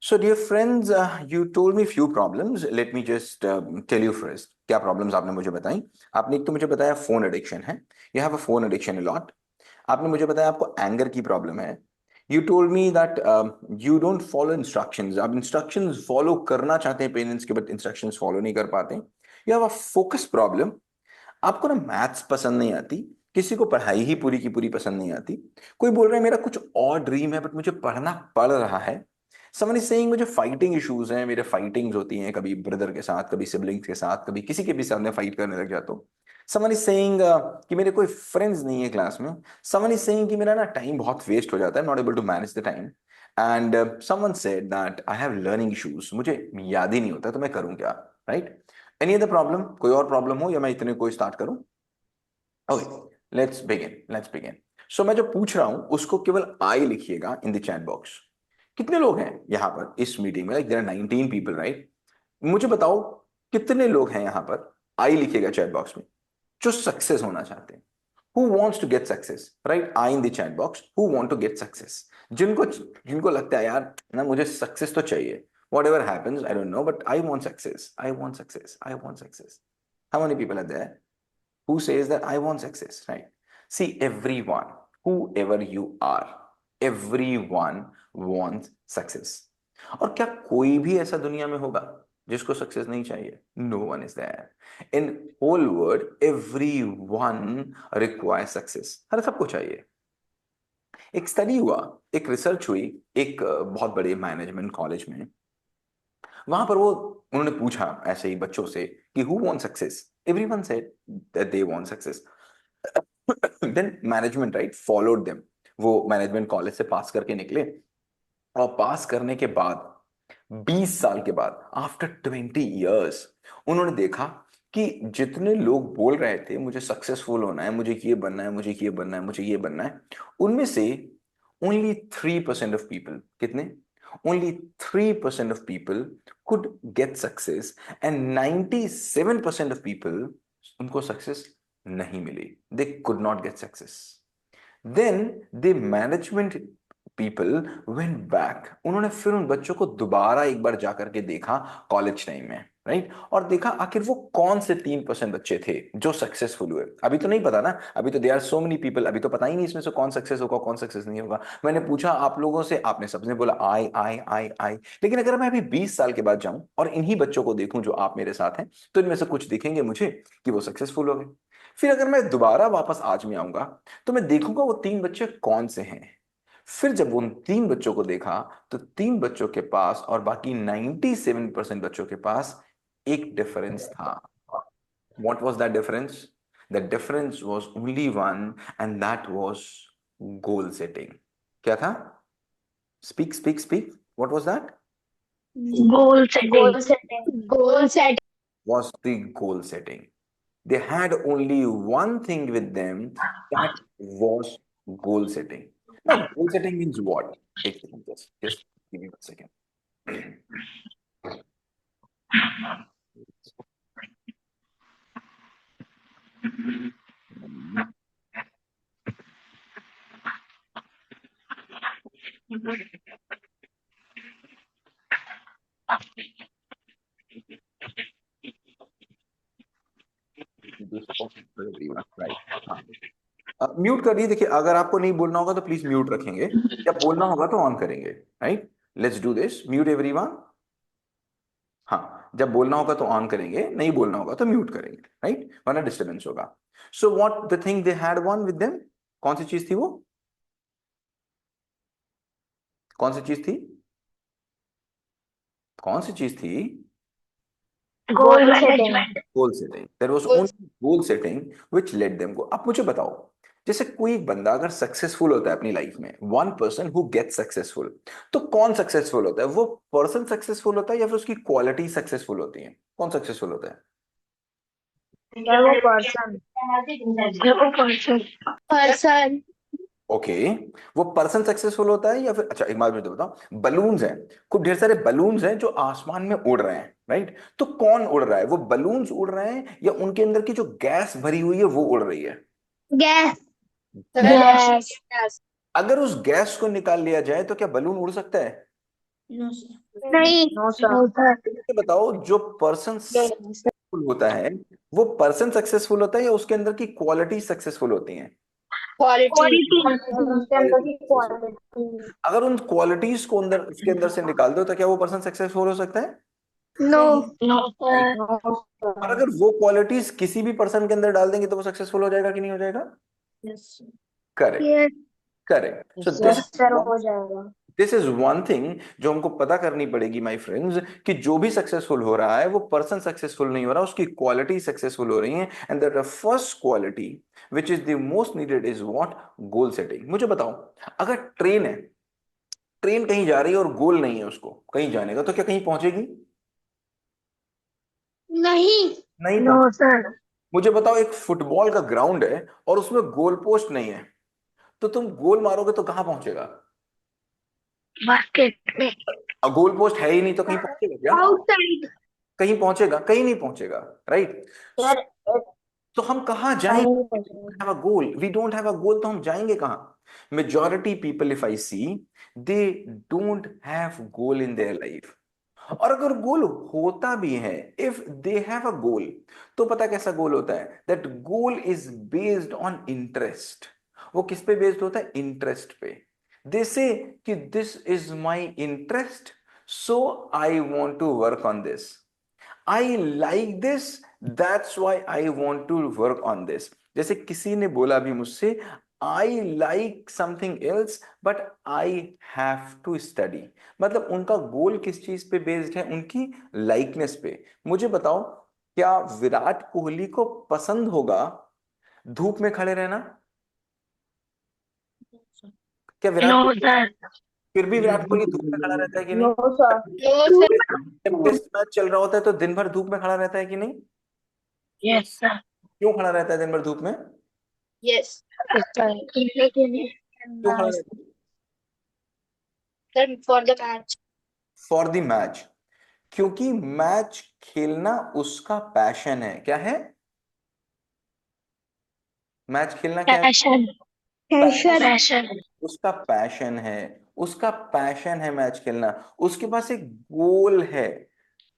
So, dear friends, you told me few problems. Let me just tell you first. क्या problems आपने मुझे बताई? आपने एक तो मुझे बताया फोन एडिक्शन है. You have a phone addiction a lot. आपने मुझे बताया आपको एंगर की प्रॉब्लम है. You told me that you don't follow instructions. आप इंस्ट्रक्शंस फॉलो करना चाहते हैं पेरेंट्स के, बट इंस्ट्रक्शंस फॉलो नहीं कर पाते. You have a focus problem. आपको ना मैथ्स पसंद नहीं आती. किसी को पढ़ाई ही पूरी की पूरी पसंद नहीं आती. कोई बोल रहा है मेरा कुछ और ड्रीम है बट मुझे पढ़ना पड़ रहा है. समवन इज सेइंग मुझे फाइटिंग इश्यूज हैं, मेरे फाइटिंग्स होती हैं कभी ब्रदर के साथ, कभी सिबलिंग्स के साथ, कभी किसी के भी सामने फाइट करने लग जाता हूँ. समवन इज सेइंग कि मेरे कोई फ्रेंड्स नहीं है क्लास में. समवन इज सेइंग कि मेरा ना टाइम बहुत वेस्ट हो जाता है, not able to manage the time. And someone said that I have learning issues, मुझे याद ही नहीं होता तो मैं करूं क्या. राइट. Any other problem? कोई और प्रॉब्लम हो या मैं इतने को स्टार्ट करूं? Okay, let's begin. सो मैं जो पूछ रहा हूं उसको केवल आई लिखिएगा इन द चैट बॉक्स. कितने लोग हैं यहाँ पर इस मीटिंग में? Like there are 19 people, right? मुझे बताओ कितने लोग हैं यहाँ पर, आई लिखिएगा चैट बॉक्स में, जो सक्सेस होना चाहते हैं. Who wants to get success? Right, I in the chat box. Who want to get success? जिनको जिनको लगता है यार ना मुझे सक्सेस तो चाहिए. Whatever happens, I don't know, but I want success. I want success. I want success. How many people are there who says that I want success, right? See, everyone, whoever you are, everyone wants success. और क्या कोई भी ऐसा दुनिया में होगा जिसको success नहीं चाहिए? No one is there in whole world. Everyone requires success. हर सबको चाहिए. एक स्टडी हुआ, एक रिसर्च हुई, एक बहुत बड़े मैनेजमेंट कॉलेज में. वहां पर वो उन्होंने पूछा ऐसे ही बच्चों से कि who want success. Everyone said that they want success. Then management, right, followed them. वो मैनेजमेंट कॉलेज से पास करके निकले. और पास करने के बाद 20 साल के बाद, आफ्टर 20 years, उन्होंने देखा कि जितने लोग बोल रहे थे मुझे सक्सेसफुल होना है, मुझे ये बनना है, मुझे ये बनना है, मुझे ये बनना है, उनमें से ओनली 3% ऑफ पीपल, कितने? Only 3% of people could get success. And 97% of people, उनको सक्सेस नहीं मिली. They could not get success. Then the management people went back. उन्होंने फिर उन बच्चों को दोबारा एक बार जाकर के देखा कॉलेज टाइम में, राइट, और देखा आखिर वो कौन से 3% बच्चे थे जो सक्सेसफुल हुए. अभी तो नहीं पता ना, अभी तो they are so many people, अभी तो पता ही नहीं इसमें से कौन सक्सेस होगा कौन सक्सेस नहीं होगा. मैंने पूछा आप लोगों से, आपने सबने बोला आई आई आई आई. लेकिन अगर मैं अभी 20 साल के बाद जाऊं और इन्हीं बच्चों को देखूं जो आप मेरे साथ हैं, तो इनमें से कुछ दिखेंगे मुझे कि वो सक्सेसफुल हो गए. फिर अगर मैं दोबारा वापस आज में आऊंगा तो मैं देखूंगा वो 3 बच्चे कौन से हैं. फिर जब उन 3 बच्चों को देखा तो 3 बच्चों के पास और बाकी 97% बच्चों के पास एक डिफरेंस था. What was that difference? The difference was only one, and that was goal setting. क्या था? Speak, speak, speak. What was that? Goal setting. Goal setting. Goal setting. Was the goal setting. They had only one thing with them, that was goal setting. Now, goal setting means what? Take a second, just give me 1 second. Mute कर दिए. देखिए, अगर आपको नहीं बोलना होगा तो please mute रखेंगे, जब बोलना होगा तो ऑन करेंगे. Right, let's do this. Mute everyone. हाँ, जब बोलना होगा तो ऑन करेंगे, नहीं बोलना होगा तो म्यूट करेंगे, राइट, वरना डिस्टर्बेंस होगा. So what the thing they had one with them, कौन सी चीज थी वो? कौन सी चीज थी? कौन सी चीज थी? Goal setting. Goal setting. There was Goal only goal setting which let them go. अब मुझे बताओ, जैसे कोई एक बंदा अगर सक्सेसफुल होता है अपनी लाइफ में, one person who get successful, तो कौन सक्सेसफुल होता है? वो पर्सन सक्सेसफुल होता है या फिर उसकी क्वालिटी सक्सेसफुल होती है? कौन सक्सेसफुल होता है? वो person. Person. ओके, वो पर्सन सक्सेसफुल होता है या फिर, अच्छा एक बात मुझे बताओ, बलून्स हैं, खूब ढेर सारे बलून्स हैं जो आसमान में उड़ रहे हैं, राइट, तो कौन उड़ रहा है? वो बलून्स उड़ रहे हैं या उनके अंदर की जो गैस भरी हुई है वो उड़ रही है? Gas. Gas. अगर उस गैस को निकाल लिया जाए तो क्या बलून उड़ सकता है? नहीं नो सर ये बताओ, जो पर्सन सक्सेसफुल होता है वो पर्सन सक्सेसफुल होता है या उसके अंदर की क्वालिटी सक्सेसफुल होती हैं? क्वालिटी उसके अंदर क्वालिटी की सक्सेसफुल। क्वालिटी अगर उन क्वालिटीज को अंदर उसके अंदर से निकाल दो तो क्या वो पर्सन सक्सेसफुल हो सकता है? नो नो नहीं। सर नो और सर अगर वो क्वालिटीज किसी भी पर्सन के अंदर डाल देंगे तो वो सक्सेसफुल हो जाएगा कि नहीं हो जाएगा? Yes correct. Yes correct. So yes sir हो जाएगा दिस इज वन थिंग जो हमको पता करनी पड़ेगी माय फ्रेंड्स, कि जो भी सक्सेसफुल हो रहा है वो पर्सन सक्सेसफुल नहीं हो रहा, उसकी क्वालिटी सक्सेसफुल हो रही है। And that the first quality which is the most needed is what? Goal setting. मुझे बताओ, अगर ट्रेन है, ट्रेन कहीं जा रही है और गोल नहीं है उसको कहीं जाने का, तो क्या कहीं पहुंचेगी? नहीं नहीं नो पहुंच। सर मुझे बताओ, एक फुटबॉल का ग्राउंड है और उसमें गोल पोस्ट नहीं है, तो तुम गोल मारोगे तो कहां पहुंचेगा? बास्केट में गोल पोस्ट है ही नहीं तो कहीं पहुंचेगा क्या? आउटसाइड कहीं पहुंचेगा? कहीं नहीं पहुंचेगा। राइट। सर तो हम कहाँ कहीं जाएंगे? नहीं पहुंचेगा have a goal, we don't have a goal, तो हम जाएंगे कहाँ? Majority people if I see, they don't have goal in their life. और अगर गोल होता भी है, if they have a goal, तो पता कैसा गोल होता है? That goal is based on interest. वो किस पे बेस्ड होता है? इंटरेस्ट पे। They say कि this is my interest, so I want to work on this. I like this, that's why I want to work on this. जैसे किसी ने बोला भी मुझसे, I like something else, but I have to study. मतलब उनका गोल किस चीज पे बेस्ड है? उनकी लाइकनेस पे। मुझे बताओ, क्या विराट कोहली को पसंद होगा धूप में खड़े रहना? क्या विराट नो कोहली, सर फिर भी विराट कोहली धूप में खड़ा रहता है कि नहीं? नो सर नो सर जब टेस्ट मैच चल रहा होता है तो दिन भर धूप में खड़ा रहता है कि नहीं? यस सर क्यों खड़ा रहता है दिन भर धूप में? यस खेलने के लिए क्यों खड़ा रहता है? Sir for the match for the match. क्योंकि मैच खेलना उसका पैशन है। क्या है? मैच खेलना क्या है? पैशन प्रेशर पैशन उसका पैशन है। उसका पैशन है मैच खेलना। उसके पास एक गोल है।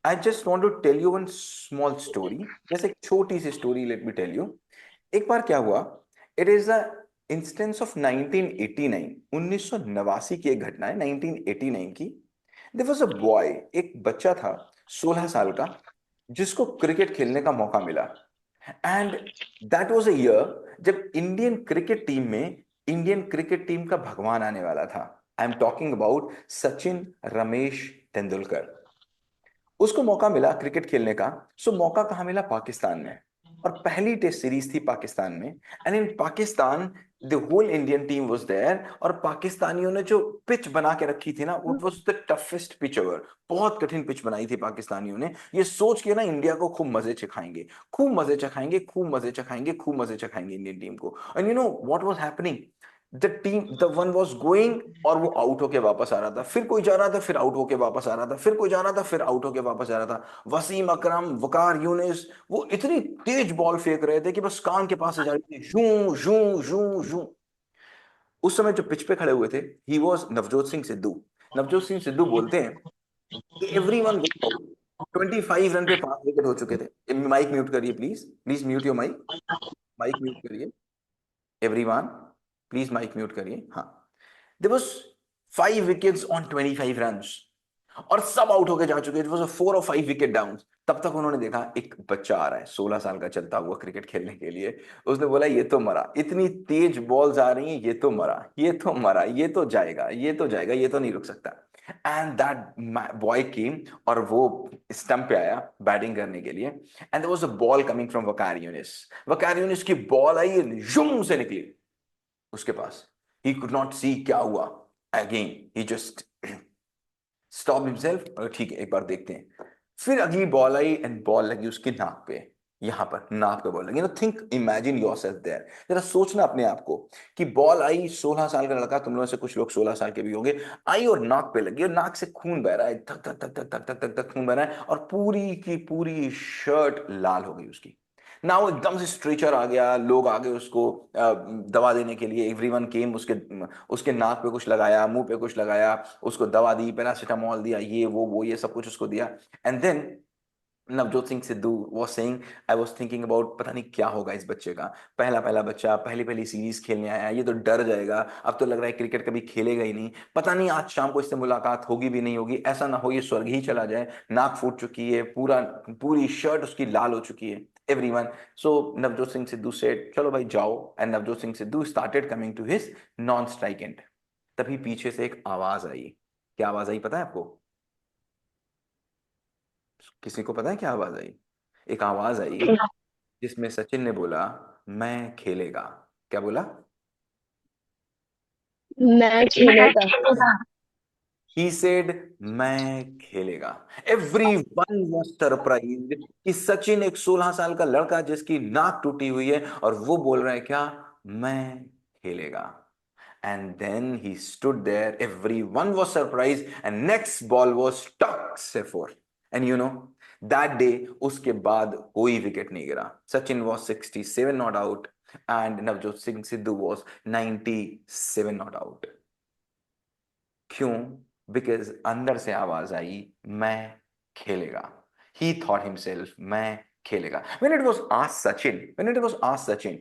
I just want to tell you one small story. जैसे एक छोटी सी story, let me tell you. एक बार क्या हुआ, it is the instance of 1989, 1989 की एक घटना है, 1989 की। देयर वाज अ बॉय, एक बच्चा था 16 साल का, जिसको क्रिकेट खेलने का मौका मिला। And that was a year जब इंडियन क्रिकेट टीम का भगवान आने वाला था। आई am talking about Sachin Ramesh Tendulkar. उसको मौका मिला क्रिकेट खेलने का। सो मौका कहाँ मिला? पाकिस्तान में। और पहली टेस्ट सीरीज थी पाकिस्तान में। And in Pakistan the whole Indian team was there. और पाकिस्तानियों ने जो पिच बना के रखी थी ना, it was the toughest pitch ever. बहुत कठिन पिच बनाई थी पाकिस्तानियों ने, ये सोच के ना इंडिया को खूब मजे चखाएंगे, खूब मजे चखाएंगे, खूब मजे चखाएंगे, खूब मजे चखाएंगे इंडियन टीम को। And you know what was happening? The one was going और वो आउट होके वापस आ रहा था, फिर कोई जा रहा था, फिर आउट होके वापस आ रहा था, फिर कोई जा रहा था, फिर आउट होके वापस आ रहा था। वसीम अकरम, वकार यूनिस, वो इतनी तेज बॉल फेंक रहे थे कि बस कान के पास से जा रही थी, जू जू जू जू। उस समय जो पिच पे खड़े हुए थे, ही वॉज नवजोत सिंह सिद्धू। नवजोत सिंह सिद्धू बोलते हैं कि एवरीवन वेंट आउट। 25 रन पे 5 विकेट हो चुके थे। माइक म्यूट करिए please, please mute your mic. Mic mute करिए एवरीवन, प्लीज माइक म्यूट करिए। हाँ। There was 5 wickets on 25 runs और सब आउट होके जा चुके। इट वाज अ 4 और 5 विकेट डाउन। तब तक उन्होंने देखा एक बच्चा आ रहा है 16 साल का, चलता हुआ क्रिकेट खेलने के लिए। उसने बोला ये तो मरा, इतनी तेज बॉल्स आ रही हैं, ये तो मरा, ये तो मरा, ये तो जाएगा, ये तो जाएगा, ये तो नहीं रुक सकता। एंड दैट बॉय केम और वो स्टंप पे आया बैटिंग करने के लिए। And there was a ball coming from Waqar Younis. Waqar Younis की बॉल आई, जूम से निकली उसके पास। ही कुड नॉट सी क्या हुआ। अगेन ही जस्ट स्टॉप हिमसेल्फ, ठीक है एक बार देखते हैं। फिर अगली बॉल आई एंड बॉल लगी उसकी नाक पे। यहां पर नाक पे बॉल लगी। No think, imagine yourself there. जरा सोचना अपने आप को कि बॉल आई, 16 साल का लड़का, तुम लोगों से कुछ लोग 16 साल के भी होंगे, आई और नाक पे लगी और नाक से खून बह रहा है, धक धक धक धक धक धक धक धक खून बह रहा है और पूरी की पूरी शर्ट लाल हो गई उसकी। नाउ एकदम से स्ट्रेचर आ गया, लोग आ गए उसको दवा देने के लिए। एवरीवन केम, उसके उसके नाक पे कुछ लगाया, मुंह पे कुछ लगाया, उसको दवा दी, पैरासीटामोल दिया, ये वो ये सब कुछ उसको दिया। And then Navjot Singh Sidhu was saying, I was thinking about पता नहीं क्या होगा इस बच्चे का, पहला पहला बच्चा, पहली पहली सीरीज खेलने आया, ये तो डर जाएगा, अब तो लग रहा है क्रिकेट कभी खेलेगा ही नहीं, पता नहीं आज शाम को इससे मुलाकात होगी भी नहीं होगी, ऐसा ना हो ये स्वर्ग ही चला जाए, नाक फूट चुकी है, पूरी शर्ट उसकी लाल हो चुकी है। Everyone, so Navjot Singh Sidhu said चलो भाई जाओ, and Navjot Singh Sidhu started coming to his non striker end. तभी पीछे से एक आवाज आई। क्या आवाज आई पता है आपको? किसी को पता है क्या आवाज आई? एक आवाज आई जिसमें सचिन ने बोला मैं खेलेगा। क्या बोला? मैं खेलेगा। ही सेड मैं खेलेगा। एवरीवन वाज सरप्राइज्ड कि सचिन एक 16 साल का लड़का जिसकी नाक टूटी हुई है और वो बोल रहा है क्या? मैं खेलेगा। And then he stood there. Everyone was surprised. And next ball was stuck Sefor. And you know, that day, उसके बाद कोई विकेट नहीं गिरा। Sachin was 67 not out, and Navjot Singh Sidhu was 97 not out. क्यों? Because अंदर से आवाज आई मैं खेलेगा। He thought himself मैं खेलेगा। When it was asked Sachin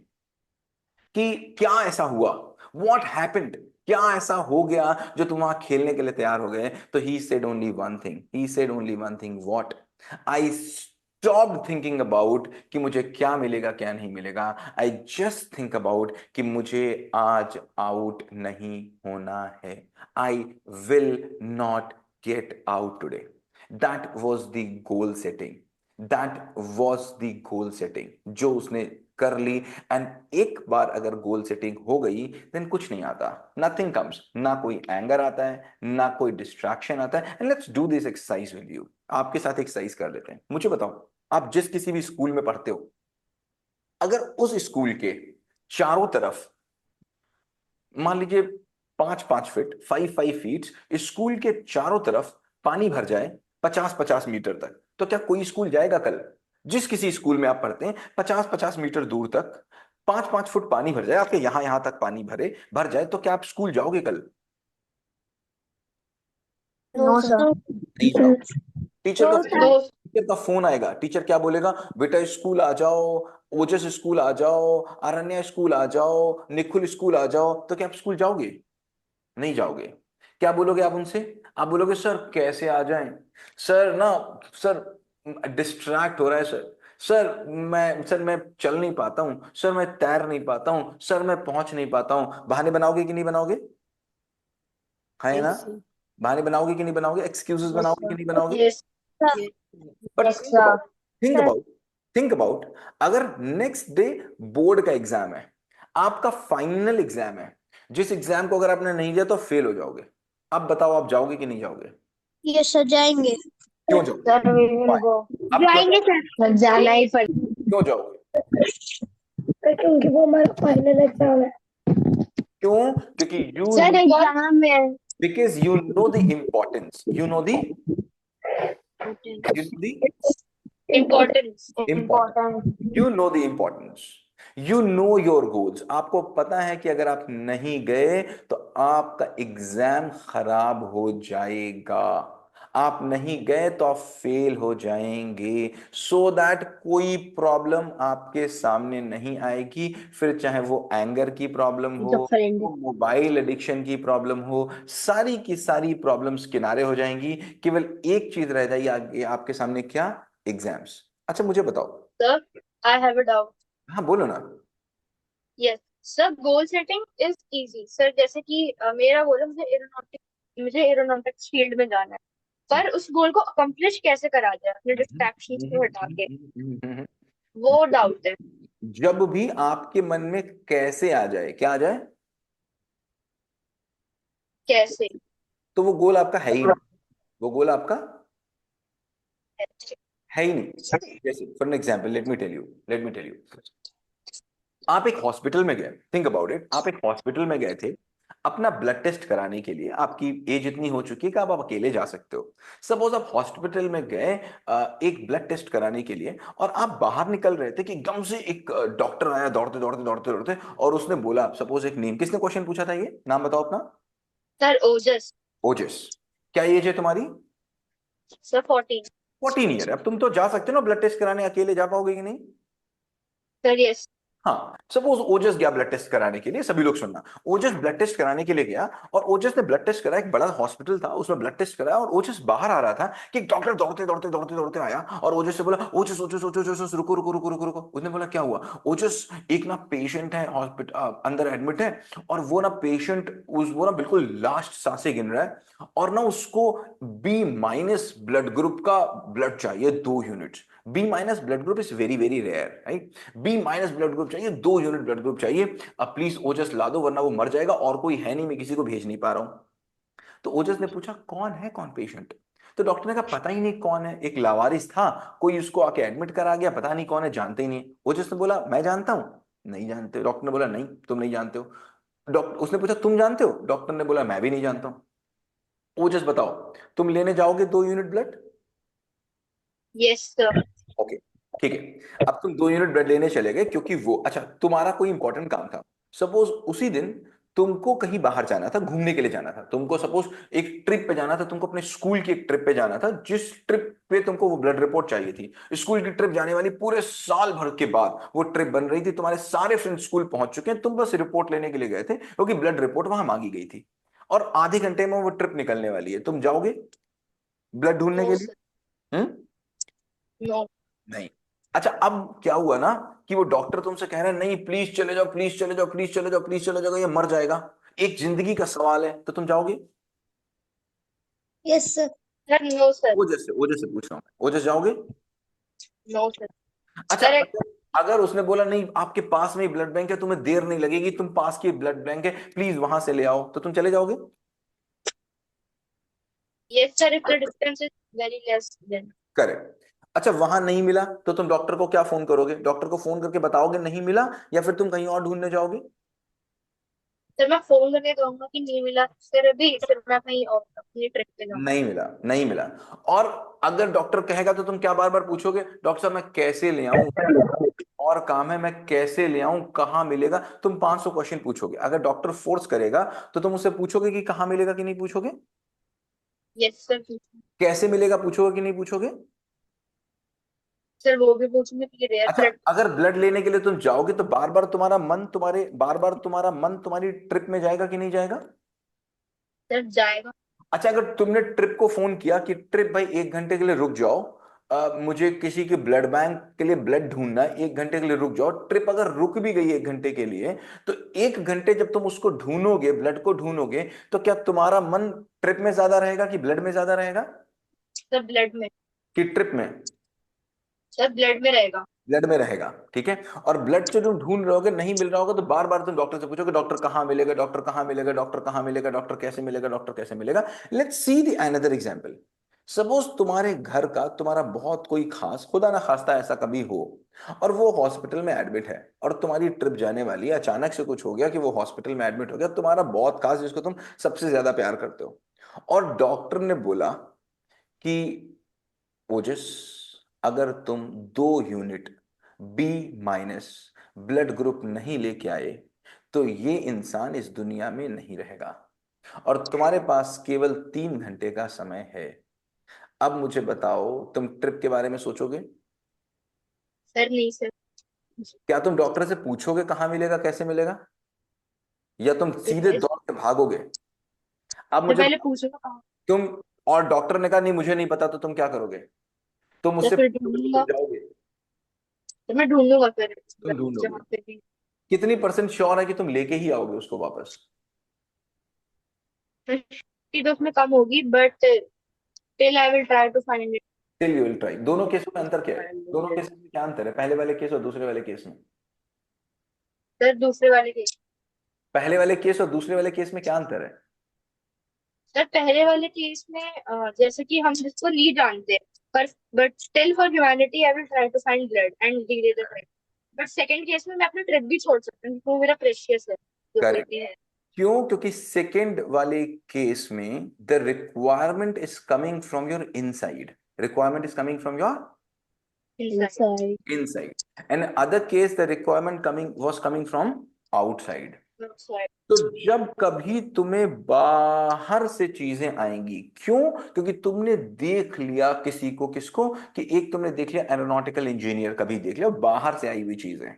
कि क्या ऐसा हुआ, वॉट हैपेंड, क्या ऐसा हो गया जो तुम वहां खेलने के लिए तैयार हो गए, तो he said only one thing, what? I stop thinking about कि मुझे क्या मिलेगा क्या नहीं मिलेगा। आई जस्ट थिंक अबाउट कि मुझे आज आउट नहीं होना है। आई will not get out today. That was the goal setting. जो उसने कर ली। एंड एक बार अगर गोल सेटिंग हो गई देन कुछ नहीं आता, नथिंग कम्स, ना कोई एंगर आता है, ना कोई डिस्ट्रैक्शन आता है। And let's do this exercise with you. आपके साथ एक्सरसाइज कर लेते हैं। मुझे बताओ, आप जिस किसी भी स्कूल में पढ़ते हो, अगर उस स्कूल के चारों तरफ मान लीजिए 5-5 फीट, 5-5 फीट स्कूल के चारों तरफ पानी भर जाए 50-50 मीटर तक, तो क्या कोई स्कूल जाएगा कल? जिस किसी स्कूल में आप पढ़ते हैं 50-50 मीटर दूर तक 5-5 फुट पानी भर जाए, आपके यहां यहां तक पानी भर जाए, तो क्या आप स्कूल जाओगे कल? No sir. नहीं जाओ। टीचर का फोन No. टीचर का फोन आएगा, टीचर क्या बोलेगा? बेटा स्कूल आ जाओ, ओजस स्कूल आ जाओ, अरण्या स्कूल आ जाओ, निखुल स्कूल आ जाओ, तो क्या आप स्कूल जाओगे? नहीं जाओगे। क्या बोलोगे आप उनसे? आप बोलोगे सर कैसे आ जाएं, सर ना, सर डिस्ट्रैक्ट हो रहा है सर, सर मैं चल नहीं पाता हूं, सर मैं तैर नहीं पाता हूं, सर मैं पहुंच नहीं पाता हूं। बहाने बनाओगे कि नहीं बनाओगे? है ना? Yes sir. बहाने बनाओगे कि नहीं बनाओगे? एक्सक्यूजेस यस बनाओगे कि सर। नहीं बनाओगे? Yes. But yes sir. Think about think about अगर नेक्स्ट डे बोर्ड का एग्जाम है, आपका फाइनल एग्जाम है, जिस एग्जाम को अगर आपने नहीं दिया तो फेल हो जाओगे। अब बताओ आप जाओगे कि नहीं जाओगे? यस सर जाएंगे। क्यों जाओगे? Sir we will Why? Go. अब क्यों जाएंगे जाओगे? सर। सर जाना ही पड़ेगा क्यों जाओगे? क्योंकि वो हमारा फाइनल एग्जाम है। क्यों? क्योंकि सर एग्जाम में because you know the importance, you know the importance. important important. you know the importance, you know your goals। आपको पता है कि अगर आप नहीं गए तो आपका एग्जाम खराब हो जाएगा, आप नहीं गए तो आप फेल हो जाएंगे, सो दैट कोई प्रॉब्लम आपके सामने नहीं आएगी। फिर चाहे वो एंगर की प्रॉब्लम हो, द फ्रेंड। वो मोबाइल एडिक्शन की प्रॉब्लम हो, सारी की सारी प्रॉब्लम्स किनारे हो जाएंगी। केवल एक चीज रह जाएगी आगे आपके सामने, क्या? एग्जाम्स। अच्छा मुझे बताओ। Sir I have a doubt. हाँ बोलो ना। Yes sir, goal setting is easy sir. जैसे कि मेरा गोल है, मुझे एरोनॉटिक्स फील्ड में जाना है। पर उस गोल को अकम्प्लिश कैसे करा जाए अपने डिस्ट्रैक्शंस को हटा के, वो डाउट है। जब भी आपके मन में कैसे आ जाए, क्या आ जाए, कैसे? तो वो गोल आपका है ही नहीं, वो गोल आपका है ही नहीं। जैसे for an example let me tell you, आप एक हॉस्पिटल में गए, थिंक अबाउट इट, आप एक हॉस्पिटल में गए थे, अपना ब्लड टेस्ट कराने के लिए आपकी एज इतनी हो चुकी है कि आप अकेले जा सकते हो। सपोज आप हॉस्पिटल में गए एक ब्लड टेस्ट कराने के लिए, और आप बाहर निकल रहे थे कि एकदम से एक डॉक्टर आया दौड़ते दौड़ते दौड़ते दौड़ते, और उसने बोला, सपोज एक नेम, किसने क्वेश्चन पूछा था, ये नाम बताओ अपना। सर ओजस। ओजस। क्या एज है तुम्हारी? सर 14। 14 ईयर। अब तुम तो जा सकते हो ना ब्लड टेस्ट कराने, अकेले जा पाओगे कि नहीं? Sir yes. हाँ, सपोज ओजस गया ब्लड टेस्ट कराने के लिए, सभी लोग सुनना। ओजस ब्लड टेस्ट कराने के लिए गया, और ओजस ने ब्लड टेस्ट कराया, एक बड़ा हॉस्पिटल था उसमें ब्लड टेस्ट कराया, और ओजस बाहर आ रहा था कि एक डॉक्टर दौड़ते दौड़ते दौड़ते दौड़ते आया, और ओजस से बोला, ओजस ओजस ओजस ओजस रुको रुको रुको रुको रुको। उसने बोला क्या हुआ? ओजस, एक ना पेशेंट है हॉस्पिटल अंदर एडमिट है, और वो ना पेशेंट वो ना बिल्कुल लास्ट सांसें गिन रहा है, और ना उसको B- ब्लड ग्रुप का ब्लड चाहिए, 2 units. B- blood group is very very rare, right? B- blood group चाहिए, 2 यूनिट ब्लड ग्रुप चाहिए। अब प्लीज ओजस ला दो वरना वो मर जाएगा, और कोई है नहीं, मैं किसी को भेज नहीं पा रहा हूं। तो ओजस ने पूछा कौन है, कौन पेशेंट? तो डॉक्टर ने कहा पता ही नहीं कौन है, एक लावारिस था, कोई उसको आके एडमिट करा गया, पता नहीं कौन है, जानते ही नहीं। ओजस ने बोला मैं जानता हूं। नहीं जानते। डॉक्टर ने बोला नहीं, तुम नहीं जानते हो। डॉक्टर उसने पूछा तुम जानते हो? डॉक्टर ने बोला मैं भी नहीं जानता हूं। ओजस बताओ, तुम लेने जाओगे 2 unit blood? Yes sir. Okay, ठीक है। अब तुम 2 यूनिट ब्लड लेने चले गए, क्योंकि वो, अच्छा, तुम्हारा कोई इंपॉर्टेंट काम था। सपोज उसी दिन तुमको कहीं बाहर जाना था, घूमने के लिए जाना था तुमको, सपोज एक ट्रिप पे जाना था तुमको, अपने स्कूल की एक ट्रिप पे जाना था, जिस ट्रिप पे तुमको वो ब्लड रिपोर्ट चाहिए थी। स्कूल की ट्रिप जाने वाली, पूरे साल भर के बाद वो ट्रिप बन रही थी, तुम्हारे सारे फ्रेंड स्कूल पहुंच चुके हैं, तुम बस रिपोर्ट लेने के लिए गए थे, क्योंकि ब्लड रिपोर्ट वहां मांगी गई थी, और आधे घंटे में वो ट्रिप निकलने वाली है। तुम जाओगे ब्लड ढूंढने नो के लिए? सर। हम्म? नो। नहीं। अच्छा, अब क्या हुआ ना, कि वो डॉक्टर तुमसे कह रहे हैं नहीं प्लीज चले जाओ, प्लीज चले जाओ, प्लीज चले जाओ, प्लीज चले जाओ, ये मर जाएगा, एक जिंदगी का सवाल है, तो तुम जाओगे? Yes sir. Sir no sir. वो जैसे पूछ रहा हूं मैं, वो जैसे जाओगे? No sir. अच्छा, सर अगर उसने बोला नहीं आपके पास में ही ब्लड बैंक है, तुम्हें देर नहीं लगेगी, तुम पास की ब्लड बैंक है, प्लीज वहां से ले आओ, तो तुम चले जाओगे? Yes sir, if the distance is very less than. Correct. अच्छा, वहां नहीं मिला तो तुम डॉक्टर को क्या फोन करोगे? डॉक्टर को फोन करके बताओगे नहीं मिला, या फिर तुम कहीं और ढूंढने जाओगे? सर मैं फोन करके कहूंगा कि नहीं मिला, फिर अभी फिर मैं कहीं और अपनी ट्रिप पे जाऊंगा। नहीं मिला, नहीं मिला। और अगर डॉक्टर कहेगा तो तुम क्या बार बार पूछोगे, डॉक्टर साहब मैं कैसे ले आऊं, और काम है, मैं कैसे ले आऊं, कहाँ मिलेगा? तुम 500 क्वेश्चन पूछोगे। अगर डॉक्टर फोर्स करेगा तो तुम उससे पूछोगे कि कहाँ मिलेगा कि नहीं पूछोगे? Yes sir. कैसे मिलेगा पूछोगे कि नहीं पूछोगे? सर वो भी पूछूंगी कि रेयर अच्छा, ब्लड। अगर ब्लड लेने के लिए तुम जाओगे तो बार बार तुम्हारा मन तुम्हारी ट्रिप में जाएगा कि नहीं जाएगा? सर जाएगा। अच्छा, अगर तुमने ट्रिप को फोन किया कि ट्रिप भाई 1 घंटे के लिए रुक जाओ, मुझे किसी के ब्लड बैंक के लिए ब्लड ढूंढना है, 1 घंटे के लिए रुक जाओ, ट्रिप अगर रुक भी गई 1 घंटे के लिए, तो 1 घंटे जब तुम उसको ढूंढोगे, ब्लड को ढूंढोगे, तो क्या तुम्हारा मन ट्रिप में ज्यादा रहेगा कि ब्लड में ज्यादा रहेगा? सर ब्लड में। कि ट्रिप में? सर ब्लड में रहेगा। ब्लड में रहेगा, ठीक है। और ब्लड से तुम ढूंढ रहे होगे, नहीं मिल रहा होगा, तो बार बार तुम डॉक्टर से पूछोगे डॉक्टर कहाँ मिलेगा, डॉक्टर कहाँ मिलेगा, डॉक्टर कहाँ मिलेगा, डॉक्टर कैसे मिलेगा, डॉक्टर कैसे मिलेगा? Let's see the another example. Suppose तुम्हारे घर का तुम्हारा बहुत कोई खास, खुदा ना खास्ता ऐसा कभी हो, और वो हॉस्पिटल में एडमिट है, और तुम्हारी ट्रिप जाने वाली है, अचानक से कुछ हो गया कि वो हॉस्पिटल में एडमिट हो गया, तुम्हारा बहुत खास जिसको तुम सबसे ज्यादा प्यार करते हो, और डॉक्टर ने बोला कि ओजस, अगर तुम 2 यूनिट B- ब्लड ग्रुप नहीं लेके आए तो ये इंसान इस दुनिया में नहीं रहेगा, और तुम्हारे पास केवल 3 घंटे का समय है। अब मुझे बताओ, तुम ट्रिप के बारे में सोचोगे? सर नहीं सर। क्या तुम डॉक्टर से पूछोगे कहाँ मिलेगा, कैसे मिलेगा, या तुम सीधे यस। दौड़ के भागोगे? अब सर मुझे पहले बताओ, पूछूंगा कहाँ। तुम, और डॉक्टर ने कहा नहीं मुझे नहीं पता, तो तुम क्या करोगे? तुम सर उससे फिर पूछोगे तो ढूंढूंगा। तुम जाओगे? सर मैं ढूंढूंगा फिर तुम ढूंढोगे? जहाँ पे भी। कितनी परसेंट श्योर है कि तुम लेके ही आओगे उसको वापस? 50 तो उसमें कम होगी, but till I will try to find it. Till you will try. दोनों केसों में अंतर क्या है? दोनों केस में क्या अंतर है, पहले वाले केस और दूसरे वाले केस में? सर दूसरे वाले के। पहले वाले केस और दूसरे वाले केस में क्या अंतर है? सर पहले वाले केस में जैसे कि हम जिसको ली जानते हैं, पर but still for humanity I will try to find blood and delay the trip. But second case में मैं अपनी ट्रिप भी छोड़ सकती हूँ क्योंकि वो मेरा प्रेशियस है जो करेक्ट। बेटी है। क्यों? क्योंकि सेकंड वाले केस में the requirement is coming from your inside, requirement is coming from your inside. inside, and other case the requirement coming was coming from outside. Outside. तो जब कभी तुम्हें बाहर से चीजें आएंगी, क्यों? क्योंकि तुमने देख लिया किसी को, किसको? कि एक तुमने देख लिया एरोनॉटिकल इंजीनियर, कभी देख लिया बाहर से आई हुई चीजें,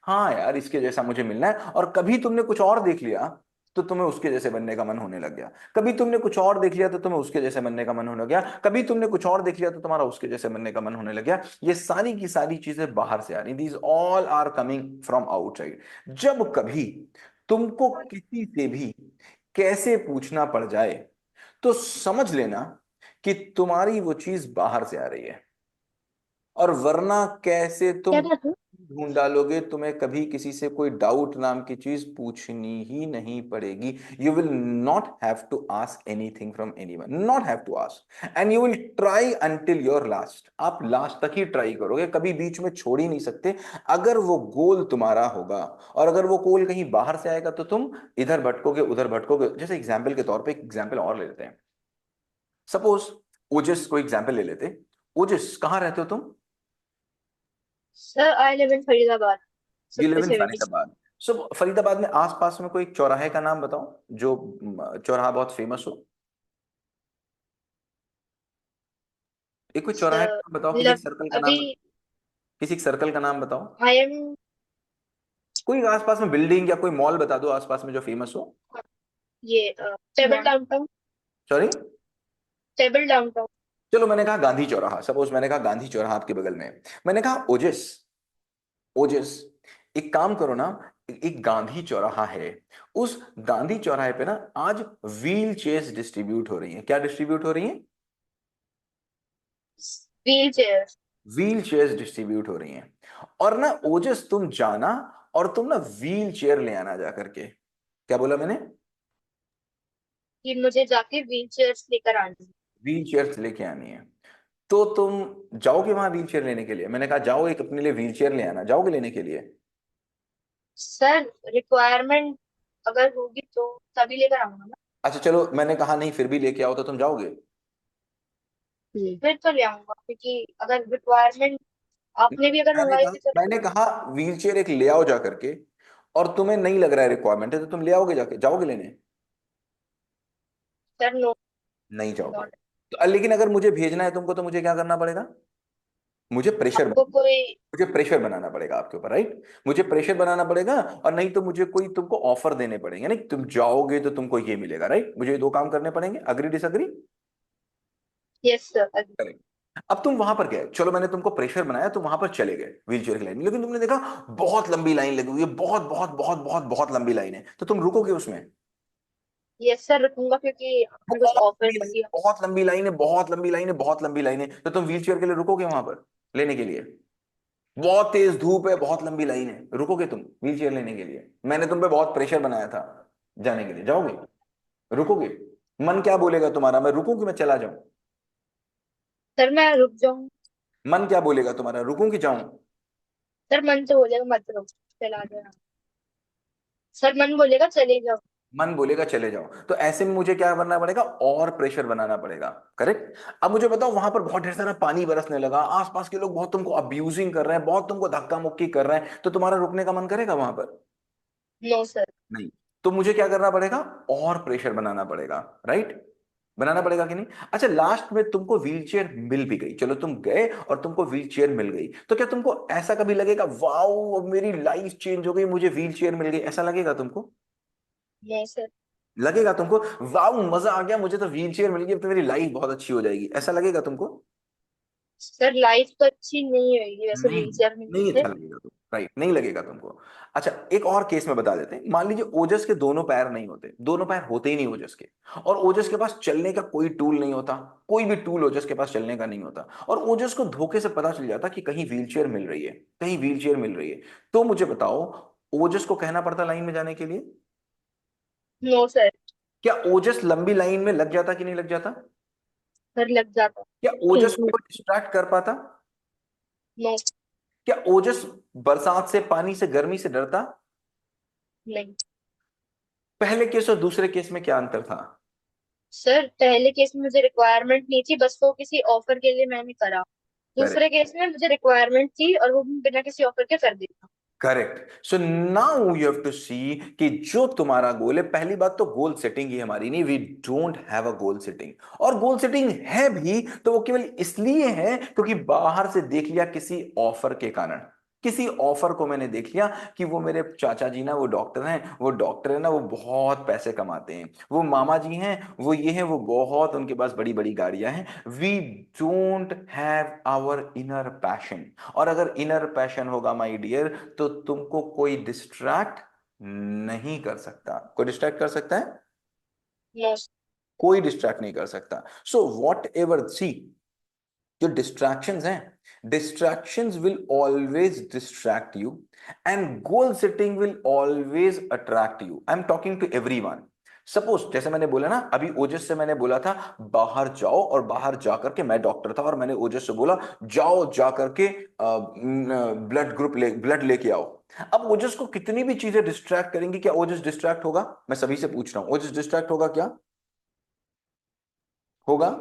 हाँ यार इसके जैसा मुझे मिलना है, और कभी तुमने कुछ और देख लिया तो तुम्हें उसके जैसे बनने का मन होने लग गया, कभी तुमने कुछ और देख लिया तो तुम्हें उसके जैसे बनने का मन होने लग गया, कभी तुमने कुछ और देख लिया तो तुम्हारा उसके जैसे बनने का मन होने लग गया। ये सारी की सारी चीजें बाहर से आ रही, these all are coming from outside. जब कभी तुमको किसी से भी कैसे पूछना पड़ जाए तो समझ लेना कि तुम्हारी वो चीज बाहर से आ रही है, और वरना कैसे तुम क्या था तू? ढूंढ डालोगे, तुम्हें कभी किसी से कोई डाउट नाम की चीज पूछनी ही नहीं पड़ेगी। You will not have to ask anything from anyone, not have to ask, and you will try until your last. आप लास्ट तक ही ट्राई करोगे, कभी बीच में छोड़ ही नहीं सकते। अगर वो गोल तुम्हारा होगा और अगर वो गोल कहीं बाहर से आएगा तो तुम इधर भटकोगे उधर भटकोगे। जैसे एग्जाम्पल के तौर पर एक एग्जाम्पल और ले लेते हैं, सपोज ओजस को एग्जाम्पल ले लेते। ओजस, कहाँ रहते हो तुम? Sir I live in Faridabad, you live sector in 76। Faridabad. So Faridabad में आसपास में कोई एक चौराहे का नाम बताओ जो चौराहा बहुत फेमस हो। एक कोई चौराहे का सर नाम बताओ, किसी एक मतलब सर्कल का अभी नाम, किसी एक सर्कल का नाम बताओ। आई एम कोई आसपास में बिल्डिंग या कोई मॉल बता दो आसपास में जो फेमस हो। ये table downtown, sorry, table downtown. चलो मैंने कहा गांधी चौराहा, सपोज मैंने कहा गांधी चौराहा आपके बगल में है। मैंने कहा ओजस, ओजस एक काम करो ना, एक गांधी चौराहा है, उस गांधी चौराहे पे ना आज व्हील चेयर्स डिस्ट्रीब्यूट हो रही है। क्या डिस्ट्रीब्यूट हो रही है? Wheel chair. Wheel chairs distribute हो रही हैं। और ना ओजस तुम जाना और तुम ना व्हील चेयर ले आना जा करके। क्या बोला मैंने? कि मुझे जाके व्हील चेयर्स लेकर आनी है। व्हील चेयर्स लेके आनी है। तो तुम जाओगे वहां व्हील चेयर लेने के लिए? मैंने कहा जाओ एक अपने लिए व्हील चेयर ले आना, जाओगे लेने के लिए? सर रिक्वायरमेंट अगर होगी तो तभी लेकर आऊंगा ना। अच्छा चलो, मैंने कहा नहीं फिर भी लेके आओ तो तुम जाओगे? फिर तो ले आऊंगा, क्योंकि अगर रिक्वायरमेंट आपने भी अगर मैंने मंगाई कहा थी तो मैंने कहा व्हील चेयर एक ले आओ जा करके, और तुम्हें नहीं लग रहा है रिक्वायरमेंट है तो तुम ले आओगे, जाके जाओगे लेने? सर नो, नहीं जाओगे। नॉट। तो लेकिन अगर मुझे भेजना है तुमको तो मुझे क्या करना पड़ेगा? मुझे प्रेशर, आपको कोई मुझे प्रेशर बनाना पड़ेगा आपके ऊपर, राइट? मुझे प्रेशर बनाना पड़ेगा, और नहीं तो मुझे कोई तुमको ऑफर देने पड़ेंगे, नहीं तुम जाओगे तो तुमको ये मिलेगा, राइट? मुझे ये दो काम करने पड़ेंगे। Agree disagree? Yes sir. Correct. अब तुम वहां पर गए, चलो मैंने तुमको प्रेशर बनाया, तुम वहां पर चले गए व्हील चेयर की लाइन में, लेकिन तुमने देखा बहुत लंबी लाइन लगी हुई है, बहुत बहुत बहुत बहुत बहुत लंबी लाइन है, तो तुम रुकोगे उसमें? यस सर रुकूंगा, क्योंकि आपने कुछ ऑफर दिया। बहुत लंबी लाइन है, बहुत लंबी लाइन है, बहुत लंबी लाइन है, तो तुम व्हील चेयर के लिए रुकोगे वहां पर लेने के लिए? बहुत तेज धूप है, बहुत लंबी लाइन है, रुकोगे तुम व्हील चेयर लेने के लिए? मैंने तुम पे बहुत प्रेशर बनाया था जाने के लिए, जाओगे? रुकोगे? मन क्या बोलेगा तुम्हारा, मैं रुकूं कि मैं चला जाऊं? सर मैं रुक जाऊं। मन क्या बोलेगा तुम्हारा, रुकूं कि जाऊं? सर मन तो बोलेगा मत रुक, चला जाना। सर मन बोलेगा चले जाओ। मन बोलेगा चले जाओ। तो ऐसे में मुझे क्या करना पड़ेगा, और प्रेशर बनाना पड़ेगा, करेक्ट? अब मुझे बताओ, वहां पर बहुत ढेर सारा पानी बरसने लगा, आसपास के लोग बहुत तुमको अब्यूजिंग कर रहे हैं, बहुत तुमको धक्का मुक्की कर रहे हैं, तो तुम्हारा रुकने का मन करेगा वहां पर? No sir. नहीं। तो मुझे क्या करना पड़ेगा, और प्रेशर बनाना पड़ेगा, राइट? बनाना पड़ेगा कि नहीं? अच्छा, लास्ट में तुमको व्हील चेयर मिल भी गई, चलो तुम गए और तुमको व्हील चेयर मिल गई, तो क्या तुमको ऐसा कभी लगेगा वाओ अब मेरी लाइफ चेंज हो गई, मुझे व्हील चेयर मिल गई, ऐसा लगेगा तुमको? No sir. लगेगा तुमको वाओ मजा आ गया, मुझे तो व्हील चेयर मिल गई, अब तो मेरी लाइफ बहुत अच्छी हो जाएगी, ऐसा लगेगा तुमको? सर लाइफ तो अच्छी नहीं होगी वैसे नहीं, व्हील चेयर मिलने नहीं से। अच्छा लगेगा तुम, राइट? नहीं लगेगा तुमको। अच्छा, एक और केस में बता देते हैं। मान लीजिए ओजस के दोनों पैर नहीं होते, दोनों पैर होते ही नहीं ओजस के, और ओजस के पास चलने का कोई टूल नहीं होता, कोई भी टूल ओजस के पास चलने का नहीं होता, और ओजस को धोखे से पता चल जाता कि कहीं व्हील चेयर मिल रही है, कहीं व्हील चेयर मिल रही है, तो मुझे बताओ ओजस को कहना पड़ता लाइन में जाने के लिए? No sir. क्या ओजस लंबी लाइन में लग जाता कि नहीं लग जाता? सर लग जाता। क्या ओजस को डिस्ट्रैक्ट कर पाता? नो। क्या ओजस बरसात से, पानी से, गर्मी से डरता? नहीं। पहले केस और दूसरे केस में क्या अंतर था? सर पहले केस में मुझे रिक्वायरमेंट नहीं थी, बस वो किसी ऑफर के लिए मैंने करा। करेक्ट, दूसरे केस में मुझे रिक्वायरमेंट थी और वो भी बिना किसी ऑफर के कर देता। Correct. So now you have to see कि जो तुम्हारा गोल है, पहली बात तो गोल सेटिंग ही हमारी नहीं, we don't have a goal setting. और गोल सेटिंग है भी तो वो केवल इसलिए है क्योंकि बाहर से देख लिया किसी ऑफर के कारण। किसी ऑफर को मैंने देख लिया कि वो मेरे चाचा जी ना वो डॉक्टर हैं, वो डॉक्टर है ना वो बहुत पैसे कमाते हैं, वो मामा जी हैं वो ये हैं वो बहुत उनके पास बड़ी बड़ी गाड़ियां हैं। We don't have our inner passion. और अगर इनर पैशन होगा माय डियर, तो तुमको कोई डिस्ट्रैक्ट नहीं कर सकता। कोई डिस्ट्रैक्ट कर सकता है? नो। कोई डिस्ट्रैक्ट नहीं कर सकता। सो वॉट एवर सी, जो डिस्ट्रैक्शंस हैं, distractions will always distract you and goal setting will always attract you. I am talking to everyone. Suppose जैसे मैंने बोला ना अभी, ओजस से मैंने बोला था बाहर जाओ, और बाहर जाकर के, मैं डॉक्टर था और मैंने ओजस से बोला जाओ जाकर के ब्लड लेके आओ। अब ओजस को कितनी भी चीजें डिस्ट्रैक्ट करेंगी, क्या ओजस डिस्ट्रैक्ट होगा? मैं सभी से पूछ रहा हूं, ओजस डिस्ट्रैक्ट होगा क्या? होगा?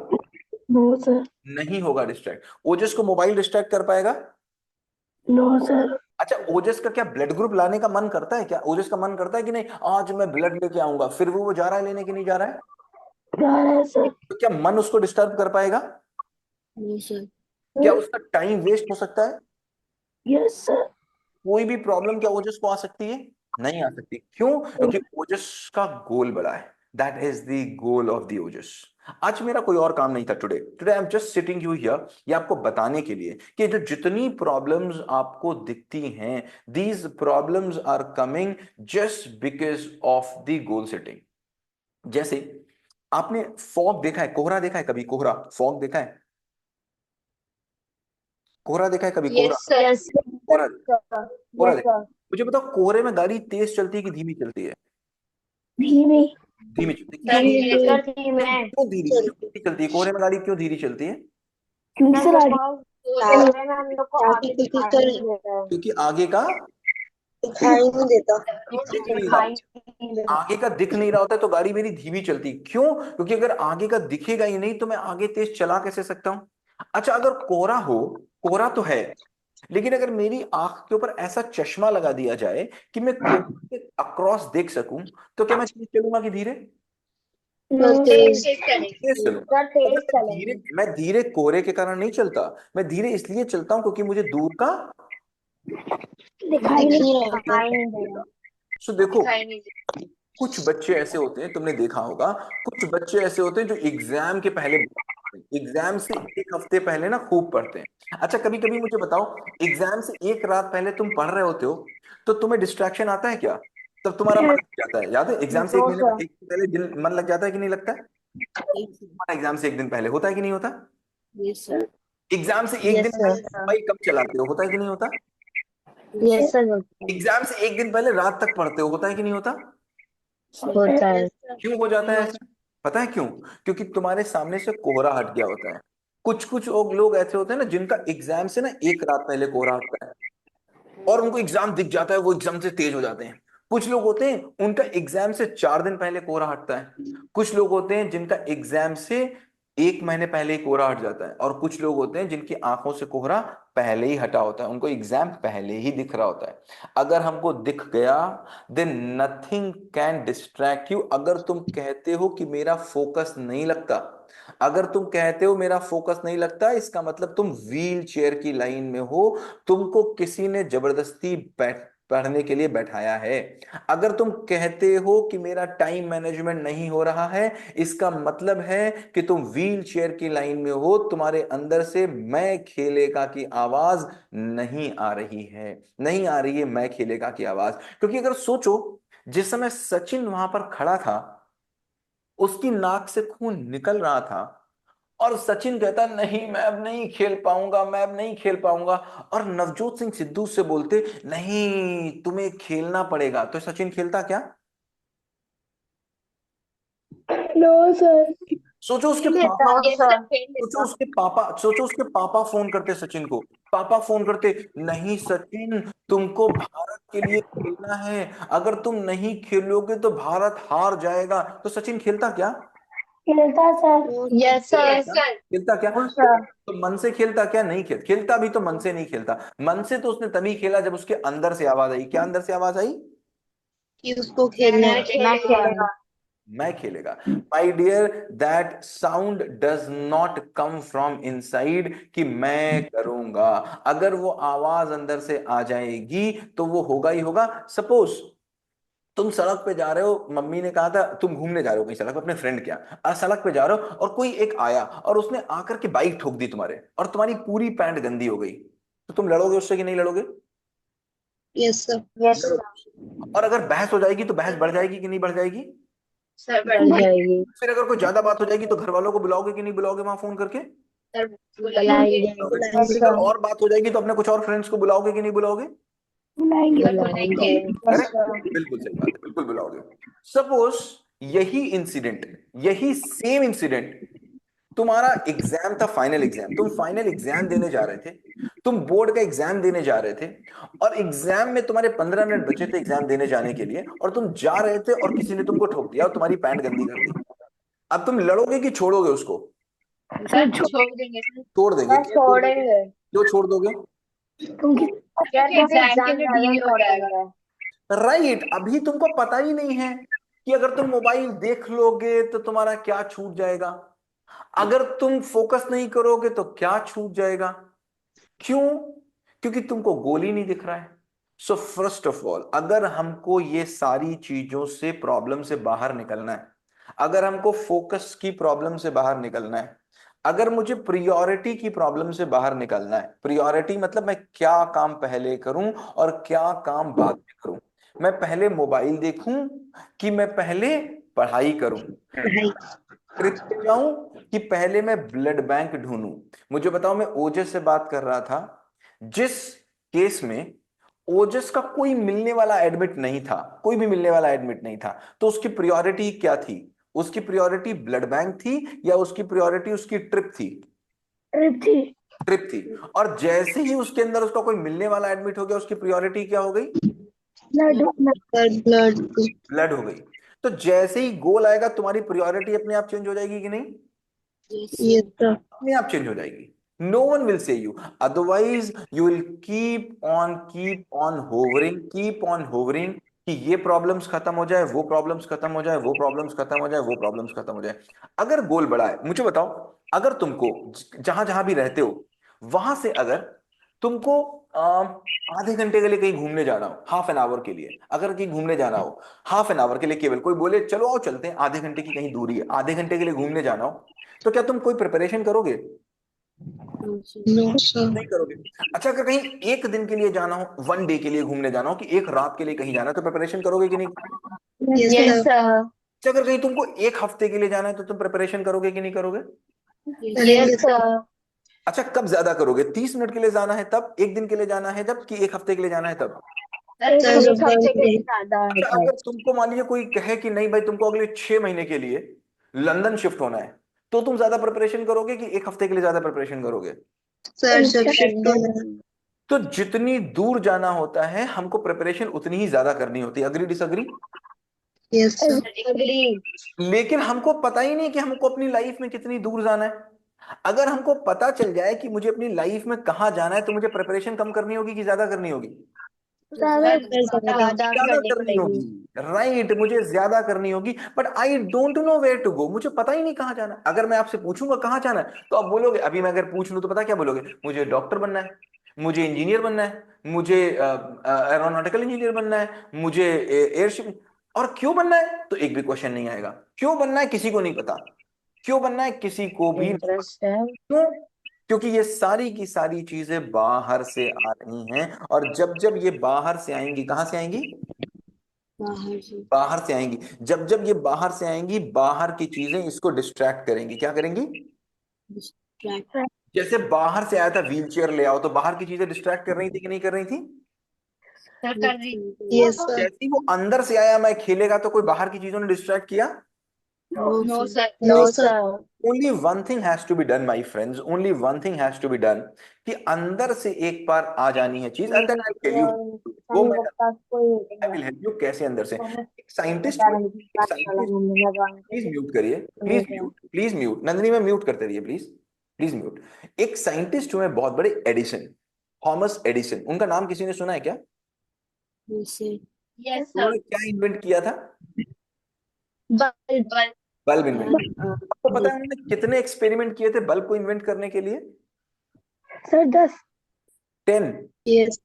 No sir. नहीं होगा डिस्ट्रैक्ट। ओजस को मोबाइल डिस्ट्रैक्ट कर पाएगा? No sir. अच्छा, ओजस का क्या ब्लड ग्रुप लाने का मन करता है? क्या ओजस का मन करता है कि नहीं आज मैं ब्लड लेके आऊंगा? फिर वो जा रहा है लेने, की नहीं जा रहा है? जा रहा है सर। तो क्या मन उसको डिस्टर्ब कर पाएगा? No sir. क्या उसका टाइम वेस्ट हो सकता है? Yes sir. कोई भी प्रॉब्लम क्या ओजस को आ सकती है? नहीं आ सकती। क्यों? क्योंकि ओजस का गोल बड़ा है। That is the goal of the Ojas. आज मेरा कोई और काम नहीं था। Today today I am just sitting you here, ये आपको बताने के लिए कि जो जितनी प्रॉब्लम्स आपको दिखती हैं, these problems are coming just because of the goal setting. जैसे आपने फॉग देखा है, कोहरा देखा है कभी? कोहरा, फॉग देखा है? कोहरा देखा है कभी? कोहरा, यस सर। यस कोहरा, सर। कोहरा यस देखा? सर। मुझे बताओ कोहरे में गाड़ी तेज चलती है कि धीमी चलती है? धीमी। धीमी चलती है। सर क्यों? धीरे सर धीमे। क्यों धीमी चलती है कोहरे में गाड़ी? क्यों धीमी चलती है? क्योंकि सर सर आगे बिकॉज कोहरे में हम लोग को आगे दिखाई नहीं देता है। क्योंकि आगे का दिखाई नहीं देता। दिख नहीं रहा, दिखाई नहीं देता। आगे का दिख नहीं रहा होता है तो गाड़ी मेरी धीमी चलती। क्यों? क्योंकि अगर आगे का दिखेगा ही नहीं तो मैं आगे तेज चला कैसे सकता हूं? अच्छा, अगर कोहरा हो, कोहरा तो है, लेकिन अगर मेरी आंख के ऊपर ऐसा चश्मा लगा दिया जाए कि मैं कोहरे के अक्रॉस देख सकूं, तो क्या मैं तेज चलूंगा कि धीरे? नो तेज सर। तेज चलेंगे चलूंगा। सर, और तेज चलेंगे। मैं धीरे कोहरे के कारण नहीं चलता। मैं धीरे इसलिए चलता हूं क्योंकि मुझे दूर का दिखाई नहीं। दिखाई नहीं देगा। सो देखो, दिखाई नहीं देगा। कुछ बच्चे ऐसे होते हैं, तुमने देखा होगा, कुछ बच्चे ऐसे होते हैं जो एग्जाम के पहले, एग्जाम से एक हफ्ते पहले ना खूब पढ़ते हैं। अच्छा, कभी कभी मुझे बताओ, एग्जाम से एक रात पहले तुम पढ़ रहे होते हो तो तुम्हें डिस्ट्रैक्शन आता है क्या? तब तुम्हारा मन यस। लग जाता है, याद है? एग्जाम से एक नो महीने सर। एक दिन पहले दिन मन लग जाता है कि नहीं लगता है? तुम्हारा एग्जाम से एक दिन पहले होता है कि नहीं होता? Yes sir. एग्जाम से एक दिन यस पहले सर। मोबाइल कब चलाते हो, होता है कि नहीं होता? Yes sir. एग्जाम से एक दिन पहले रात तक पढ़ते हो, होता है कि नहीं होता? होता है। क्यों हो जाता है ऐसा? पता है क्यों? क्योंकि तुम्हारे सामने से कोहरा हट गया होता है। कुछ कुछ लोग ऐसे होते हैं ना जिनका एग्जाम से ना एक रात पहले कोहरा हटता है और उनको एग्जाम दिख जाता है, वो एग्जाम से तेज हो जाते हैं। कुछ लोग होते हैं उनका एग्जाम से 4 दिन पहले कोहरा हटता है। कुछ लोग होते हैं जिनका एग्जाम से एक महीने पहले ही कोहरा हट जाता है। और कुछ लोग होते हैं जिनकी आंखों से कोहरा पहले ही हटा होता है, उनको एग्जाम पहले ही दिख रहा होता है। अगर हमको दिख गया, then nothing can distract you. अगर तुम कहते हो कि मेरा फोकस नहीं लगता, अगर तुम कहते हो मेरा फोकस नहीं लगता, इसका मतलब तुम व्हील चेयर की लाइन में हो, तुमको किसी ने जबरदस्ती पढ़ने के लिए बैठाया है। अगर तुम कहते हो कि मेरा टाइम मैनेजमेंट नहीं हो रहा है, इसका मतलब है कि तुम व्हील चेयर की लाइन में हो, तुम्हारे अंदर से मैं खेलेगा की आवाज नहीं आ रही है, नहीं आ रही है मैं खेलेगा की आवाज। क्योंकि अगर सोचो, जिस समय सचिन वहां पर खड़ा था, उसकी नाक से खून निकल रहा था और सचिन कहता नहीं मैं अब नहीं खेल पाऊंगा, मैं अब नहीं खेल पाऊंगा, और नवजोत सिंह सिद्धू से बोलते नहीं तुम्हें खेलना पड़ेगा, तो सचिन खेलता क्या? No sir. सोचो उसके खेल लेता। पापा, यस सर, खेल सोचो लेता। उसके पापा, सोचो उसके पापा फोन करते सचिन को, पापा फोन करते नहीं सचिन तुमको भारत के लिए खेलना है, अगर तुम नहीं खेलोगे तो भारत हार जाएगा। तो सचिन खेलता क्या? खेलता सर। यस खेलता सर। क्या? खेलता क्या? तो मन से खेलता क्या? नहीं खेलता भी तो मन से नहीं खेलता। मन से तो उसने तभी खेला जब उसके अंदर से आवाज आई। क्या अंदर से आवाज आई? कि उसको खेलना मैं खेलेगा। मैं खेलेगा। My dear, that sound does not come from inside कि मैं करूंगा। अगर वो आवाज अंदर से आ जाएगी तो वो होगा ही होगा। सपोज तुम सड़क पे जा रहे हो, मम्मी ने कहा था तुम घूमने जा रहे हो कहीं सड़क पे अपने फ्रेंड क्या, सड़क पे जा रहे हो और कोई एक आया और उसने आकर के बाइक ठोक दी तुम्हारे और तुम्हारी पूरी पैंट गंदी हो गई, तो तुम लड़ोगे उससे कि नहीं लड़ोगे? यस सर यस लड़ोगे। और अगर बहस हो जाएगी तो बहस बढ़ जाएगी कि नहीं बढ़ जाएगी? सर, बढ़ जाएगी फिर अगर कोई ज्यादा बात हो जाएगी तो घर वालों को बुलाओगे कि नहीं बुलाओगे वहां फोन करके? सर बुलाएंगे बुलाओगे। फिर अगर और बात हो जाएगी तो अपने कुछ और फ्रेंड्स को बुलाओगे कि नहीं बुलाओगे? बुलाएंगे। बुलाएंगे करेक्ट, बिल्कुल सही बात है, बिल्कुल बुलाओगे। सपोज यही इंसिडेंट, यही सेम इंसिडेंट तुम्हारा एग्जाम था, फाइनल एग्जाम, तुम फाइनल एग्जाम देने जा रहे थे, तुम बोर्ड का एग्जाम देने जा रहे थे और एग्जाम में तुम्हारे 15 मिनट बचे थे एग्जाम देने जाने के लिए और तुम जा रहे थे और किसी ने तुमको ठोक दिया और तुम्हारी पैंट गंदी कर दी। अब तुम लड़ोगे कि छोड़ोगे उसको? सर छोड़ देंगे सर। छोड़ देंगे। क्यों छोड़ दोगे? छोड़ेंगे क्यों छोड़ दोगे? क्योंकि क्योंकि एग्जाम के लिए डिले हो जाएगा। राइट, अभी तुमको पता ही नहीं है कि अगर तुम मोबाइल देख लोगे तो तुम्हारा क्या छूट जाएगा, अगर तुम फोकस नहीं करोगे तो क्या छूट जाएगा। क्यों? क्योंकि तुमको गोल ही नहीं दिख रहा है। सो फर्स्ट ऑफ ऑल, अगर हमको ये सारी चीजों से प्रॉब्लम से बाहर निकलना है, अगर हमको फोकस की प्रॉब्लम से बाहर निकलना है, अगर मुझे प्रियोरिटी की प्रॉब्लम से बाहर निकलना है, प्रियोरिटी मतलब मैं क्या काम पहले करूं और क्या काम बाद में करूं, मैं पहले मोबाइल देखूं कि मैं पहले पढ़ाई करूं, पढ़ाई ट्रिप पे जाऊं कि पहले मैं ब्लड बैंक ढूंढूं। मुझे बताओ, मैं ओजस से बात कर रहा था, जिस केस में ओजस का कोई मिलने वाला एडमिट नहीं था, कोई भी मिलने वाला एडमिट नहीं था, तो उसकी प्रायोरिटी क्या थी? उसकी प्रायोरिटी ब्लड बैंक थी या उसकी प्रायोरिटी उसकी ट्रिप थी? ट्रिप थी। ट्रिप थी। और जैसे ही उसके अंदर उसका कोई मिलने वाला एडमिट हो गया, उसकी प्रायोरिटी क्या हो गई? ब्लड ब्लड हो गई। तो जैसे ही गोल आएगा तुम्हारी प्रायोरिटी अपने आप चेंज हो जाएगी कि नहीं? ये तो अपने आप चेंज हो जाएगी। No one will say you, otherwise you will keep on hovering कि ये प्रॉब्लम्स खत्म हो जाए, वो प्रॉब्लम्स खत्म हो जाए, वो प्रॉब्लम्स खत्म हो जाए, वो प्रॉब्लम्स खत्म हो जाए। अगर गोल बड़ा है, मुझे बताओ, अगर तुमको जहां जहां भी रहते हो वहां से अगर तुमको आधे घंटे के लिए कहीं घूमने जाना हो, हाफ एन आवर के लिए अगर कहीं घूमने जाना हो, हाफ एन आवर के लिए केवल, कोई बोले चलो आओ चलते हैं, आधे घंटे की कहीं दूरी है, आधे घंटे के लिए घूमने जाना हो, तो क्या तुम कोई प्रिपरेशन करोगे? नो सर नहीं करोगे। अच्छा, अगर कहीं एक दिन के लिए जाना हो, वन डे के लिए घूमने जाना हो कि एक रात के लिए कहीं जाना है, तो प्रिपरेशन करोगे कि नहीं? Yes yes sir sir. अच्छा, अगर कहीं तुमको एक हफ्ते के लिए जाना है तो तुम प्रिपरेशन करोगे कि नहीं करोगे? Yes sir. अच्छा, कब ज्यादा करोगे? 30 मिनट के लिए जाना है तब, एक दिन के लिए जाना है जब, कि एक हफ्ते के लिए जाना है तब? सर सर एक हफ्ते के लिए ज्यादा है अच्छा, अगर तुमको मान लीजिए कोई कहे कि नहीं भाई तुमको अगले 6 महीने के लिए लंदन शिफ्ट होना है, तो तुम ज्यादा प्रिपरेशन करोगे कि एक हफ्ते के लिए ज्यादा प्रिपरेशन करोगे? सर जब शिफ्ट होना तो जितनी दूर जाना होता है हमको प्रिपरेशन उतनी ही ज्यादा करनी होती है। Agree disagree? Yes sir agree. लेकिन हमको पता ही नहीं कि हमको अपनी लाइफ में कितनी दूर जाना है। अगर हमको पता चल जाए कि मुझे अपनी लाइफ में कहाँ जाना है, तो मुझे प्रिपरेशन कम करनी होगी कि ज्यादा करनी होगी? सर ज्यादा ज्यादा ज्यादा करनी करनी पड़ेगी। होगी। राइट, मुझे ज्यादा करनी होगी, but I don't know where to go, मुझे पता ही नहीं कहाँ जाना है। अगर मैं आपसे पूछूंगा कहाँ जाना है, तो आप बोलोगे, अभी मैं अगर पूछ लूं तो पता क्या बोलोगे? मुझे डॉक्टर बनना है, मुझे इंजीनियर बनना है, मुझे एरोनॉटिकल इंजीनियर बनना है, मुझे एयरशिप। और क्यों बनना है तो एक भी क्वेश्चन नहीं आएगा। क्यों बनना है किसी को नहीं पता, क्यों बनना है किसी को भी नहीं पता। इंटरेस्ट है। क्यों? क्योंकि ये सारी की सारी चीजें बाहर से आ रही हैं, और जब जब ये बाहर से आएंगी, कहां से आएंगी? बाहर से बाहर से आएंगी। जब जब ये बाहर से आएंगी, बाहर की चीजें इसको डिस्ट्रैक्ट करेंगी। क्या करेंगी? डिस्ट्रैक्ट जैसे बाहर से आया था व्हील चेयर ले आओ, तो बाहर की चीजें डिस्ट्रैक्ट कर रही थी कि नहीं कर रही थी? सर कर रही। यस सर जैसे ही वो अंदर से आया, मैं खेलेगा, तो कोई बाहर की चीजों ने डिस्ट्रैक्ट किया? No, no sir. Sir No, sir. Only one thing has to be done my friends, only one thing has to be done, कि अंदर से एक बार आ जानी है चीज, and then I tell you वो मैं आई विल हेल्प यू कैसे अंदर से। एक साइंटिस्ट हुए, एक साइंटिस्ट, प्लीज म्यूट करिए, प्लीज म्यूट, नंदिनी में म्यूट करते रहिए प्लीज, प्लीज म्यूट। एक साइंटिस्ट हुए बहुत बड़े, एडिसन, थॉमस एडिसन, उनका नाम किसी ने सुना है क्या? Yes, sir. यस सर उन्होंने क्या इन्वेंट किया था? बल्ब बल्ब बल्ब इन्वेंट किया। आपको पता है उन्होंने कितने एक्सपेरिमेंट किए थे बल्ब को इन्वेंट करने के लिए? सर 10। 10। Yes.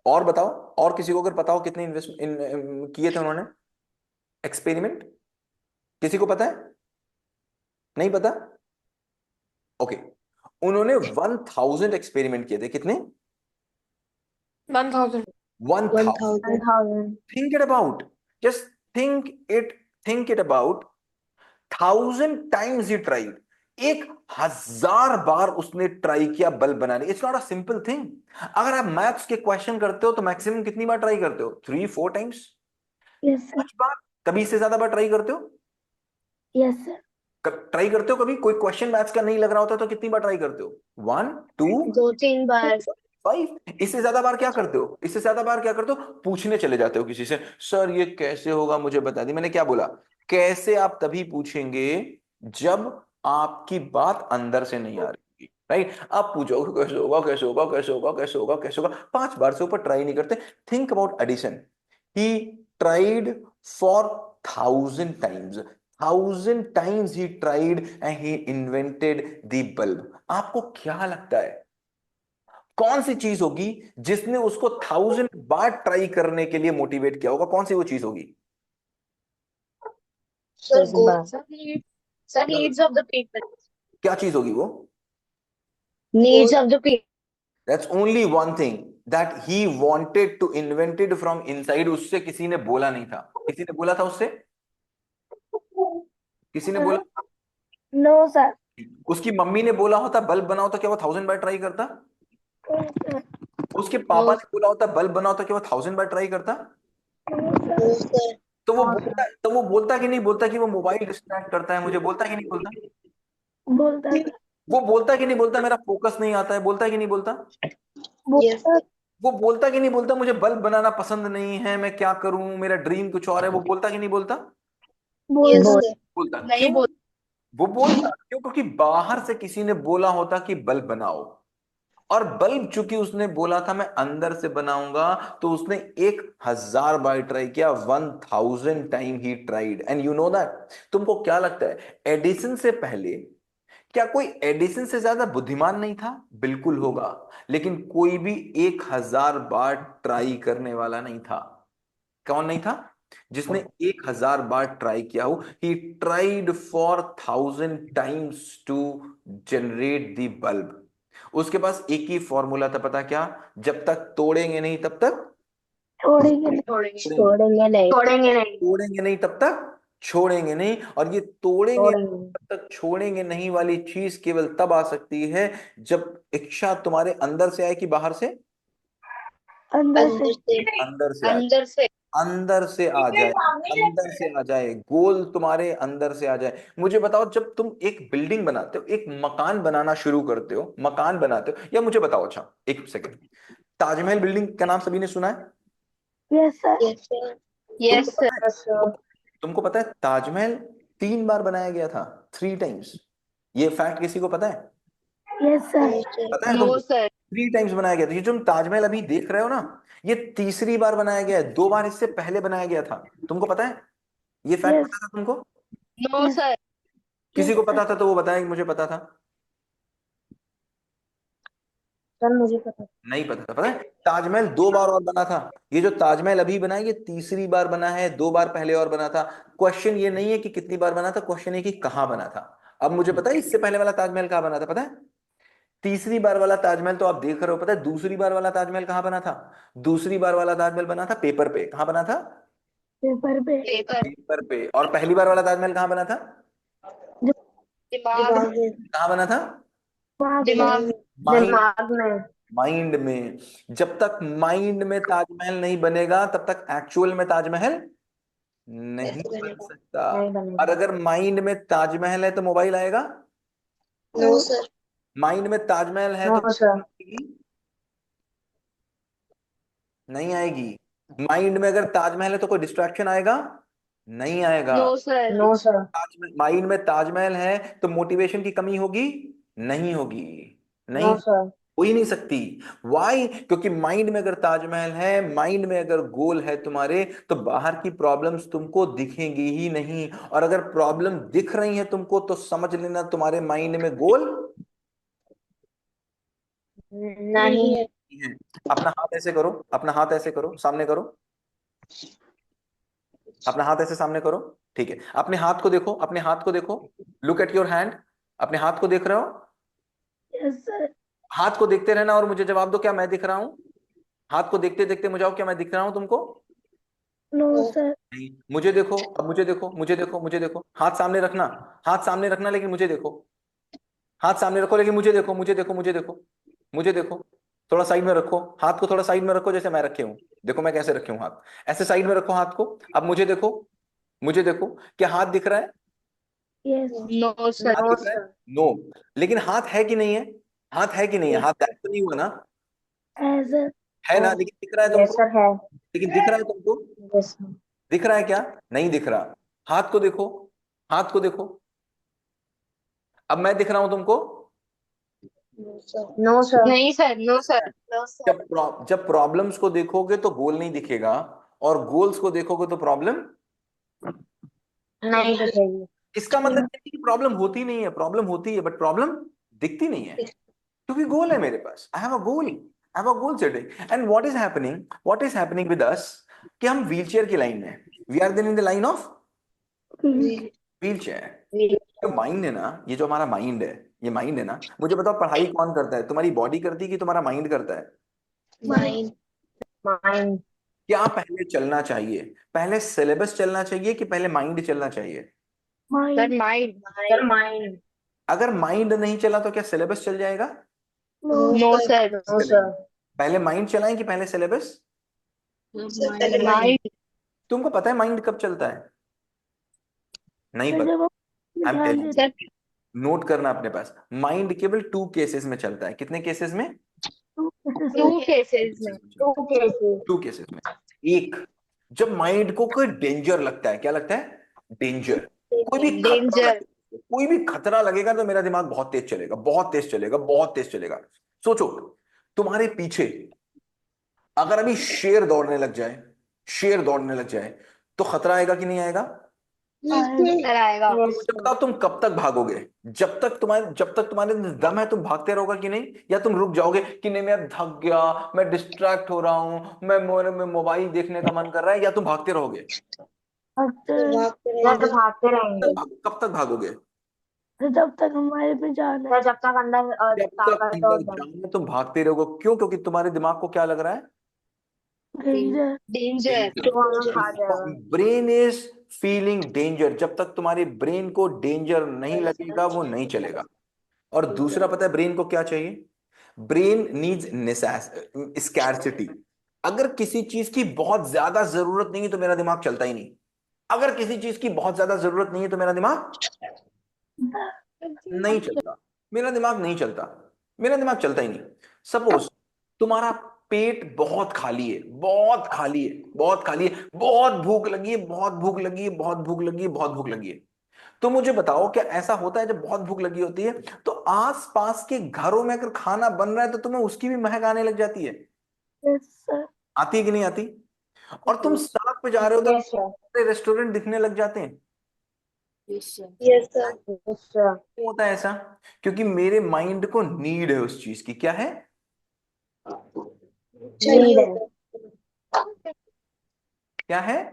और बताओ, और किसी को अगर पता हो कितने इन्वेस्ट किए थे उन्होंने एक्सपेरिमेंट? किसी को पता है? नहीं पता? ओके, उन्होंने 1000 एक्सपेरिमेंट किए थे। कितने? 1000 1000। Think it about, just think it about, 1000 times he tried. 1000 बार उसने ट्राई किया बल्ब बनाने। It's not a simple thing. अगर आप मैथ्स के क्वेश्चन करते हो तो मैक्सिमम कितनी बार ट्राई करते हो? 3-4 टाइम्स, यस सर। 5 बार, कभी इससे ज्यादा बार ट्राई करते हो? Yes sir. ट्राई करते हो? कभी कोई क्वेश्चन मैथ्स का नहीं लग रहा होता तो कितनी बार ट्राई करते हो? 1, 2, 2-3 बार 5? इससे ज्यादा बार क्या करते हो? इससे ज्यादा बार क्या करते हो? पूछने चले जाते हो किसी से, सर ये कैसे होगा मुझे बता दी। मैंने क्या बोला? कैसे आप तभी पूछेंगे जब आपकी बात अंदर से नहीं आ रही, राइट? आप पूछोगे कैसे होगा, कैसे होगा, कैसे होगा, कैसे होगा, कैसे होगा, 5 बार से ऊपर ट्राई नहीं करते। Think about Edison, he tried for 1000 times, 1000 times he tried and he invented the bulb. आपको क्या लगता है कौन सी चीज होगी जिसने उसको 1000 बार ट्राई करने के लिए मोटिवेट किया होगा? कौन सी वो चीज होगी? Sir sir needs of the people क्या चीज होगी वो? Needs of the people that's only one thing that he wanted to invented from inside. उससे किसी ने बोला नहीं था। किसी ने बोला था उससे? किसी ने बोला? No sir. उसकी मम्मी ने बोला होता बल्ब बनाओ तो क्या वो 1000 बार ट्राई करता? सर। उसके पापा ने बोला होता बल्ब बनाओ तो क्या वो 1000 बार ट्राई करता? No, sir. तो वो बोलता कि नहीं बोलता कि वो मोबाइल डिस्ट्रैक्ट करता है मुझे? बोलता कि नहीं बोलता? बोलता सर। वो बोलता कि नहीं बोलता मेरा फोकस नहीं आता है? बोलता कि नहीं बोलता? Yes, बोलता sir. वो बोलता कि नहीं बोलता मुझे बल्ब बनाना पसंद नहीं है, मैं क्या करूं, मेरा ड्रीम कुछ और है? वो बोलता कि नहीं बोलता? Yes, बोलता sir. बोलता। नहीं क्यों? बोल वो बोलता क्यों? क्योंकि बाहर से किसी ने बोला होता कि बल्ब बनाओ, और बल्ब चूंकि उसने बोला था मैं अंदर से बनाऊंगा, तो उसने 1000 बार ट्राई किया। 1000 time he tried, and you know that. तुमको क्या लगता है एडिसन से पहले क्या कोई एडिसन से ज्यादा बुद्धिमान नहीं था? बिल्कुल होगा, लेकिन कोई भी 1000 बार ट्राई करने वाला नहीं था। कौन नहीं था? जिसने 1000 बार ट्राई किया हो। He tried for 1000 times to generate the bulb. उसके पास एक ही फॉर्मूला था, पता क्या? जब तक तोड़ेंगे नहीं तब तक छोड़ेंगे नहीं। तोड़ेंगे नहीं तब तक छोड़ेंगे नहीं। और ये तोड़ेंगे तब तक छोड़ेंगे नहीं वाली चीज केवल तब आ सकती है जब इच्छा तुम्हारे अंदर से आए कि बाहर से? अंदर से। अंदर से आ जाए। अंदर से अंदर से आ जाए, अंदर से आ जाए, गोल तुम्हारे अंदर से आ जाए। मुझे बताओ, जब तुम एक बिल्डिंग बनाते हो, एक मकान बनाना शुरू करते हो, मकान बनाते हो, या मुझे बताओ, अच्छा एक सेकंड, ताजमहल बिल्डिंग का नाम सभी ने सुना है? Yes sir. Yes, sir. तुमको यस पता है, सर तुमको पता है ताजमहल 3 बार बनाया गया था, 3 टाइम्स। ये फैक्ट किसी को पता है? Yes sir. No, sir. पता है नो तुमको? सर 3 टाइम्स बनाया गया था। ये जो तुम ताजमहल अभी देख रहे हो ना, ये तीसरी बार बनाया गया है। 2 बार इससे पहले बनाया गया था। तुमको पता है? ये फैक्ट यस। पता था तुमको? No yes. सर किसी यस को सर। पता था तो वो बताएं कि मुझे पता था। सर मुझे पता नहीं पता था। पता है ताजमहल 2 बार और बना था। ये जो ताजमहल अभी बना है ये तीसरी बार बना है। 2 बार पहले और बना था। क्वेश्चन ये नहीं है कि कितनी बार बना था, क्वेश्चन है कि कहाँ बना था। अब मुझे पता है इससे पहले वाला ताजमहल कहाँ बना था, पता है? तीसरी बार वाला ताजमहल तो आप देख रहे हो। पता है दूसरी बार वाला ताजमहल कहाँ बना था? दूसरी बार वाला ताजमहल बना था पेपर पे। कहाँ बना था? पेपर पे। पेपर पेपर पे। और पहली बार वाला ताजमहल कहाँ बना था? दिमाग कहाँ बना था? दिमाग में। दिमाग माइंड, दिमाग में माइंड में। जब तक माइंड में ताजमहल नहीं बनेगा तब तक एक्चुअल में ताजमहल नहीं ऐसे बन बनेगा। सकता। नहीं बनेगा। और अगर माइंड में ताजमहल है तो मोबाइल आएगा? No sir. माइंड में ताजमहल है तो नो सर। आएगी? नहीं आएगी। माइंड में अगर ताजमहल है तो कोई डिस्ट्रैक्शन आएगा? नहीं आएगा। No sir. No sir. Mind में ताजमहल है तो मोटिवेशन की कमी होगी? नहीं होगी। नहीं, नो सर। हो ही नहीं सकती। वाई? क्योंकि माइंड में अगर ताजमहल है, माइंड में अगर गोल है तुम्हारे, तो बाहर की प्रॉब्लम्स तुमको दिखेंगी ही नहीं। और अगर प्रॉब्लम दिख रही है तुमको तो समझ लेना तुम्हारे माइंड में गोल नहीं है। है। अपना हाथ ऐसे करो, अपना हाथ ऐसे करो, सामने करो, अपना हाथ ऐसे सामने करो। ठीक है, अपने हाथ को देखो, अपने हाथ को देखो। Look at your hand. अपने हाथ को देख रहे हो? Yes sir. हाथ को देखते रहना और मुझे जवाब दो, क्या मैं दिख रहा हूं? हाथ को देखते देखते मुझे आओ, क्या मैं दिख रहा हूं तुमको? No no. सर। नहीं। मुझे देखो, अब मुझे देखो, मुझे देखो, मुझे देखो। हाथ सामने रखना, हाथ सामने रखना, लेकिन मुझे देखो। हाथ सामने रखो लेकिन मुझे देखो, मुझे देखो, मुझे देखो, मुझे देखो। थोड़ा साइड में रखो, हाथ को थोड़ा साइड में रखो, जैसे मैं रखे हूं। देखो मैं कैसे रखे हूं हाथ, ऐसे साइड में रखो हाथ को। अब मुझे देखो, मुझे देखो। क्या हाथ दिख रहा है? यस। No sir. हाथ नो दिख रहा है? सर। नो। लेकिन हाथ है कि नहीं है? हाथ है कि नहीं है? हाथ गायब तो नहीं हुआ ना? है सर। है ना? लेकिन दिख रहा है यस तुमको? सर है। लेकिन दिख रहा है तुमको? Yes sir. दिख रहा है क्या? नहीं दिख रहा। हाथ को देखो, हाथ को देखो। अब मैं दिख रहा हूं तुमको? No sir. No sir. नहीं sir. No sir. No sir. जब प्रॉब्लम्स को देखोगे तो गोल नहीं दिखेगा, और गोल्स को देखोगे तो प्रॉब्लम। नहीं दिखेगी। इसका मतलब ये नहीं कि प्रॉब्लम होती नहीं है, प्रॉब्लम होती है, बट प्रॉब्लम दिखती नहीं है। क्योंकि गोल है मेरे पास, I have a goal, I have a goal setting. And what is happening with us, कि हम व्हीलचेयर की लाइन में, we are then in the line of wheelchair. जो माइंड है ना, ये जो हमारा माइंड है, ये माइंड है ना, मुझे बताओ पढ़ाई कौन करता है? तुम्हारी बॉडी करती है कि तुम्हारा माइंड करता है? माइंड। माइंड। क्या पहले चलना चाहिए? पहले सिलेबस चलना चाहिए कि पहले माइंड चलना चाहिए? Sir mind. Mind. Sir mind. अगर माइंड नहीं चला तो क्या सिलेबस चल जाएगा? No. No no sir. Sir. No sir. पहले माइंड चलाएं कि पहले सिलेबस? सर पहले माइंड। माइंड। तुमको पता है माइंड कब चलता है? नहीं सर पता। जब हम आई एम ध्यान टेलिंग, देते सर नोट करना अपने पास। माइंड केवल 2 केसेस में चलता है। कितने केसेस में? तो कैसे टू सर? केसेस में। Two cases. 2 केसेस में। एक, जब माइंड को कोई डेंजर लगता है। क्या लगता है? डेंजर। कोई भी खतरा डेंजर। लगेगा, कोई भी खतरा लगेगा तो मेरा दिमाग बहुत तेज चलेगा, बहुत तेज चलेगा, बहुत तेज चलेगा। सोचो, तुम्हारे पीछे अगर अभी शेर दौड़ने लग जाए, शेर दौड़ने लग जाए, तो खतरा आएगा कि नहीं आएगा? आएगा। सर आएगा। तो यस मुझे सर। बताओ, तुम कब तक भागोगे? जब तक तुम्हारे अंदर दम है तुम भागते रहोगे कि नहीं? या तुम रुक जाओगे कि नहीं मैं अब थक गया, मैं डिस्ट्रैक्ट हो रहा हूं, मैं मोबाइल देखने का मन कर रहा है, या तुम भागते रहोगे? भागते सर रहेंगे। भागते सर रहेंगे। भागते रहेंगे। कब तक भागोगे? तो जब तक हमारे पे जान है। सर जब तक अंदर जब तक ताकत और अंदर दम। जान में तुम भागते रहोगे। क्यों? क्योंकि तुम्हारे दिमाग को क्या लग रहा है? डेंजर। डेंजर। कि वो हमें खा जाएगा। Brain is feeling danger. जब तक तुम्हारे ब्रेन को डेंजर नहीं लगेगा वो नहीं चलेगा। और दूसरा, पता है ब्रेन को क्या चाहिए? Brain needs scarcity. अगर किसी चीज की बहुत ज्यादा जरूरत नहीं है तो मेरा दिमाग चलता ही नहीं। अगर किसी चीज की बहुत ज्यादा जरूरत नहीं है तो मेरा दिमाग नहीं चलता। मेरा दिमाग नहीं चलता, मेरा दिमाग चलता ही नहीं। सपोज तुम्हारा पेट बहुत खाली है, बहुत खाली है, बहुत खाली है, बहुत भूख लगी है, बहुत भूख लगी है, बहुत भूख लगी है, बहुत भूख लगी है। तो मुझे बताओ, क्या ऐसा होता है जब बहुत भूख लगी होती है तो आसपास के घरों में अगर खाना बन रहा है तो तुम्हें उसकी भी महक आने लग जाती है? Yes sir. आती है कि नहीं आती? और तुम सड़क पे जा रहे हो तो यस सर। रेस्टोरेंट दिखने लग जाते हैं। Yes sir. Yes sir. क्यों होता है ऐसा? क्योंकि मेरे माइंड को नीड है उस चीज की। क्या है? चाहिए नीड है। होता क्या है? है।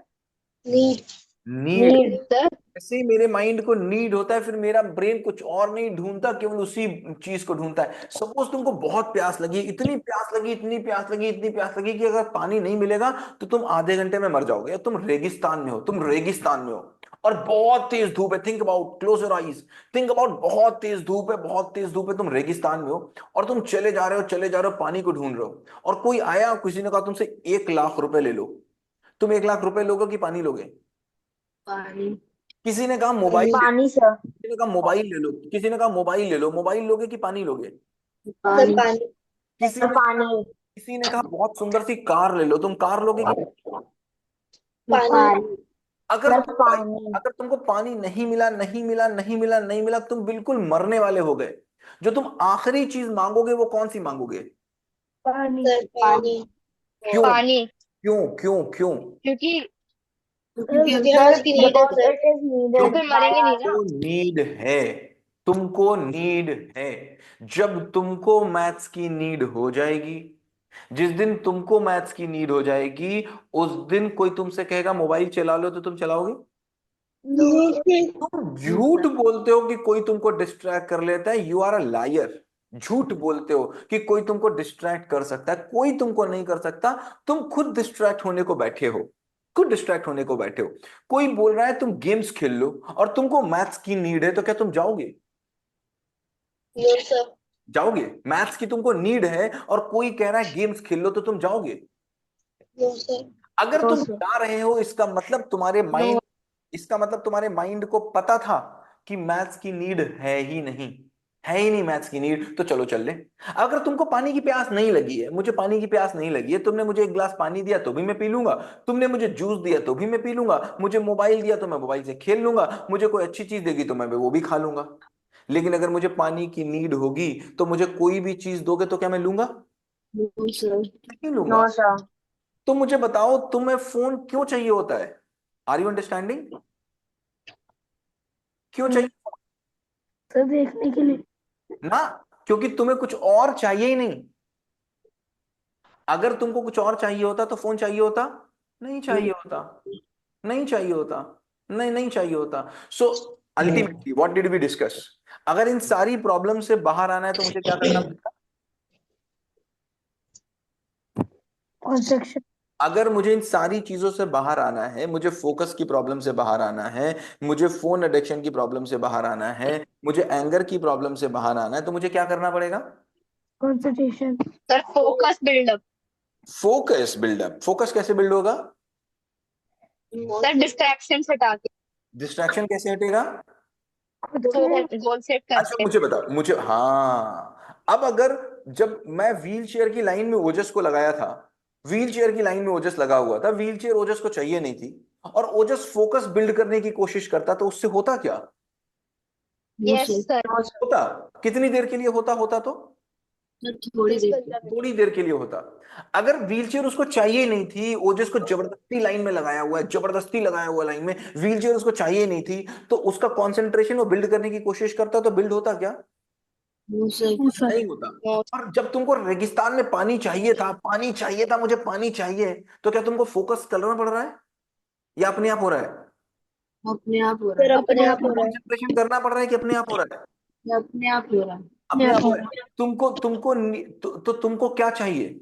नीड। नीड। नीड। सर। जैसे ही मेरे माइंड को नीड होता है, फिर मेरा ब्रेन कुछ और नहीं ढूंढता, केवल उसी चीज को ढूंढता है। सपोज तुमको बहुत प्यास लगी, इतनी प्यास लगी, इतनी प्यास लगी, इतनी प्यास लगी कि अगर पानी नहीं मिलेगा तो तुम आधे घंटे में मर जाओगे। या तुम रेगिस्तान में हो, तुम रेगिस्तान में हो और बहुत तेज धूप है। Think about, close your eyes, think about, बहुत तेज धूप है, बहुत तेज धूप है, तुम रेगिस्तान में हो और तुम चले जा रहे हो, चले जा रहे हो, पानी को ढूंढ रहे हो। और कोई आया, किसी ने कहा तुमसे 1 लाख रुपए ले लो। तुम 1 लाख रुपए लोगे कि पानी लोगे? पानी किसी ने कहा मोबाइल, पानी सर। किसी ने कहा मोबाइल ले लो, किसी ने कहा मोबाइल ले लो, मोबाइल लोगे कि पानी लोगे? पानी किसी सर ने पानी। किसी ने कहा बहुत सुंदर सी कार ले लो, तुम कार लोगे कि? पानी अगर सर तुम पानी। अगर तुमको पानी नहीं मिला, नहीं मिला, नहीं मिला, नहीं मिला, तुम बिल्कुल मरने वाले हो गए, जो तुम आखिरी चीज मांगोगे वो कौन सी मांगोगे? पानी पानी क्यों? पानी, क्यों क्यों क्यों? क्योंकि सर because it is तो needed फिर by मरेंगे नहीं us। ना। तुमको नीड है, तुमको नीड है। जब तुमको मैथ्स की नीड हो जाएगी, जिस दिन तुमको मैथ्स की नीड हो जाएगी, उस दिन कोई तुमसे कहेगा मोबाइल चला लो, तो तुम चलाओगे? तुम झूठ बोलते हो कि कोई तुमको डिस्ट्रैक्ट कर लेता है, यू आर अ लायर। झूठ बोलते हो कि कोई तुमको डिस्ट्रैक्ट कर सकता है, कोई तुमको नहीं कर सकता। तुम खुद डिस्ट्रैक्ट होने को बैठे हो, खुद डिस्ट्रैक्ट होने को बैठे हो। कोई बोल रहा है तुम गेम्स खेल लो और तुमको मैथ्स की नीड है, तो क्या तुम जाओगे? जाओगे? मैथ्स की तुमको नीड है और कोई कह रहा है गेम्स खेल लो, तो तुम जाओगे? अगर नो तुम सर। जा रहे हो, इसका मतलब तुम्हारे माइंड को पता था कि मैथ्स की नीड है ही नहीं, है ही नहीं मैथ्स की नीड, तो चलो चल ले। अगर तुमको पानी की प्यास नहीं लगी है, मुझे पानी की प्यास नहीं लगी है, तुमने मुझे एक गिलास पानी दिया तो भी मैं पी लूंगा, तुमने मुझे जूस दिया तो भी मैं पी लूंगा, मुझे मोबाइल दिया तो मैं मोबाइल से खेल लूंगा, मुझे कोई अच्छी चीज देगी तो मैं वो भी खा लूंगा। लेकिन अगर मुझे पानी की नीड होगी, तो मुझे कोई भी चीज दोगे तो क्या मैं लूंगा? नहीं लूंगा। No sir. तो मुझे बताओ, तुम्हें फोन क्यों चाहिए होता है? Are you understanding? क्यों चाहिए? सर देखने के लिए। ना, क्योंकि तुम्हें कुछ और चाहिए ही नहीं। अगर तुमको कुछ और चाहिए होता तो फोन चाहिए होता? नहीं चाहिए होता, नहीं चाहिए होता, नहीं नहीं चाहिए होता। So ultimately what did we discuss? अगर इन सारी प्रॉब्लम से बाहर आना है तो मुझे क्या करना पड़ेगा? कंस्ट्रक्शन। अगर मुझे इन सारी चीजों से बाहर आना है, मुझे फोकस की प्रॉब्लम से बाहर आना है, मुझे फोन एडिक्शन की प्रॉब्लम से बाहर आना है, मुझे एंगर की प्रॉब्लम से बाहर आना है, तो मुझे क्या करना पड़ेगा? Concentration. Sir focus buildup. Focus buildup. Focus कैसे बिल्ड होगा? सर डिस्ट्रैक्शन हटा के, डिस्ट्रैक्शन कैसे हटेगा? खुद के। गोल सेट अच्छा करके। मुझे बताओ, मुझे, हाँ, अब अगर जब मैं व्हील चेयर की लाइन में ओजस को लगाया था, व्हील चेयर की लाइन में ओजस लगा हुआ था, व्हील चेयर ओजस को चाहिए नहीं थी, और ओजस फोकस बिल्ड करने की कोशिश करता, तो उससे होता क्या? Yes sir. होता कितनी देर के लिए होता? होता तो थोड़ी देर थोड़ी देर के लिए होता। अगर व्हीलचेयर उसको चाहिए नहीं थी, ओजस को जबरदस्ती लाइन में लगाया हुआ है, जबरदस्ती लगाया हुआ लाइन में, व्हीलचेयर उसको चाहिए नहीं थी, तो उसका कंसंट्रेशन वो बिल्ड करने की कोशिश करता, तो बिल्ड होता क्या? नहीं होता। और जब तुमको रेगिस्तान में पानी चाहिए था, पानी चाहिए था, मुझे पानी चाहिए, तो क्या तुमको फोकस करना पड़ रहा है या अपने आप हो रहा है? अपने आप हो रहा कंसंट्रेशन करना पड़ रहा है कि अपने आप हो रहा है? है, अपने आप हो रहा है। अपने आप हो रहा है। तो तुमको क्या चाहिए?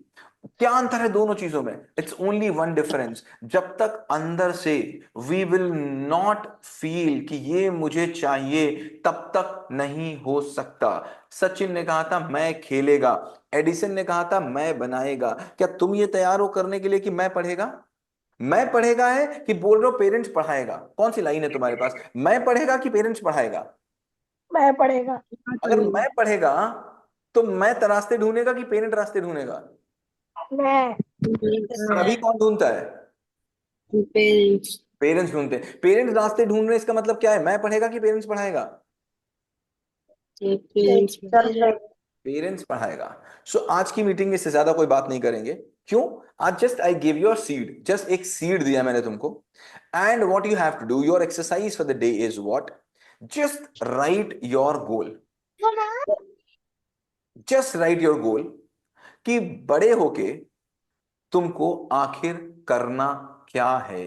क्या अंतर है दोनों चीजों में? It's only one difference. जब तक अंदर से वी विल नॉट फील कि ये मुझे चाहिए, तब तक नहीं हो सकता। सचिन ने कहा था मैं खेलेगा, एडिसन ने कहा था मैं बनाएगा। क्या तुम ये तैयार हो करने के लिए कि मैं पढ़ेगा? मैं पढ़ेगा है कि बोल रहे हो पेरेंट्स पढ़ाएगा? कौन सी लाइन है तुम्हारे पास? मैं पढ़ेगा कि पेरेंट्स पढ़ाएगा? मैं पढ़ेगा। अगर मैं पढ़ेगा, तो मैं रास्ते ढूंढेगा कि पेरेंट रास्ते ढूंढेगा? मैं। और अभी कौन ढूंढता है? पेरेंट्स पेरेंट्स ढूंढते हैं। पेरेंट्स रास्ते ढूंढ रहे हैं, इसका मतलब क्या है? मैं पढ़ेगा कि पेरेंट्स पढ़ाएगा? पेरेंट्स सर से। पेरेंट्स पढ़ाएगा। सो आज की मीटिंग में इससे ज्यादा कोई बात नहीं करेंगे। क्यों? आज just I give your seed, just एक सीड दिया मैंने तुमको। And what you have to do, your exercise for the day is what? Just write your goal, just write your goal, कि बड़े होके तुमको आखिर करना क्या है,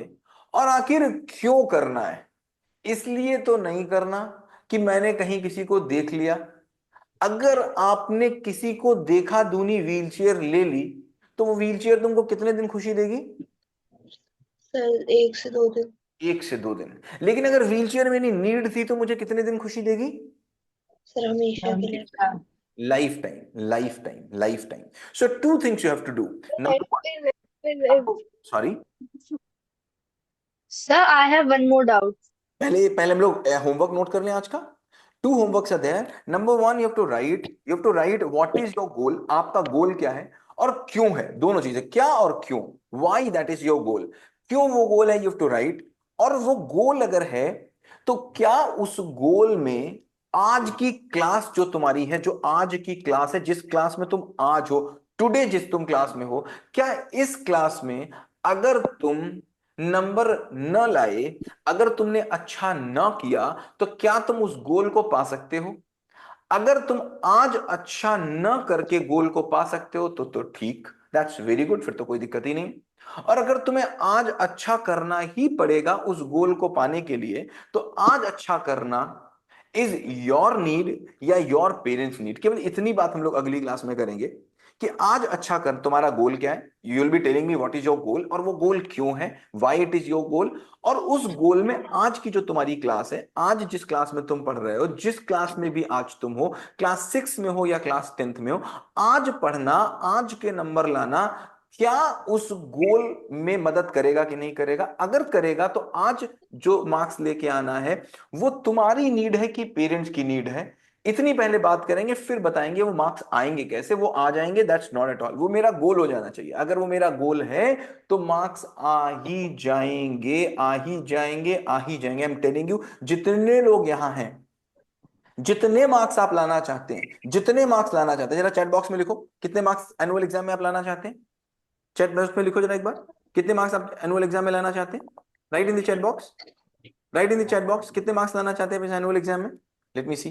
और आखिर क्यों करना है। इसलिए तो नहीं करना कि मैंने कहीं किसी को देख लिया। अगर आपने किसी को देखा दूनी व्हीलचेयर ले ली, तो वो व्हीलचेयर तुमको कितने दिन खुशी देगी? सर 1 से 2 दिन। 1 से 2 दिन। लेकिन अगर व्हीलचेयर मेरी नीड थी, तो मुझे कितने दिन खुशी देगी? सर हमेशा के लिए। Life time, life time, life time. So two things you have to do. Number one, sorry, Sir, I have one more doubt. पहले पहले हम लोग होमवर्क नोट कर लें आज का। 2 homeworks are there. Number 1, you have to write what is your goal, आपका गोल क्या है और क्यों है, दोनों चीजें, क्या और क्यों, why that is your goal, क्यों वो गोल है, you have to write। और वो गोल अगर है तो क्या उस गोल में आज की क्लास जो तुम्हारी है, जो आज की क्लास है, जिस क्लास में तुम आज हो, टुडे जिस तुम क्लास में हो, क्या इस क्लास में अगर तुम नंबर न लाए, अगर तुमने अच्छा न किया, तो क्या तुम उस गोल को पा सकते हो? अगर तुम आज अच्छा न करके गोल को पा सकते हो तो ठीक, दैट्स वेरी गुड, फिर तो कोई दिक्कत ही नहीं। और अगर तुम्हें आज अच्छा करना ही पड़ेगा उस गोल को पाने के लिए, तो आज अच्छा करना इज योर नीड या योर पेरेंट्स नीड। केवल इतनी बात हम लोग अगली क्लास में करेंगे कि आज अच्छा कर, तुम्हारा गोल क्या है, you will be telling me what is your goal, और वो गोल क्यों है, why it is your goal. और उस गोल में आज की जो तुम्हारी क्लास है, आज जिस क्लास में तुम पढ़ रहे हो, जिस क्लास में भी आज तुम हो, क्लास 6 में हो या क्लास 10th में हो, आज पढ़ना, आज के नंबर लाना, क्या उस गोल में मदद करेगा कि नहीं करेगा? अगर करेगा तो आज जो मार्क्स लेके आना है वो तुम्हारी नीड है कि पेरेंट्स की नीड है, इतनी पहले बात करेंगे, फिर बताएंगे वो मार्क्स आएंगे कैसे। वो आ जाएंगे, दैट्स नॉट एट ऑल, वो मेरा गोल हो जाना चाहिए। अगर वो मेरा गोल है तो मार्क्स आ ही जाएंगे, आ ही जाएंगे, आ ही जाएंगे। आई एम टेलिंग यू, जितने लोग यहां हैं, जितने मार्क्स आप लाना चाहते हैं, जितने मार्क्स लाना चाहते हैं, जरा चैट बॉक्स में लिखो कितने मार्क्स एनुअल एग्जाम में आप लाना चाहते हैं। चैट बॉक्स में लिखो जरा एक बार, कितने मार्क्स आप एनुअल एग्जाम में लाना चाहते हैं। Write in the chat box, write in the chat box, कितने मार्क्स लाना चाहते हैं इस एनुअल एग्जाम में? लेट मी सी,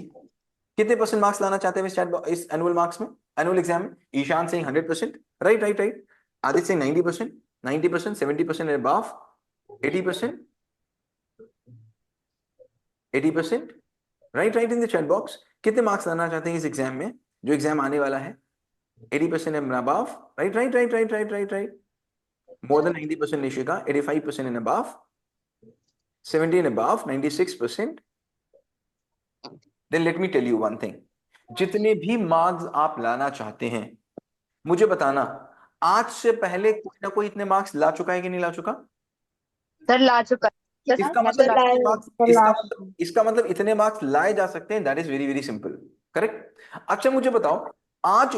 कितने परसेंट मार्क्स लाना चाहते हैं इस एनुअल मार्क्स में, एनुअल एग्जाम में? Ishaan Singh 100%, right right right. Aditya Singh 90%, 90%, 70% and above, 80%, 80%, right right in the chat box. कितने मार्क्स लाना चाहते हैं इस एग्जाम में, जो एग्जाम आने वाला है? 80% and above, right right right right right right right. More than 90% Nishika, 85% and above, 70 and above, 96%। Then let me tell you one thing, जितने भी मार्क्स आप लाना चाहते हैं, मुझे बताना, आज से पहले कोई ना कोई इतने मार्क्स ला चुका है कि नहीं ला चुका? सर ला चुका है। Sir, इसका मैं मतलब तो इतने ला मार्क्स, इसका मतलब इतने मार्क्स लाए जा सकते हैं, that is very very simple, correct. अच्छा मुझे बताओ, आज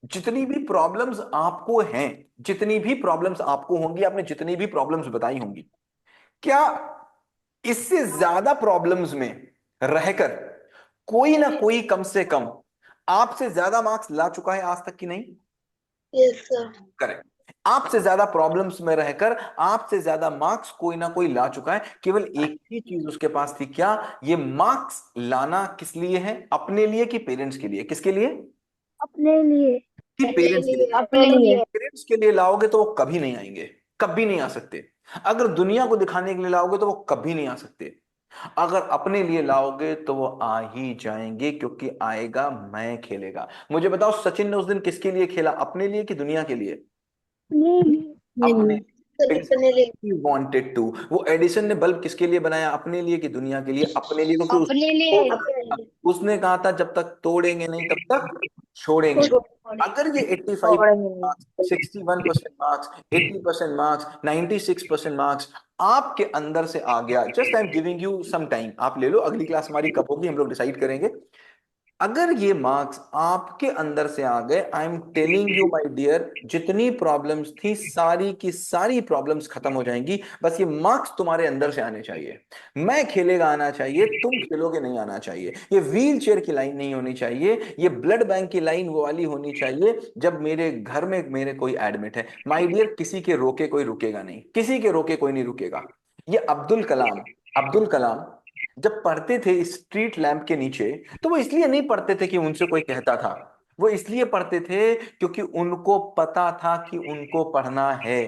जितनी भी प्रॉब्लम्स आपको हैं, जितनी भी प्रॉब्लम्स आपको होंगी, आपने जितनी भी प्रॉब्लम्स बताई होंगी, क्या इससे ज्यादा प्रॉब्लम्स में रहकर कोई ना कोई कम से कम आपसे ज्यादा मार्क्स ला चुका है आज तक कि नहीं? Yes sir. करेक्ट, आपसे ज्यादा प्रॉब्लम्स में रहकर आपसे ज्यादा मार्क्स कोई ना कोई ला चुका है। केवल एक ही चीज उसके पास थी, क्या? ये मार्क्स लाना किस लिए है, अपने लिए कि पेरेंट्स के लिए? किसके लिए? अपने लिए। कि पेरेंट्स के लिए। अपने लिए। पेरेंट्स के लिए लाओगे तो वो कभी नहीं आएंगे, कभी नहीं आ सकते। अगर दुनिया को दिखाने के लिए लाओगे तो वो कभी नहीं आ सकते। अगर अपने लिए लाओगे तो वो आ ही जाएंगे, क्योंकि आएगा मैं खेलेगा। मुझे बताओ, सचिन ने उस दिन किसके लिए खेला, अपने लिए कि दुनिया के लिए? अपने लिए। अपने अपने लिए। Wanted to. वो एडिसन ने बल्ब किसके लिए बनाया, अपने लिए कि दुनिया के लिए? अपने लिए, क्योंकि अपने लिए। उसने कहा था जब तक तोड़ेंगे नहीं तब तक छोड़ेंगे। अगर ये 85 मार्क्स, 61% मार्क्स, 80% मार्क्स, 96% मार्क्स आपके अंदर से आ गया, just I am giving you some time, आप ले लो, अगली क्लास हमारी कब होगी हम लोग डिसाइड करेंगे। अगर ये मार्क्स आपके अंदर से आ गए, I am telling you my dear, जितनी प्रॉब्लम्स थी सारी की सारी प्रॉब्लम्स खत्म हो जाएंगी। बस ये मार्क्स तुम्हारे अंदर से आने चाहिए। मैं खेलेगा आना चाहिए, तुम खेलोगे नहीं आना चाहिए। ये व्हील चेयर की लाइन नहीं होनी चाहिए, ये ब्लड बैंक की लाइन वो वाली होनी चाहिए जब मेरे घर में मेरे कोई एडमिट है। माय डियर, किसी के रोके कोई रुकेगा नहीं, किसी के रोके कोई नहीं रुकेगा। ये अब्दुल कलाम जब पढ़ते थे स्ट्रीट लैंप के नीचे, तो वो इसलिए नहीं पढ़ते थे कि उनसे कोई कहता था, वो इसलिए पढ़ते थे क्योंकि उनको पता था कि उनको पढ़ना है।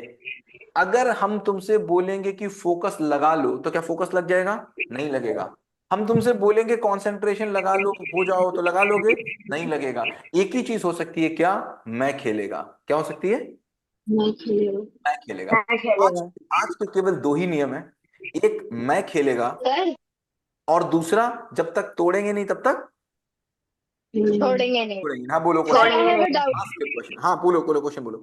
अगर हम तुमसे बोलेंगे कि फोकस लगा लो, तो क्या फोकस लग जाएगा? नहीं लगेगा। हम तुमसे बोलेंगे कंसंट्रेशन लगा लो, हो जाओ, तो लगा लोगे? नहीं लगेगा। एक ही चीज हो सकती है, क्या? मैं खेलेगा। क्या हो सकती है? मैं खेलेगा। मैं खेलेगा। आज आज के केवल दो ही नियम है, एक मैं खेलेगा, सर और दूसरा जब तक तोड़ेंगे नहीं तब तक छोड़ेंगे नहीं। छोड़ेंगे। हाँ बोलो sir I question, have a doubt. Ask your question. हाँ बोलो बोलो क्वेश्चन बोलो।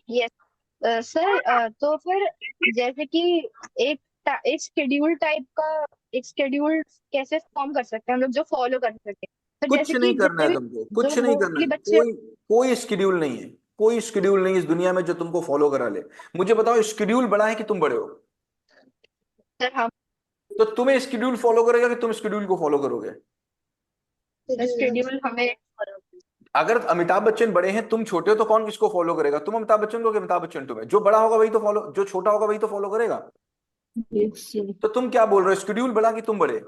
यस सर, तो फिर जैसे कि एक एक शेड्यूल टाइप का, एक शेड्यूल कैसे फॉर्म कर सकते हैं हम लोग जो फॉलो कर सके। तो कुछ जैसे नहीं कि करना जितने है भी तुमको, जो कुछ नहीं करना मोस्टली है, बच्चे, कोई स्केड्यूल नहीं है, कोई स्केड्यूल नहीं है इस दुनिया में जो तुमको फॉलो करा ले। मुझे बताओ स्केड्यूल बड़ा है कि तुम बड़े हो? सर हम तो तुम्हें स्केड्यूल फॉलो करेगा कि तुम स्केड्यूल को फॉलो करोगे? शेड्यूल हमें, अगर अमिताभ बच्चन बड़े हैं, तुम छोटे हो, तो कौन किसको फॉलो करेगा? तुम अमिताभ बच्चन को कि अमिताभ बच्चन तुम्हें? जो बड़ा होगा वही तो फॉलो, जो छोटा होगा वही तो फॉलो करेगा। Yes, sir. तो तुम क्या बोल रहे हो, स्केड्यूल बड़ा कि तुम बड़े?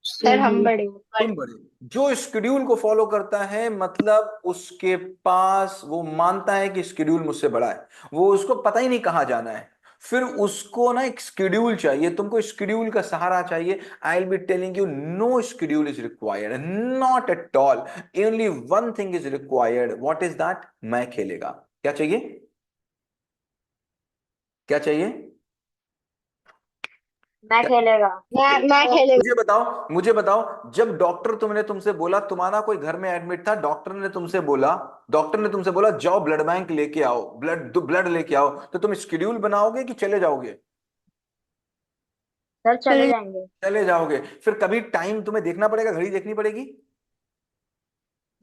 सर हम Schedule. बड़े। तुम बड़े। जो स्केड्यूल को फॉलो करता है मतलब उसके पास, वो मानता है कि स्केड्यूल मुझसे बड़ा है, वो उसको पता ही नहीं कहाँ जाना है, फिर उसको ना एक स्केड्यूल चाहिए, तुमको स्केड्यूल का सहारा चाहिए। I will be telling you, no schedule is required, not at all. Only one thing is required, what is that? मैं खेलेगा। क्या चाहिए? क्या चाहिए? मैं खेलेगा, मैं खेलेगा। मुझे बताओ, मुझे बताओ, जब डॉक्टर तुमने तुमसे बोला, तुम्हारा कोई घर में एडमिट था, डॉक्टर ने तुमसे बोला जाओ ब्लड बैंक लेके आओ, ब्लड लेके आओ, तो तुम शेड्यूल बनाओगे कि चले जाओगे? सर चले जाएंगे। चले जाओगे। फिर कभी टाइम तुम्हें देखना पड़ेगा, घड़ी देखनी पड़ेगी?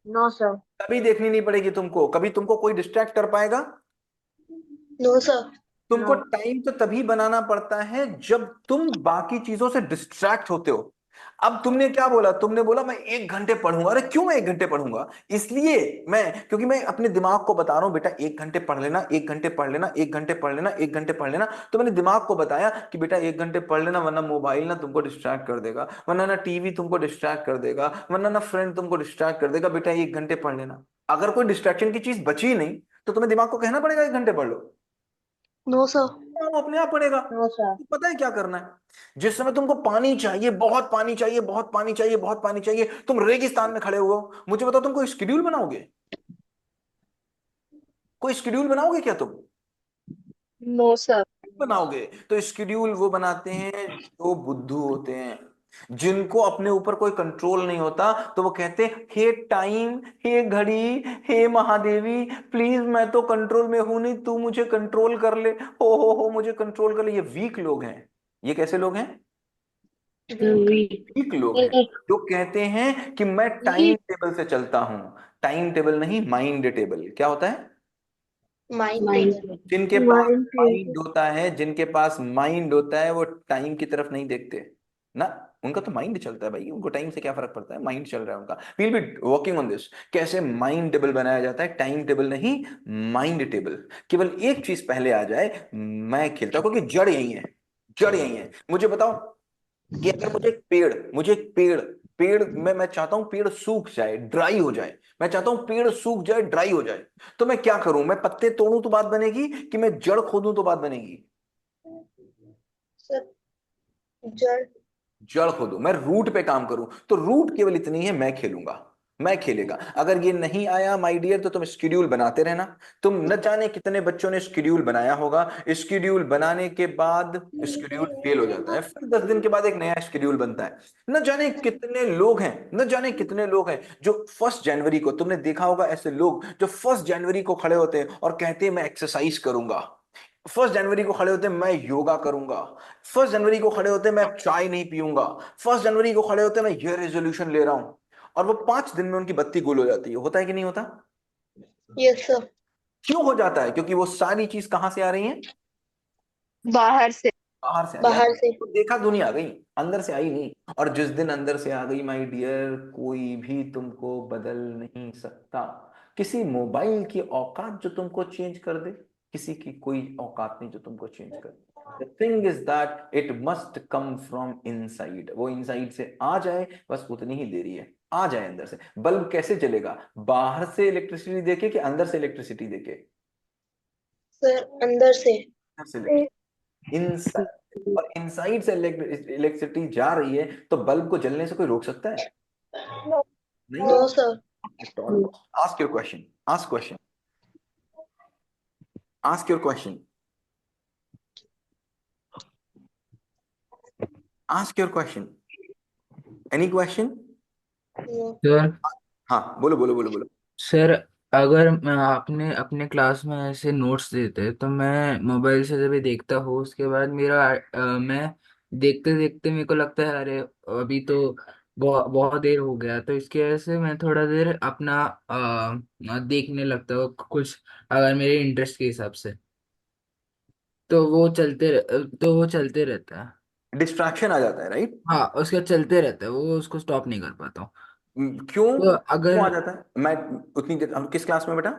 No sir. कभी देखनी नहीं पड़ेगी तुमको, कभी तुमको कोई डिस्ट्रैक्ट कर पाएगा? No sir. तुमको नो। टाइम तो तभी बनाना पड़ता है जब तुम बाकी चीजों से डिस्ट्रैक्ट होते हो। अब तुमने क्या बोला? तुमने बोला मैं 1 घंटे पढ़ूंगा। अरे क्यों मैं 1 घंटे पढ़ूंगा? इसलिए क्योंकि मैं अपने दिमाग को बता रहा हूं बेटा 1 घंटे पढ़ लेना, 1 घंटे पढ़ लेना, 1 घंटे पढ़ लेना, 1 घंटे पढ़ लेना। तो मैंने दिमाग को बताया कि बेटा 1 घंटे पढ़ लेना, वरना मोबाइल ना तुमको डिस्ट्रैक्ट कर देगा, वरना ना टीवी तुमको डिस्ट्रैक्ट कर देगा, वरना ना फ्रेंड तुमको डिस्ट्रैक्ट कर देगा। बेटा 1 घंटे पढ़ लेना। अगर कोई डिस्ट्रैक्शन की चीज बची नहीं, तो तुम्हें दिमाग को कहना पड़ेगा 1 घंटे पढ़ लो। No sir. वो अपने आप पड़ेगा। No sir. तो पता है क्या करना है? जिस समय तुमको पानी चाहिए, बहुत पानी चाहिए, बहुत पानी चाहिए, बहुत पानी चाहिए, तुम रेगिस्तान में खड़े हुए हो, मुझे बताओ तुम कोई शेड्यूल बनाओगे? कोई शेड्यूल बनाओगे क्या तुम? No sir. बनाओगे? तो शेड्यूल वो बनाते हैं जो बुद्धू होते हैं, जिनको अपने ऊपर कोई कंट्रोल नहीं होता। तो वो कहते हैं हे टाइम, हे घड़ी, हे महादेवी, प्लीज मैं तो कंट्रोल में हूं नहीं, तू मुझे कंट्रोल कर ले, हो मुझे कंट्रोल कर ले। ये वीक लोग हैं। ये कैसे लोग हैं? The week. वीक लोग हैं, जो कहते हैं कि मैं टाइम टेबल से चलता हूं। टाइम टेबल नहीं, माइंड टेबल। क्या होता है? Mind Mind. टेबल। जिनके पास Mind. माइंड होता है, जिनके पास माइंड होता है, वो टाइम की तरफ नहीं देखते ना। उनका तो माइंड चलता है भाई, उनको टाइम से क्या फर्क पड़ता है, माइंड चल रहा है उनका। We'll be working on this, कैसे माइंड टेबल बनाया जाता है, टाइम टेबल नहीं, माइंड टेबल। केवल एक चीज पहले आ जाए, मैं खेलता हूं, क्योंकि जड़ यही है, जड़ यही है। मुझे बताओ कि अगर मुझे एक पेड़, मैं चाहता हूं पेड़ सूख जाए, ड्राई हो जाए, मैं चाहता हूं पेड़ सूख जाए, ड्राई हो जाए, तो मैं क्या करूं? मैं पत्ते तोड़ूं तो बात बनेगी, कि मैं जड़ खोदूं तो बात बनेगी? सर जड़। जड़ खोदूं, मैं रूट पे काम करूं, तो रूट केवल इतनी है, मैं खेलूंगा, मैं खेलेगा। अगर ये नहीं आया माय डियर, तो तुम शेड्यूल बनाते रहना। तुम न जाने कितने बच्चों ने शेड्यूल बनाया होगा, शेड्यूल बनाने के बाद शेड्यूल फेल हो जाता है, फिर 10 दिन के बाद एक नया शेड्यूल बनता है। न जाने कितने लोग हैं, न जाने कितने लोग हैं जो 1 जनवरी को, तुमने देखा होगा ऐसे लोग जो 1 जनवरी को खड़े होते हैं और कहते हैं मैं एक्सरसाइज करूंगा। 1 जनवरी को खड़े होते हैं मैं योगा करूंगा। 1 जनवरी को खड़े होते हैं मैं चाय नहीं पीऊंगा। 1 जनवरी को खड़े होते हैं मैं ये रेजोल्यूशन ले रहा हूं। और वो 5 दिन में उनकी बत्ती गुल हो जाती है। होता है कि नहीं होता? Yes sir. क्यों हो जाता है? क्योंकि वो सारी चीज कहां से आ रही है? बाहर से। बाहर से आ रही है। बाहर से। तो देखा दुनिया आ गई, अंदर से आई नहीं। और जिस दिन अंदर से आ गई माय डियर, कोई भी तुमको बदल नहीं सकता। किसी मोबाइल की औकात जो तुमको चेंज कर दे, किसी की कोई औकात नहीं जो तुमको चेंज कर दे। The thing is that it must come from inside। वो इनसाइड से आ जाए, बस उतनी ही देरी है। आ जाए अंदर से। बल्ब कैसे जलेगा? बाहर से इलेक्ट्रिसिटी देके कि अंदर से इलेक्ट्रिसिटी देके? सर अंदर से। अंदर से इलेक्ट्रिसिटी, इनसाइड। और इनसाइड से इलेक्ट्रिसिटी जा रही है, तो बल्ब को जलने से कोई रोक सकता है? नहीं नो रोक सर। सकता। Ask your question, ask question, ask your question, ask your question. Any question? No. Sir हाँ बोलो बोलो बोलो बोलो। सर अगर मैं आपने अपने क्लास में ऐसे नोट्स देते तो मैं मोबाइल से जब ये देखता हूँ उसके बाद मैं देखते देखते मेरे को लगता है अरे अभी तो बहुत देर हो गया, तो इसकी वजह से मैं थोड़ा देर अपना देखने लगता हूँ कुछ, अगर मेरे इंटरेस्ट के हिसाब से, तो वो चलते रहता है। डिस्ट्रैक्शन आ जाता है, राइट? हाँ, उसका चलते रहता है, वो उसको स्टॉप नहीं कर पाता हूँ। क्यों तो क्यों अगर आ जाता है? मैं उतनी देर, हम किस क्लास में बेटा?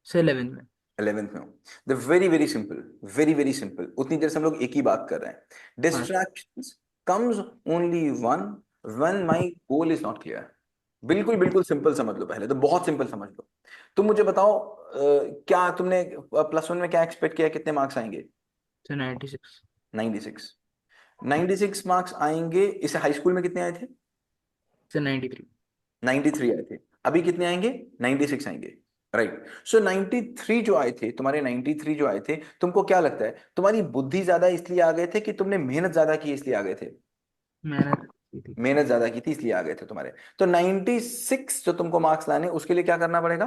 से 11 में। 11th में हो। The very very simple, very very simple, उतनी देर से हम लोग एक ही बात कर रहे हैं। हाँ distractions comes only one when my goal is not clear. बिल्कुल बिल्कुल सिंपल समझ लो, पहले तो बहुत सिंपल समझ लो। तुम मुझे बताओ, क्या तुमने प्लस वन में क्या एक्सपेक्ट किया, कितने मार्क्स आएंगे? से 96 96। 96 मार्क्स आएंगे। इसे हाई स्कूल में कितने आए थे? से 93। 93 आए थे। अभी कितने आएंगे? 96 आएंगे, राइट? सो 93 जो आए थे तुम्हारे, 93 जो आए थे, तुमको क्या लगता है तुम्हारी बुद्धि ज्यादा इसलिए आ गए थे कि तुमने मेहनत ज्यादा की इसलिए आ गए थे? मेहनत की थी। मेहनत ज्यादा की थी इसलिए आ गए थे तुम्हारे। तो 96 जो तुमको मार्क्स लाने, उसके लिए क्या करना पड़ेगा?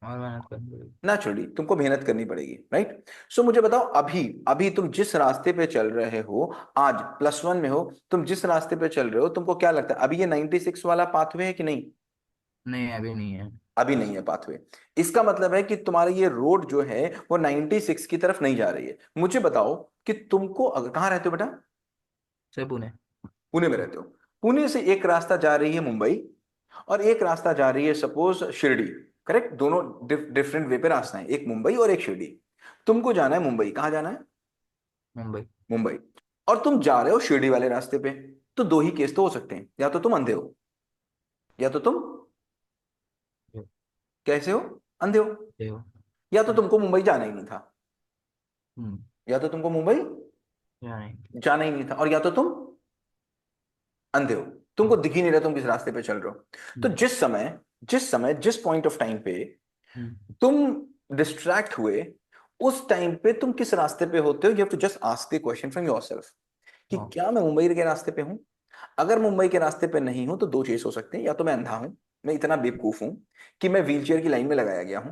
और मेहनत करनी पड़ेगी। नेचुरली तुमको मेहनत करनी पड़ेगी, राइट? सो मुझे बताओ, अभी अभी तुम जिस रास्ते पे चल रहे हो, आज प्लस वन में हो, तुम जिस रास्ते पे चल रहे हो, तुमको क्या लगता है अभी ये 96 वाला पाथवे है कि नहीं? नहीं, अभी नहीं है। अभी नहीं है पाथवे। इसका मतलब है कि तुम्हारी ये रोड जो है वो 96 की तरफ नहीं जा रही है। मुझे बताओ कि तुमको, अगर कहाँ रहते हो बेटा? से पुणे। पुणे में रहते हो। पुणे से एक रास्ता जा रही है मुंबई, और एक रास्ता जा रही है सपोज शिरडी। करेक्ट? दोनों डिफरेंट वे पे रास्ता है, एक मुंबई और एक शिरडी। तुमको जाना है मुंबई। कहाँ जाना है? मुंबई। मुंबई। और तुम जा रहे हो शिरडी वाले रास्ते पे। तो दो ही केस तो हो सकते हैं, या तो तुम अंधे हो, या तो तुम कैसे हो? अंधे हो। देव। या तो तुमको मुंबई जाना ही नहीं था, हम्म। या तो तुमको मुंबई या नहीं। जाना ही नहीं था, और या तो तुम अंधे हो, तुमको दिख ही नहीं रहा तुम किस रास्ते पे चल रहे हो। तो हम्म। जिस समय जिस पॉइंट ऑफ टाइम पे हम्म। तुम डिस्ट्रैक्ट हुए, उस टाइम पे तुम किस रास्ते पे होते हो? You have to just ask the question from yourself कि हाँ। क्या मैं मुंबई के रास्ते पे हूं? अगर मुंबई के रास्ते पे नहीं हूं तो दो चीज हो सकते हैं, या तो मैं अंधा हूं, मैं इतना बेवकूफ हूं कि मैं व्हीलचेयर की लाइन में लगाया गया हूं,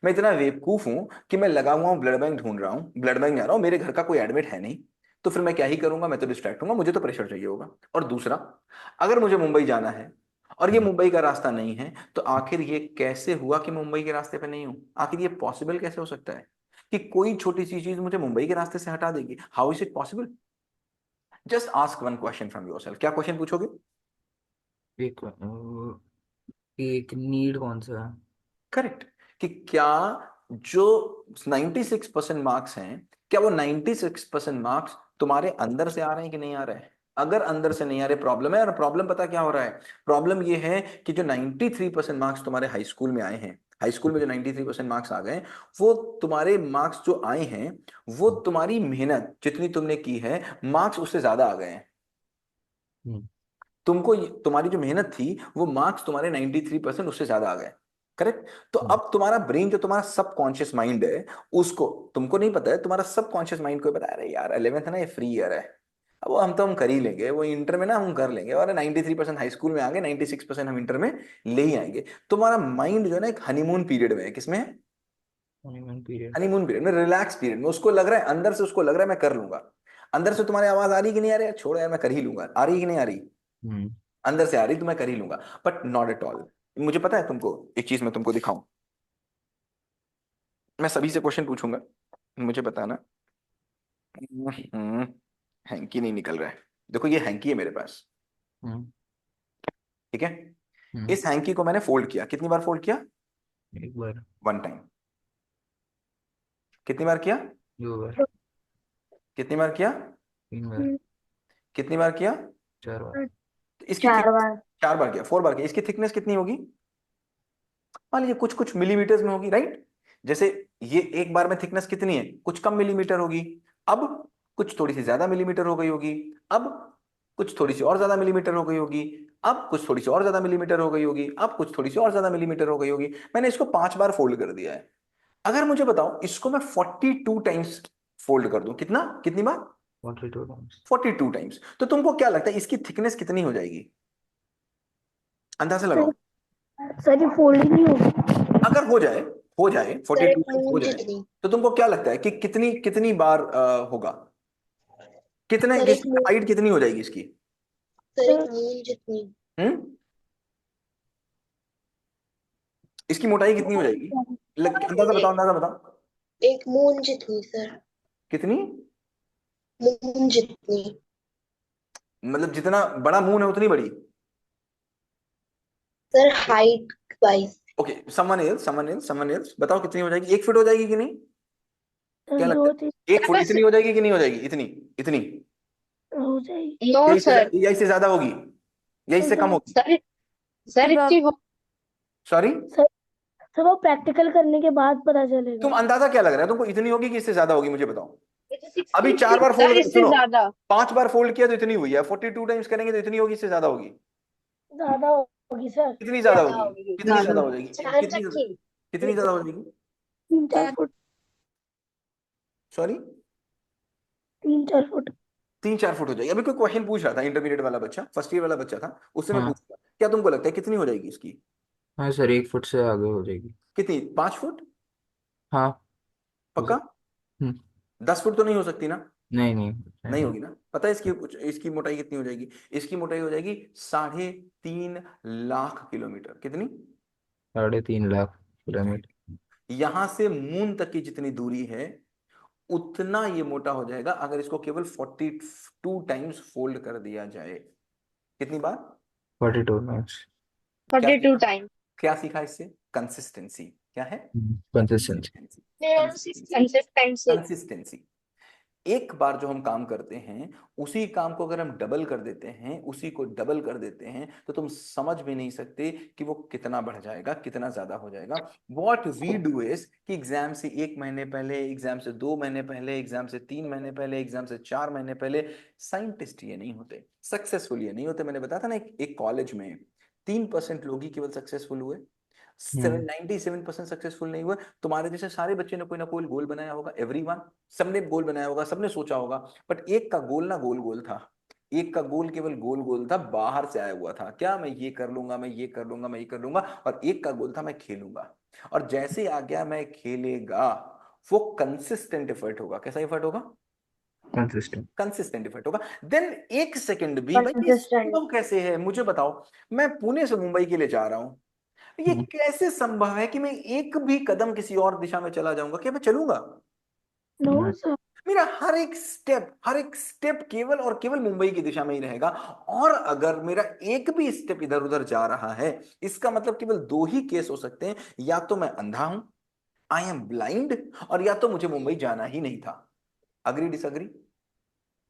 मैं इतना बेवकूफ हूं कि मैं लगा हुआ हूं ब्लड बैंक ढूंढ रहा हूं, ब्लड बैंक जा रहा हूं, मेरे घर का कोई एडमिट है नहीं, तो फिर मैं क्या ही करूंगा, मैं तो डिस्ट्रैक्ट होऊंगा, मुझे तो प्रेशर चाहिए होगा। और दूसरा, अगर मुझे मुंबई जाना है और ये हम्म। मुंबई का रास्ता नहीं है, तो आखिर ये कैसे हुआ कि मुंबई के रास्ते पे नहीं हूं? आखिर ये पॉसिबल कैसे हो सकता है कि कोई छोटी सी चीज मुझे मुंबई के रास्ते से हटा देगी? How is it possible? Just ask one question from yourself. क्या क्वेश्चन पूछोगे? एक नीड कौन सा है? करेक्ट। कि क्या जो 96% मार्क्स हैं, क्या वो 96% मार्क्स तुम्हारे अंदर से आ रहे हैं कि नहीं आ रहे हैं? अगर अंदर से नहीं आ रहे, प्रॉब्लम है। और प्रॉब्लम पता क्या हो रहा है? प्रॉब्लम ये है कि जो 93% मार्क्स तुम्हारे हाई स्कूल में आए हैं, हाई स्कूल में जो 93% मार्क्स आ गए, वो तुम्हारे मार्क्स जो आए हैं, वो तुम्हारी मेहनत जितनी तुमने की है, मार्क्स उससे ज्यादा आ गए हैं। हम्म। तुमको तुम्हारी जो मेहनत थी, वो मार्क्स तुम्हारे 93% उससे ज्यादा आ गए। करेक्ट? तो हम्म। अब तुम्हारा ब्रेन, जो तुम्हारा सबकॉन्शियस माइंड है, उसको, तुमको नहीं पता है, तुम्हारा सबकॉन्शियस माइंड को बता रहे यार 11th है ना, ये फ्री ईयर है, अब वो हम तो हम कर ही लेंगे, वो इंटर में ना हम कर लेंगे, और 93% हाई स्कूल में आ गए, 96% हम इंटर में ले ही आएंगे। तुम्हारा माइंड जो है ना एक हनीमून पीरियड में है। किसमें है? Honeymoon period. हनीमून पीरियड में, रिलैक्स पीरियड में। उसको लग रहा है अंदर से, उसको लग रहा है मैं कर लूंगा। अंदर से तुम्हारी आवाज आ रही कि नहीं आ रही है? छोड़ो यार, मैं कर ही लूंगा। आ रही कि नहीं आ रही? हम्म। अंदर से आ रही तो मैं कर ही लूंगा, बट नॉट एट ऑल। मुझे पता है, तुमको एक चीज मैं तुमको दिखाऊं। मैं सभी से क्वेश्चन पूछूंगा, मुझे बताना। हम्म, हैंकी नहीं निकल रहा है। देखो ये हैंकी है मेरे पास, हम्म। ठीक है? हम्म। इस हैंकी को मैंने फोल्ड किया। कितनी बार फोल्ड किया? एक बार। One time. कितनी बार किया? दो बार। कितनी बार किया? 3 बार। कितनी बार किया? 4 बार। तो इसकी चार थिकनेस, बार। 4 बार किया, 4 बार किया। इसकी थिकनेस कितनी होगी? मान लीजिए कुछ कुछ मिलीमीटर्स में होगी, राइट? जैसे ये एक बार में थिकनेस कितनी है, कुछ कम मिलीमीटर होगी, अब कुछ थोड़ी सी ज्यादा मिलीमीटर हो गई होगी, अब कुछ थोड़ी सी और ज्यादा मिलीमीटर हो गई होगी, अब कुछ थोड़ी सी और ज्यादा मिलीमीटर हो गई होगी, अब कुछ थोड़ी सी और ज्यादा मिलीमीटर हो गई होगी। मैंने इसको 5 बार फोल्ड कर दिया है। अगर मुझे बताओ इसको मैं 42 टाइम्स फोल्ड कर दूं, कितना, कितनी बार? 42 टाइम्स। 42 टाइम्स। तो तुमको क्या लगता है इसकी थिकनेस कितनी हो जाएगी? अंदाजा लगाओ। सर ये फोल्ड ही नहीं होगी। अगर हो जाए सर 42 एक टाइम्स हो मून जाए, जितनी। तो तुमको क्या लगता है कि कितनी कितनी बार होगा, कितने सर एक मून। हाइट कितनी हो जाएगी इसकी? सर एक सर मून जितनी। हम्म इसकी मोटाई कितनी हो जाएगी? अंदाजा बताओ, एक अंदाजा बताओ। एक मून जितनी सर। कितनी? मून जितनी। मतलब जितना बड़ा मून है उतनी बड़ी? Sir height wise. Okay, someone else बताओ कितनी हो जाएगी, 1 फुट हो जाएगी कि नहीं? क्या लगता दो है? तीन 1 फुट इतनी हो जाएगी कि नहीं हो जाएगी? इतनी इतनी हो जाएगी। No sir. या इससे ज्यादा होगी, या इससे कम होगी? सर सर इतनी हो। सॉरी, सर सर वो प्रैक्टिकल करने के बाद पता तुम चलेगा। अंदाजा क्या लग रहा है तुमको, इतनी होगी कि इससे ज्यादा होगी, मुझे बताओ। अभी 4 बार सर फोल्ड कर, इससे सुनो, ज्यादा। 5 बार फोल्ड किया तो इतनी हुई है, 42 टाइम्स करेंगे तो इतनी होगी, इससे ज्यादा होगी? ज्यादा होगी सर। कितनी ज्यादा ज्यादा होगी? होगी। कितनी ज्यादा। ज्यादा हो जाएगी? 4 तक की। कितनी ज्यादा हो जाएगी? 3-4 फुट। Sorry, 3-4 foot. 3-4 फुट हो जाएगी। अभी कोई क्वेश्चन पूछ रहा था, इंटरमीडिएट वाला बच्चा, फर्स्ट ईयर वाला बच्चा था, उससे मैं हाँ पूछ रहा, क्या तुमको लगता है कितनी हो जाएगी इसकी? हाँ सर, 1 फुट से आगे हो जाएगी। कितनी, 5 फुट? हाँ हो पक्का? सकता। हम्म, 10 फुट तो नहीं हो सकती ना? नहीं नहीं नहीं नहीं। होगी ना? पता है इसकी मोटाई कितनी हो जाएगी? इसकी मोटाई हो जाएगी 3.5 लाख किलोमीटर। कितनी? 3.5 लाख किलोमीटर। यहां से मून तक की जितनी दूरी है, उतना ये मोटा हो जाएगा अगर इसको केवल 42 टाइम्स फोल्ड कर दिया जाए। कितनी बार? 42 मिनट्स। क्या 42 सीखा? टाइम। क्या सीखा इससे? कंसिस्टेंसी। क्या है? कंसिस्टेंसी। कंसिस्टेंसी। कंसिस्टेंसी। एक बार जो हम काम करते हैं, उसी काम को अगर हम डबल कर देते हैं, उसी को डबल कर देते हैं, तो तुम समझ भी नहीं सकते कि वो कितना बढ़ जाएगा, कितना ज्यादा हो जाएगा। वॉट वी डू इज कि एग्जाम से 1 महीने पहले, एग्जाम से 2 महीने पहले, एग्जाम से 3 महीने पहले, एग्जाम से 4 महीने पहले, साइंटिस्ट ये नहीं होते, सक्सेसफुल ये नहीं होते। मैंने बताया था ना, एक कॉलेज में 3% लोग ही केवल सक्सेसफुल हुए, हम्म 97% सक्सेसफुल नहीं हुए। तुम्हारे जैसे सारे बच्चे ने कोई ना कोई गोल बनाया होगा, एवरीवन, सबने गोल बनाया होगा, सबने सोचा होगा, बट एक का गोल ना गोल गोल था। एक का गोल केवल गोल गोल था, बाहर से आया हुआ था, क्या मैं ये कर लूंगा, मैं ये कर लूंगा, मैं ये कर लूंगा। और एक का गोल था मैं खेलूंगा। और जैसे ही आ गया मैं खेलेगा, वो कंसिस्टेंट एफर्ट होगा। कैसा एफर्ट होगा? कंसिस्टेंट। कंसिस्टेंट इफेक्ट होगा। देन 1 सेकंड भी, भाई ये कंसिस्टेंट। संभव कैसे है मुझे बताओ। मैं पुणे से मुंबई के लिए जा रहा हूं, ये कैसे संभव है कि मैं एक भी कदम किसी और दिशा में चला जाऊंगा? क्या मैं चलूंगा? No sir. मेरा हर एक स्टेप केवल और केवल मुंबई की दिशा में ही रहेगा। और अगर मेरा एक भी स्टेप इधर उधर जा रहा है, इसका मतलब केवल दो ही केस हो सकते हैं, या तो मैं अंधा हूं, आई एम ब्लाइंड, और या तो मुझे मुंबई जाना ही नहीं था। Agree disagree?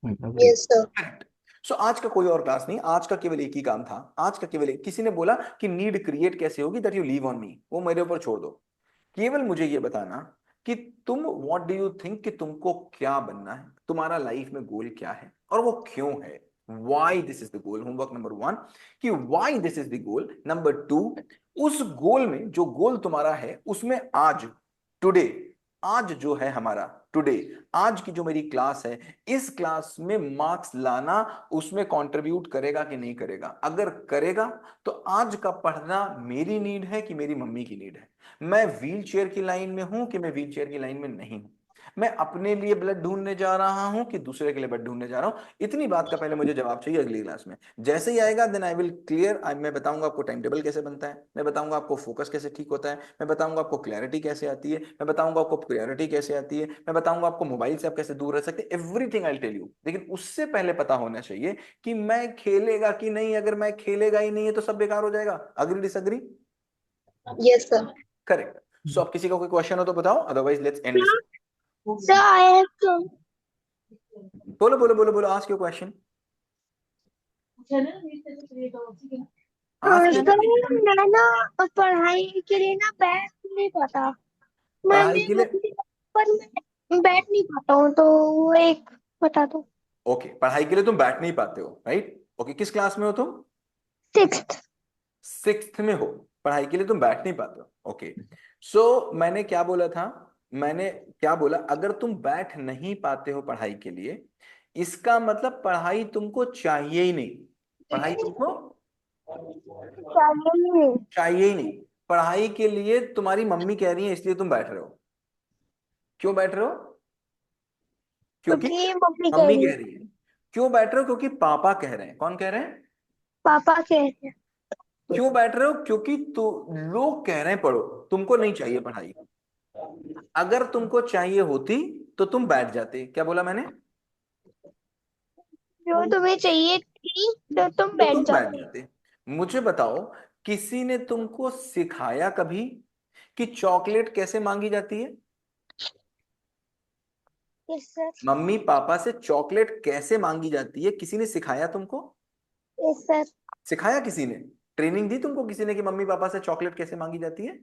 Agree. Yes sir. Correct. So आज का कोई और क्लास नहीं, आज का केवल एक ही काम था। आज का केवल एक, किसी ने बोला कि नीड क्रिएट कैसे होगी, that you leave on me, वो मेरे ऊपर छोड़ दो। केवल मुझे ये बताना कि तुम व्हाट डू यू थिंक, कि तुमको क्या बनना है, तुम्हारा लाइफ में गोल क्या है और वो क्यों है। Why this is the goal, homework number 1, कि why this is the goal. Number 2, उस गोल में, जो गोल तुम्हारा है उसमें आज, टुडे, आज जो है हमारा टुडे, आज की जो मेरी क्लास है, इस क्लास में मार्क्स लाना उसमें कंट्रीब्यूट करेगा कि नहीं करेगा? अगर करेगा तो आज का पढ़ना मेरी नीड है कि मेरी मम्मी की नीड है? मैं व्हील चेयर की लाइन में हूं कि मैं व्हील चेयर की लाइन में नहीं हूं? मैं अपने लिए ब्लड ढूंढने जा रहा हूं कि दूसरे के लिए ब्लड ढूंढने जा रहा हूं? इतनी बात का पहले मुझे जवाब चाहिए अगली क्लास में। जैसे ही आएगा देन आई विल क्लियर। मैं बताऊंगा आपको टाइम टेबल कैसे बनता है, मैं बताऊंगा आपको फोकस कैसे ठीक होता है, मैं बताऊंगा आपको क्लैरिटी कैसे आती है, मैं बताऊंगा आपको प्रायोरिटी कैसे आती है, मैं बताऊंगा आपको मोबाइल से आप कैसे दूर रह सकते हैं। Everything I tell you. लेकिन उससे पहले पता होना चाहिए कि मैं खेलेगा कि नहीं। अगर मैं खेलेगा ही नहीं है तो सब बेकार हो जाएगा। Agree disagree? Yes sir. Correct. So अब किसी का कोई क्वेश्चन हो तो बताओ, otherwise let's end this. Sir I have to बोलो बोलो बोलो बोलो, ask your question. Ask sir मैं ना पढ़ाई के लिए ना बैठ नहीं पाता। पढ़ाई मैंने के लिए? मतलब पर मैं बैठ नहीं पाता हूँ तो वो एक बता दो। ओके, पढ़ाई के लिए तुम बैठ नहीं पाते हो, राइट? ओके, किस क्लास में हो तुम? 6th। 6th में हो, पढ़ाई के लिए तुम बैठ नहीं पाते हो। ओके, सो मैंने क्या बोला था? मैंने क्या बोला? अगर तुम बैठ नहीं पाते हो पढ़ाई के लिए, इसका मतलब पढ़ाई तुमको चाहिए ही नहीं। पढ़ाई तुमको चाहिए ही नहीं। चाहिए ही नहीं। पढ़ाई के लिए तुम्हारी मम्मी कह रही है इसलिए तुम बैठ रहे हो। क्यों बैठ रहे हो? क्योंकि क्योंकि मम्मी कह मम्मी रही कह है। रही है। क्यों बैठ रहे हो? क्योंकि पापा कह रहे हैं। कौन कह रहे हैं? पापा कह रहे हैं। क्यों बैठ रहे हो? क्योंकि तो लोग कह रहे हैं पढ़ो। तुमको नहीं चाहिए पढ़ाई। अगर तुमको चाहिए होती तो तुम बैठ जाते। क्या बोला मैंने? जो तुम्हें चाहिए थी तो तुम तो बैठ तुम बैठ जाते। जाते। मुझे बताओ, किसी ने तुमको सिखाया कभी कि चॉकलेट कैसे मांगी जाती है? Yes sir. मम्मी पापा से चॉकलेट कैसे मांगी जाती है किसी ने सिखाया तुमको? Yes sir. सिखाया किसी ने? ट्रेनिंग दी तुमको किसी ने कि मम्मी पापा से चॉकलेट कैसे मांगी जाती है?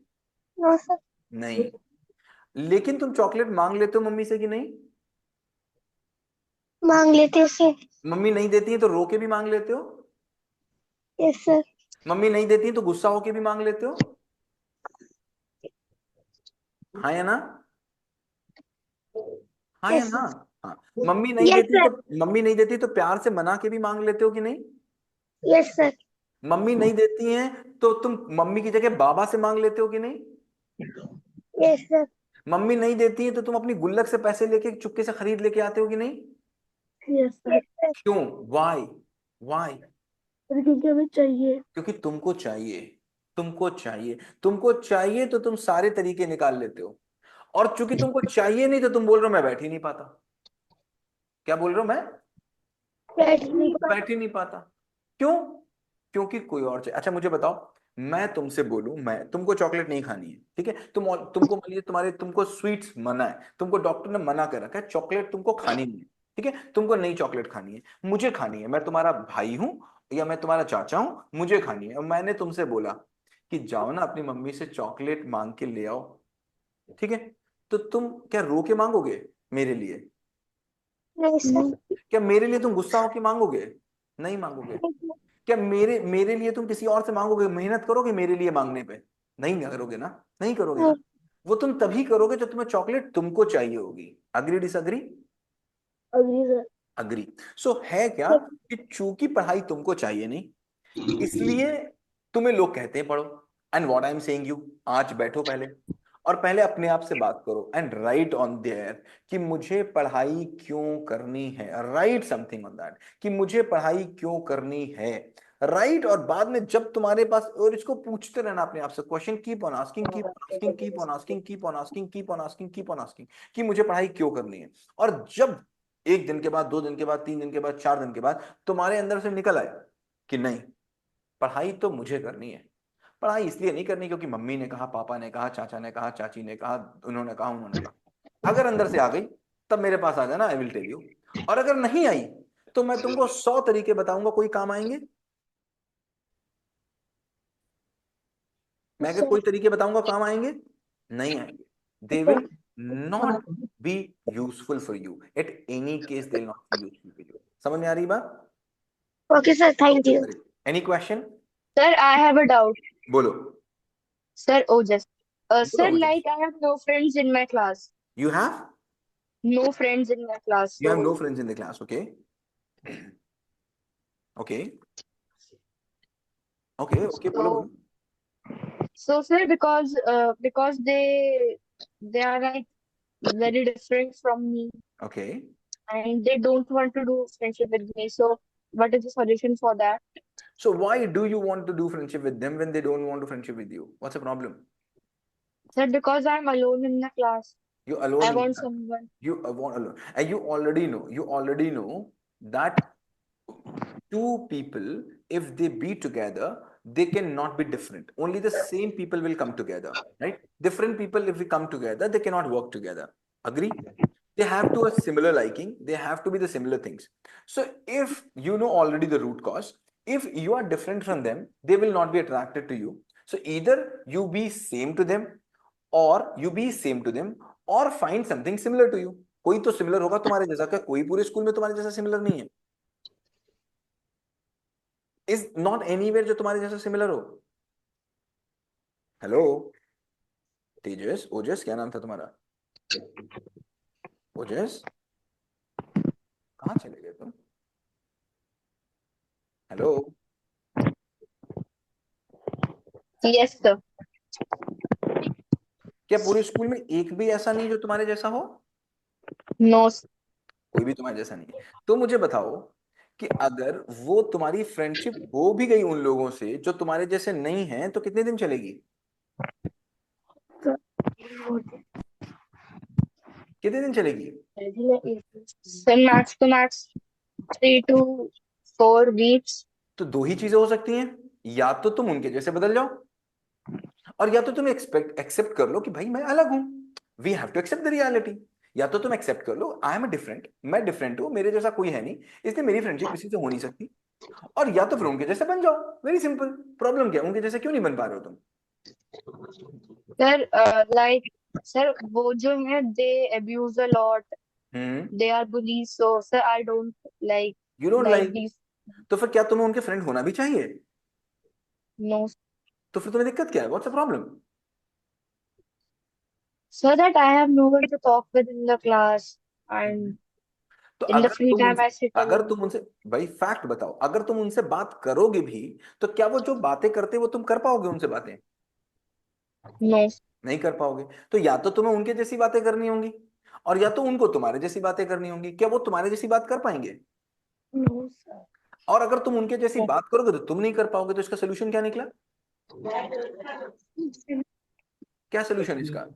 No sir. नहीं। लेकिन तुम चॉकलेट मांग लेते हो मम्मी से कि नहीं? मांग लेते सर। मम्मी नहीं देती है तो रो के भी मांग लेते हो? Yes sir. मम्मी नहीं देती है तो गुस्सा होके भी मांग लेते हो? हाँ या ना? हाँ या यस ना? सर। हाँ। मम्मी नहीं यस देती सर। तो मम्मी नहीं देती तो प्यार से मना के भी मांग लेते हो कि नहीं? Yes sir. मम्मी नहीं देती हैं तो तुम मम्मी की जगह बाबा से मांग लेते हो कि नहीं? Yes sir. मम्मी नहीं देती है तो तुम अपनी गुल्लक से पैसे लेके चुपके से खरीद लेके आते हो कि नहीं? Yes sir. क्यों? वाई? वाई? क्योंकि हमें चाहिए। क्योंकि तुमको चाहिए। तुमको चाहिए। तुमको चाहिए तो तुम सारे तरीके निकाल लेते हो। और चूंकि तुमको चाहिए नहीं तो तुम बोल रहे हो मैं बैठ ही नहीं पाता। क्या बोल रहे हो? मैं बैठ नहीं पाता। बैठ ही नहीं पाता। क्यों? क्योंकि कोई और चाहिए। अच्छा मुझे बताओ, मैं तुमसे बोलूं मैं तुमको चॉकलेट नहीं खानी है, ठीक है? तुमको मान लीजिए तुम्हारे तुमको स्वीट्स मना है, तुमको डॉक्टर ने मना कर रखा है चॉकलेट तुमको खानी नहीं है, ठीक है? तुमको नहीं चॉकलेट खानी है, मुझे खानी है। मैं तुम्हारा भाई हूं या मैं तुम्हारा चाचा हूं, मुझे खानी है। और मैंने तुमसे बोला कि जाओ ना अपनी मम्मी से चॉकलेट मांग के ले आओ, ठीक है? तो तुम क्या रो के मांगोगे मेरे लिए? नहीं सर। क्या मेरे लिए तुम गुस्सा होके मांगोगे? नहीं मांगोगे। क्या मेरे मेरे लिए तुम किसी और से मांगोगे? मेहनत करोगे मेरे लिए मांगने पे? नहीं करोगे ना? नहीं करोगे नहीं। ना? वो तुम तभी करोगे जब तुम्हें चॉकलेट तुमको चाहिए होगी। Agree disagree? Agree sir. Agree. So है क्या कि चूंकि पढ़ाई तुमको चाहिए नहीं इसलिए तुम्हें लोग कहते हैं पढ़ो। And what I am saying you, आज बैठो पहले और पहले अपने आप से बात करो एंड राइट ऑन देयर कि मुझे पढ़ाई क्यों करनी है। राइट समथिंग ऑन दैट कि मुझे पढ़ाई क्यों करनी है। राइट। और बाद में जब तुम्हारे पास, और इसको पूछते रहना अपने आप से question, keep on asking, keep on asking, keep on asking, keep on asking, keep on asking, keep on asking कि मुझे पढ़ाई क्यों करनी है। और जब एक दिन के बाद, दो दिन के बाद, तीन दिन के बाद, चार दिन के बाद तुम्हारे अंदर से निकल आए कि नहीं पढ़ाई तो मुझे करनी है। पढ़ाई इसलिए नहीं करनी क्योंकि मम्मी ने कहा, पापा ने कहा, चाचा ने कहा, चाची ने कहा, उन्होंने कहा, उन्होंने कहा। अगर अंदर से आ गई तब मेरे पास आ जाना, आई विल टेल यू। और अगर नहीं आई तो मैं तुमको 100 तरीके बताऊंगा, कोई काम आएंगे? मैं अगर कोई तरीके बताऊंगा काम आएंगे? नहीं आएंगे। They will not be useful for you at any case, they will not be useful for you. समझ में आ रही बात? Okay sir, thank you. Any question? Sir, I have a doubt. बोलो। Sir, oh just. बोलो Sir, मुझे। like I have no friends in my class. You have No friends in my class. You have no So, friends in the class, okay? Okay okay okay, बोलो so, बोलो। sir, because they are like very different from me, okay and they don't want to do friendship with me. So, what is the solution for that? so why do you want to do friendship with them when they don't want to friendship with you? What's the problem? Sir, because I'm alone in the class. You alone I in the want class. someone. You want alone, and you already know that two people, if they be together, they cannot be different. Only the same people will come together, right? Different people, if we come together, they cannot work together. Agree? They have to a similar liking, they have to be the similar things. So if you know already the root cause, if you are different from them, they will not be attracted to you. So either you be same to them, or you be same to them, or find something similar to you. कोई तो similar होगा तुम्हारे जैसा। क्या कोई पूरे school में तुम्हारे जैसा सिमिलर नहीं है? इज नॉट एनीवेयर जो तुम्हारे जैसा सिमिलर हो। हेलो तेजस, ओजस, क्या नाम था तुम्हारा? ओजस, कहाँ चले गए तुम? Hello Yes, sir. क्या पूरे स्कूल में एक भी ऐसा नहीं जो तुम्हारे जैसा हो? No, कोई भी तुम्हारे जैसा नहीं है। तो मुझे बताओ कि अगर वो तुम्हारी फ्रेंडशिप हो भी गई उन लोगों से जो तुम्हारे जैसे नहीं हैं, तो कितने दिन चलेगी? कितने दिन चलेगी? sir, max to max 3 to 4 weeks. तो दो ही चीजें हो सकती हैं, या तो तुम उनके जैसे बदल जाओ, और या तो तुम एक्सेप्ट कर लो कि भाई मैं अलग हूं, we have to accept the reality. या तो तुम एक्सेप्ट कर लो आई एम डिफरेंट, मैं डिफरेंट हूं, मेरे जैसा कोई है नहीं, इसलिए मेरी फ्रेंडशिप किसी से हो नहीं सकती। और या तो फिर उनके जैसे बन जाओ, वेरी सिंपल। प्रॉब्लम क्या है, उनके जैसे क्यों नहीं बन पा रहे हो तुम? Sir, like, sir, वो जो है they abuse a lot. They are bullies. So, sir, I don't like you don't like like, these. तो फिर क्या तुम्हें उनके फ्रेंड होना भी चाहिए? No, तो फिर तुम्हें दिक्कत क्या है, what's the problem? so that I have no one to talk with in the class, and तो in the free time I sit अगर alone. तुम उनसे, भाई फैक्ट बताओ, अगर तुम उनसे बात करोगे भी, तो क्या वो जो बातें करते वो तुम कर पाओगे उनसे बातें? No, नहीं कर पाओगे। तो या तो तुम्हें उनके जैसी बातें करनी होंगी, और या तो उनको तुम्हारे जैसी बातें करनी होंगी। क्या वो तुम्हारे जैसी बात कर पाएंगे? No sir. और अगर तुम उनके जैसी बात करोगे तो तुम नहीं कर पाओगे, तो इसका सोल्यूशन क्या निकला? क्या सोल्यूशन इसका?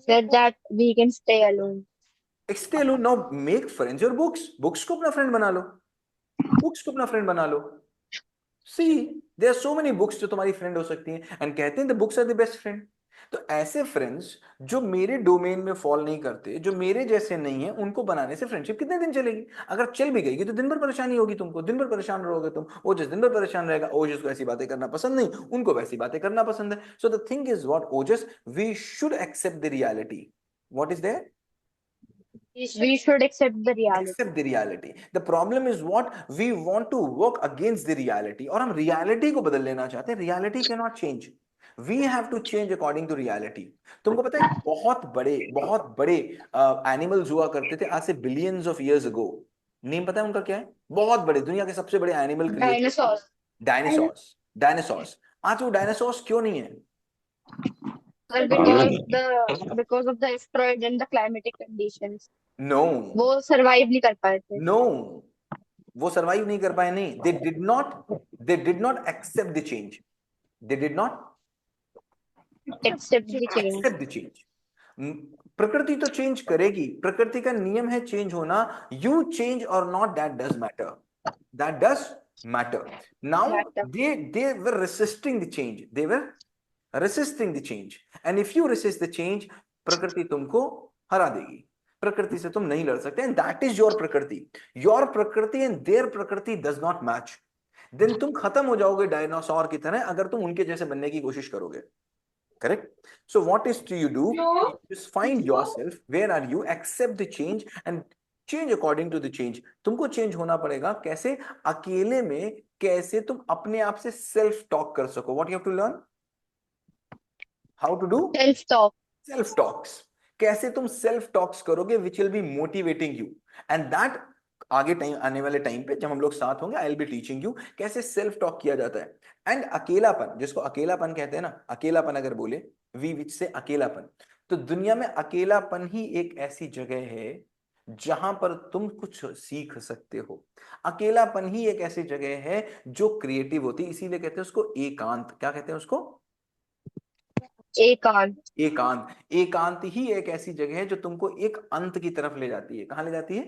said that we can stay alone. Stay alone, now make friends your books, books को अपना फ्रेंड बना लो, बुक्स को अपना फ्रेंड बना लो। See there are so many books जो तुम्हारी फ्रेंड हो सकती हैं, एंड कहते हैं the books are the best friend. तो ऐसे फ्रेंड्स जो मेरे डोमेन में फॉल नहीं करते, जो मेरे जैसे नहीं है, उनको बनाने से फ्रेंडशिप कितने दिन चलेगी? अगर चल भी गई तो दिन भर परेशानी होगी तुमको, दिन भर परेशान रहोगे तुम। वो जिस दिन भर परेशान रहेगा, ओजस को ऐसी बातें करना पसंद नहीं, उनको वैसी बातें करना पसंद है। So the thing is what Ojas, we should accept the reality. What is there? We should accept the reality. Accept the reality. The problem is what we want to work against the reality, और हम reality को बदल लेना चाहते हैं। Reality cannot change. We have to change according to reality. तुमको पता है बहुत बड़े एनिमल्स हुआ करते थे आज से billions of years ago. Name पता है उनका क्या है? बहुत बड़े, दुनिया के सबसे बड़े animal creature. Dinosaurs. Dinosaurs. Dinosaurs. आज वो डायनासोर्स क्यों नहीं है? Sir, because of the asteroid and the climatic conditions. No, वो survive नहीं कर पाए थे. नो, वो सरवाइव नहीं कर पाए। नहीं, they did not accept the change, they did not Accept the change. Accept the change. प्रकृति तो चेंज करेगी, प्रकृति का नियम है चेंज होना। यू चेंज और not, that does matter, that does matter. Now Matter. they were resisting the change, they were resisting the change, and if you resist the change, प्रकृति तुमको हरा देगी। प्रकृति से तुम नहीं लड़ सकते, and that is your प्रकृति। your प्रकृति and their प्रकृति does not match, then तुम खत्म हो जाओगे डायनासोर की तरह अगर तुम उनके जैसे बनने की कोशिश करोगे। Correct? So what is do you do? Just find yourself, where are you, accept the change and change according to the change। तुमको चेंज होना पड़ेगा। कैसे? अकेले में कैसे तुम अपने आप से सेल्फ टॉक कर सको। What you have to learn? How to do? Self-talk. Self talks. कैसे तुम सेल्फ टॉक्स करोगे which will be motivating you, and that आगे टाइम, आने वाले टाइम पे जब हम लोग साथ होंगे, आई विल बी टीचिंग यू कैसे सेल्फ टॉक किया जाता है। एंड अकेलापन, जिसको अकेलापन कहते हैं ना, अकेलापन अगर बोले वी विच से अकेलापन, तो दुनिया में अकेलापन ही एक ऐसी जगह है जहां पर तुम कुछ सीख सकते हो। अकेलापन ही एक ऐसी जगह है जो क्रिएटिव होती है, इसीलिए कहते हैं उसको एकांत। क्या कहते हैं उसको? एकांत. एकांत। एकांत ही एक ऐसी जगह है जो तुमको एक अंत की तरफ ले जाती है। कहां ले जाती है?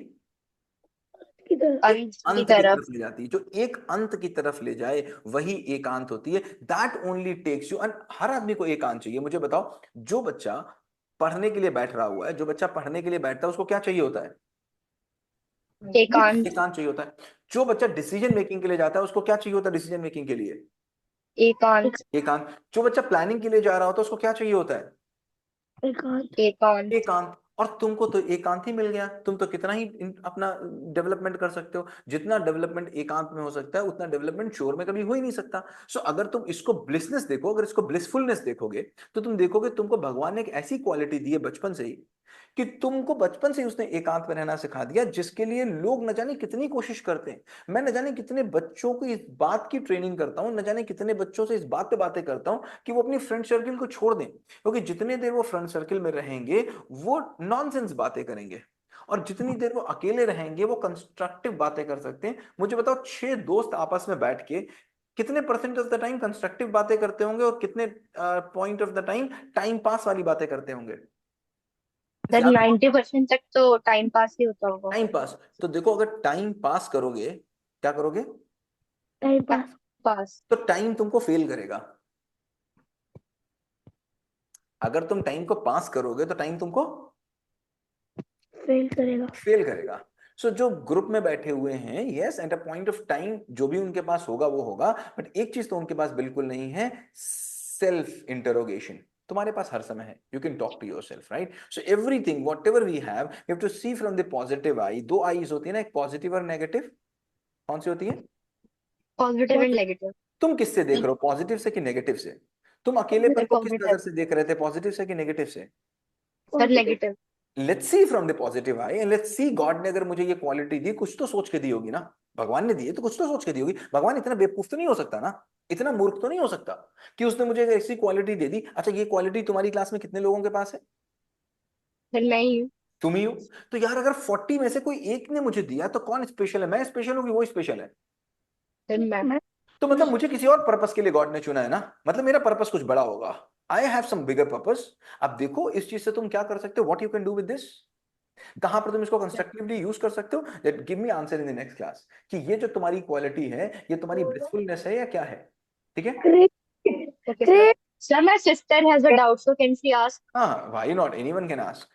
किधर? अंत की अंत की तरफ. तरफ ले जाती है। जो एक अंत की तरफ ले जाए वही एकांत होती है। That only takes you. हर आदमी को एकांत चाहिए। मुझे बताओ, जो बच्चा पढ़ने के लिए बैठ रहा हुआ है, जो बच्चा पढ़ने के लिए बैठता है, उसको क्या चाहिए होता है? एकांत. एकांत चाहिए होता है। जो बच्चा डिसीजन मेकिंग के लिए जाता है, उसको क्या चाहिए होता है डिसीजन मेकिंग के लिए? एकांत. एकांत। जो बच्चा प्लानिंग के लिए जा रहा होता है, उसको क्या चाहिए होता है? एकांत। एकांत. एकांत। और तुमको तो एकांत ही मिल गया। तुम तो कितना ही अपना डेवलपमेंट कर सकते हो। जितना डेवलपमेंट एकांत में हो सकता है, उतना डेवलपमेंट शोर में कभी हो ही नहीं सकता। सो अगर तुम इसको ब्लिसनेस देखो, अगर इसको ब्लिसफुलनेस देखोगे, तो तुम देखोगे तुमको भगवान ने एक ऐसी क्वालिटी दी है बचपन से ही कि तुमको बचपन से ही उसने एकांत में रहना सिखा दिया, जिसके लिए लोग न जाने कितनी कोशिश करते हैं। मैं न जाने कितने बच्चों को इस बात की ट्रेनिंग करता हूं, न जाने कितने बच्चों से इस बात पे बातें करता हूं कि वो अपनी फ्रेंड सर्किल को छोड़ दें, क्योंकि जितने देर वो फ्रेंड सर्किल में रहेंगे वो नॉनसेंस बातें करेंगे, और जितनी देर वो अकेले रहेंगे वो कंस्ट्रक्टिव बातें कर सकते हैं। मुझे बताओ, 6 दोस्त आपस में बैठ के कितने percent of the time constructive बातें करते होंगे और कितने point of the time time pass वाली बातें करते होंगे? सर 90% तक तो टाइम पास ही होता होगा। Time pass. तो देखो, अगर टाइम पास करोगे, क्या करोगे? टाइम पास पास। तो टाइम तुमको फेल करेगा। अगर तुम टाइम को पास करोगे तो टाइम तुमको फेल करेगा। फेल करेगा। सो जो ग्रुप में बैठे हुए हैं, yes, at a point of time जो भी उनके पास होगा वो होगा, बट एक चीज तो उनके पास बिल्कुल नहीं है, सेल्फ इंटरोगेशन। तुम्हारे पास हर समय है, you can talk to yourself, right? So everything whatever we have to see from the positive eye. दो आईज होती है ना, एक पॉजिटिव और नेगेटिव। कौन सी होती है? Positive and negative. तुम किससे देख रहे हो, पॉजिटिव से कि नेगेटिव से? तुम अकेलेपन को किस नजर पॉजिटिव। से देख रहे थे, पॉजिटिव से कि नेगेटिव से? Sir negative. Let's see from the positive I and let's see, God ने अगर मुझे ये क्वालिटी दी, कुछ तो सोच के दी होगी ना। भगवान ने दी है तो कुछ तो सोच के दी होगी। भगवान इतना बेवकूफ तो नहीं हो सकता ना, इतना मूर्ख तो नहीं हो सकता कि उसने मुझे अगर ऐसी क्वालिटी दे दी। अच्छा, ये क्वालिटी तुम्हारी क्लास में कितने लोगों के पास है? सर मैं ही हूँ। तुम ही हो। तो यार, अगर 40 में से कोई एक ने मुझे दिया तो कौन स्पेशल है? मैं स्पेशल हूँ कि वो स्पेशल है? सर मैं। तो मतलब मुझे किसी और पर्पस के लिए गॉड ने चुना है ना, मतलब मेरा पर्पस कुछ बड़ा होगा। I have some bigger purpose. अब देखो, इस चीज से तुम क्या कर सकते हो, what you can do with this. कहां पर तुम इसको कंस्ट्रक्टिवली यूज कर सकते हो? That give me answer in the next class, कि ये जो तुम्हारी क्वालिटी है, ये तुम्हारी ब्लिसफुलनेस है या क्या है? ठीक है। Great okay sir. Sir my sister has a doubt, so can she ask? हाँ, why not, anyone can ask.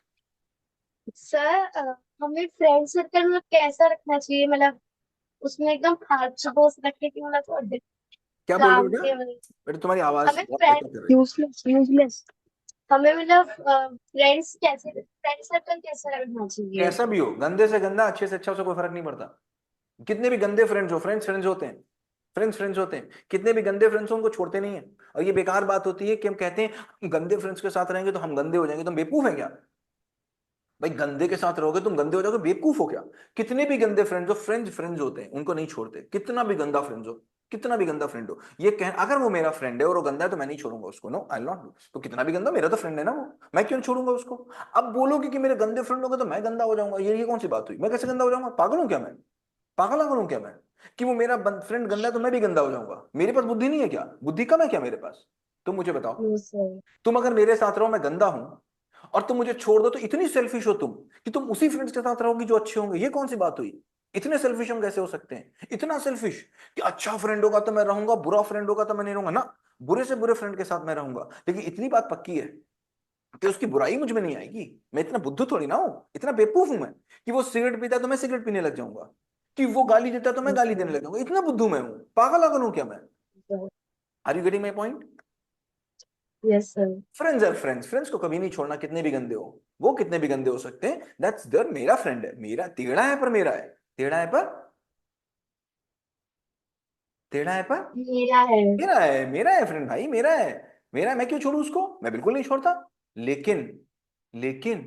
Sir हमें फ्रेंड सर्कल में कैसा रखना चाहिए, मतलब उसमें एकदम फालतू दोस्त रखे कि मतलब थोड़े क्या बोल रहे हो काम बेटा? के, मतलब बेटा तुम्हारी आवाज हमें बहुत फ्रेंड echo कर रही है। यूजलेस यूजलेस हमें मतलब फ्रेंड सर्कल कैसा रखना चाहिए? कैसा भी हो, गंदे से गंदा, अच्छे से अच्छा, उसे कोई फर्क नहीं पड़ता। कितने भी गंदे फ्रेंड्स हो, फ्रेंड्स फ्रेंड्स होते हैं। फ्रेंड्स फ्रेंड्स होते हैं, कितने भी गंदे फ्रेंड्स हो उनको छोड़ते नहीं है। और ये बेकार बात होती है कि हम कहते हैं हम गंदे फ्रेंड्स के साथ रहेंगे तो हम गंदे हो जाएंगे। तुम बेवकूफ है क्या? भाई, गंदे के साथ रहोगे तुम गंदे हो जाओगे, बेवकूफ हो क्या? कितने भी गंदे फ्रेंड्स हो, फ्रेंड्स फ्रेंड्स होते हैं, उनको नहीं छोड़ते। कितना भी गंदा फ्रेंड्स हो, कितना भी गंदा फ्रेंड हो, ये कह अगर वो मेरा फ्रेंड है और वो गंदा है तो मैं नहीं छोड़ूंगा उसको। No, I will not do. तो कितना भी गंदा, मेरा तो फ्रेंड है ना वो, मैं क्यों छोड़ूंगा उसको? अब बोलोगे कि मेरे गंदे फ्रेंड होंगे तो मैं गंदा हो जाऊंगा, ये कौन सी बात हुई? मैं कैसे गंदा हो जाऊंगा? पागल हूं क्या मैं? पागल अगर हूं क्या मैं, कि वो मेरा फ्रेंड गंदा है तो मैं भी गंदा हो जाऊंगा? मेरे पास बुद्धि नहीं है क्या? बुद्धि कम है क्या मेरे पास? तुम मुझे बताओ। Yes sir. तुम अगर मेरे साथ रहो, मैं गंदा हूं, और तुम मुझे छोड़ दो, तो इतनी सेल्फिश हो तुम कि तुम उसी फ्रेंड्स के साथ रहोगी जो अच्छे होंगे? ये कौन सी बात हुई? इतने सेल्फिश हम कैसे हो सकते हैं? इतना सेल्फिश कि अच्छा फ्रेंड होगा तो मैं रहूंगा, बुरा फ्रेंड होगा तो मैं नहीं रहूंगा ना। बुरे से बुरे फ्रेंड के साथ मैं रहूंगा, लेकिन इतनी बात पक्की है कि उसकी बुराई मुझ में नहीं आएगी। मैं इतना बुद्धू थोड़ी ना हूं, इतना बेवकूफ हूं मैं कि वो सिगरेट पीता है तो मैं सिगरेट पीने लग जाऊंगा, कि वो गाली देता है तो मैं गाली देने लग जाऊंगा। इतना बुद्धू मैं हूं, पागल अगर हूं क्या मैं? Are you getting my point? Yes sir. Friends are friends, friends को कभी नहीं छोड़ना, कितने भी गंदे हो। वो कितने भी गंदे हो सकते हैं, दैट्स देयर, मेरा फ्रेंड है, मेरा टेढ़ा है पर मेरा है। टेढ़ा है पर, टेढ़ा है पर मेरा है। मेरा है, मेरा है फ्रेंड भाई, मेरा है। मेरा है, मैं क्यों छोड़ू उसको? मैं बिल्कुल नहीं छोड़ता। लेकिन लेकिन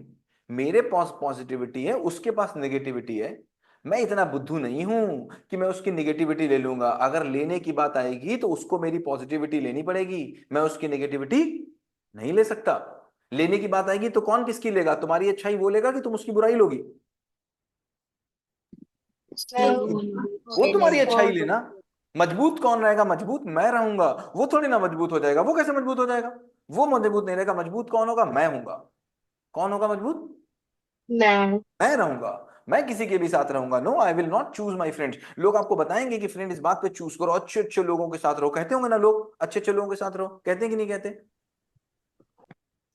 मेरे पास पॉजिटिविटी है, उसके पास नेगेटिविटी है। मैं इतना बुद्धू नहीं हूं कि मैं उसकी नेगेटिविटी ले लूंगा। अगर लेने की बात आएगी तो उसको मेरी पॉजिटिविटी लेनी पड़ेगी, मैं उसकी नेगेटिविटी नहीं ले सकता। लेने की बात आएगी तो कौन किसकी लेगा? तुम्हारी अच्छाई वो लेगा कि तुम उसकी बुराई लोगी? मैं वो तुम्हारी अच्छाई लेना। मजबूत कौन रहेगा? मजबूत मैं रहूंगा, वो थोड़ी ना मजबूत हो जाएगा। वो कैसे मजबूत हो जाएगा? वो मजबूत नहीं रहेगा। मजबूत कौन होगा? मैं होऊंगा। कौन होगा मजबूत? मैं। मैं रहूंगा। मैं किसी के भी साथ रहूंगा। No, I will not choose my friends. लोग आपको बताएंगे कि फ्रेंड इस बात पे चूज करो, अच्छे अच्छे लोगों के साथ रहो, कहते होंगे ना लोग, अच्छे अच्छे लोगों के साथ रहो, कहते हैं कि नहीं कहते?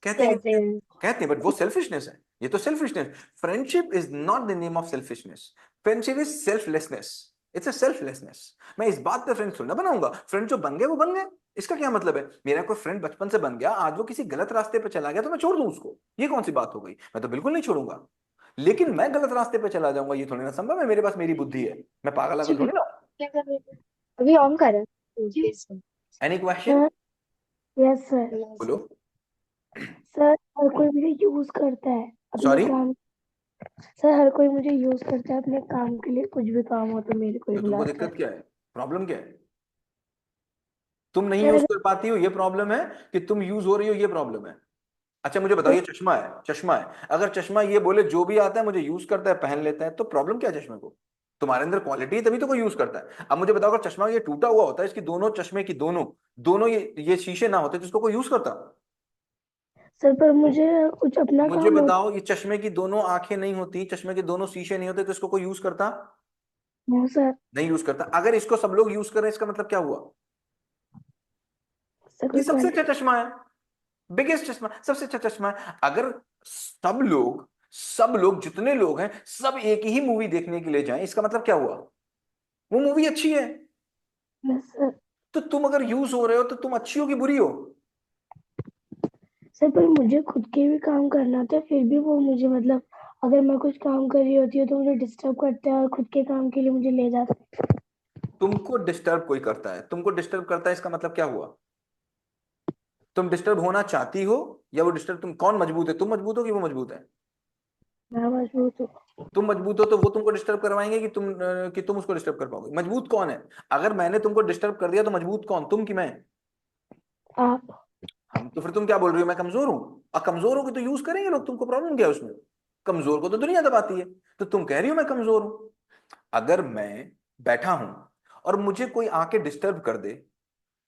कहते हैं कि कहते नहीं हैं। कहते? कहते हैं, बट वो सेल्फिशनेस है। ये तो selfishness. Friendship is not the name of selfishness. Friendship is selflessness. It's a selflessness. मैं इस बात पे फ्रेंड थोड़ा ना बनाऊंगा। फ्रेंड जो बन गए वो बन गए, इसका क्या मतलब है? मेरा कोई फ्रेंड बचपन से बन गया, आज वो किसी गलत रास्ते पे चला गया तो मैं छोड़ दूं उसको? ये कौन सी बात हो गई? मैं तो बिल्कुल नहीं छोड़ूंगा। लेकिन मैं गलत रास्ते पे चला जाऊंगा, ये थोड़ी ना संभव है। मेरे पास मेरी बुद्धि है, मैं पागल अगल थोड़ी ना। क्या कर रहे थे? अभी ऑन कर रहे हैं। Any question? Yes sir. बोलो। सर हर कोई मुझे यूज करता है। अपने सॉरी, काम। सर हर कोई मुझे यूज करता है अपने काम के लिए, कुछ भी काम हो तो मेरे को ही तो तुमको बुलाता है। दिक्कत क्या है, प्रॉब्लम क्या है? तुम नहीं यूज सर कर पाती हो ये प्रॉब्लम है, कि तुम यूज हो रही हो ये प्रॉब्लम है? अच्छा मुझे बताओ, ये चश्मा है, चश्मा है, अगर चश्मा ये बोले जो भी आता है मुझे यूज करता है, पहन लेता है, तो प्रॉब्लम क्या है चश्मे को? तुम्हारे अंदर क्वालिटी है तभी तो कोई यूज करता है। अब मुझे बताओ, अगर चश्मा ये टूटा हुआ होता है, इसकी दोनों चश्मे की दोनों दोनों ये शीशे ना होते तो इसको कोई यूज करता? सर पर मुझे कुछ अपना मुझे काम होता बताओ, ये चश्मे की दोनों आंखें नहीं होती, चश्मे के दोनों शीशे नहीं होते तो इसको कोई यूज करता? है सर। नहीं यूज करता। अगर इसको सब लोग यूज कर रहे हैं इसका मतलब क्या हुआ? सर ये कोई सबसे अच्छा चश्मा है, बिगेस्ट चश्मा, सबसे अच्छा चश्मा है। अगर सब लोग जितने लोग हैं सब एक ही मूवी देखने के लिए जाएं, इसका मतलब क्या हुआ? वो मूवी अच्छी है। सर। तो तुम अगर यूज हो रहे हो तो तुम अच्छी हो कि बुरी हो? सर पर मुझे खुद के भी काम करना होता है, फिर भी वो मुझे मतलब अगर मैं कुछ काम कर रही होती हूँ तो मुझे डिस्टर्ब करते हैं और खुद के काम के लिए मुझे ले जाते हैं। तुमको डिस्टर्ब कोई करता है, तुमको डिस्टर्ब करता है, इसका मतलब क्या हुआ? तुम डिस्टर्ब होना चाहती हो या वो डिस्टर्ब, तुम कौन मजबूत है, तुम मजबूत हो कि वो मजबूत है? मैं मजबूत हूँ। तुम मजबूत हो तो वो तुमको डिस्टर्ब करवाएंगे कि तुम उसको डिस्टर्ब कर पाओगे? मजबूत कौन है? अगर मैंने तुमको डिस्टर्ब कर दिया तो मजबूत कौन, तुम कि मैं? आप। हम। तो फिर तुम क्या बोल रही हो, मैं कमजोर हूं? और कमजोर होगी तो यूज करेंगे लोग, तुमको प्रॉब्लम क्या है उसमें? कमजोर को तो दुनिया दबाती है, तो तुम कह रही हो मैं कमजोर हूं। अगर मैं बैठा हूं और मुझे कोई आके डिस्टर्ब कर दे,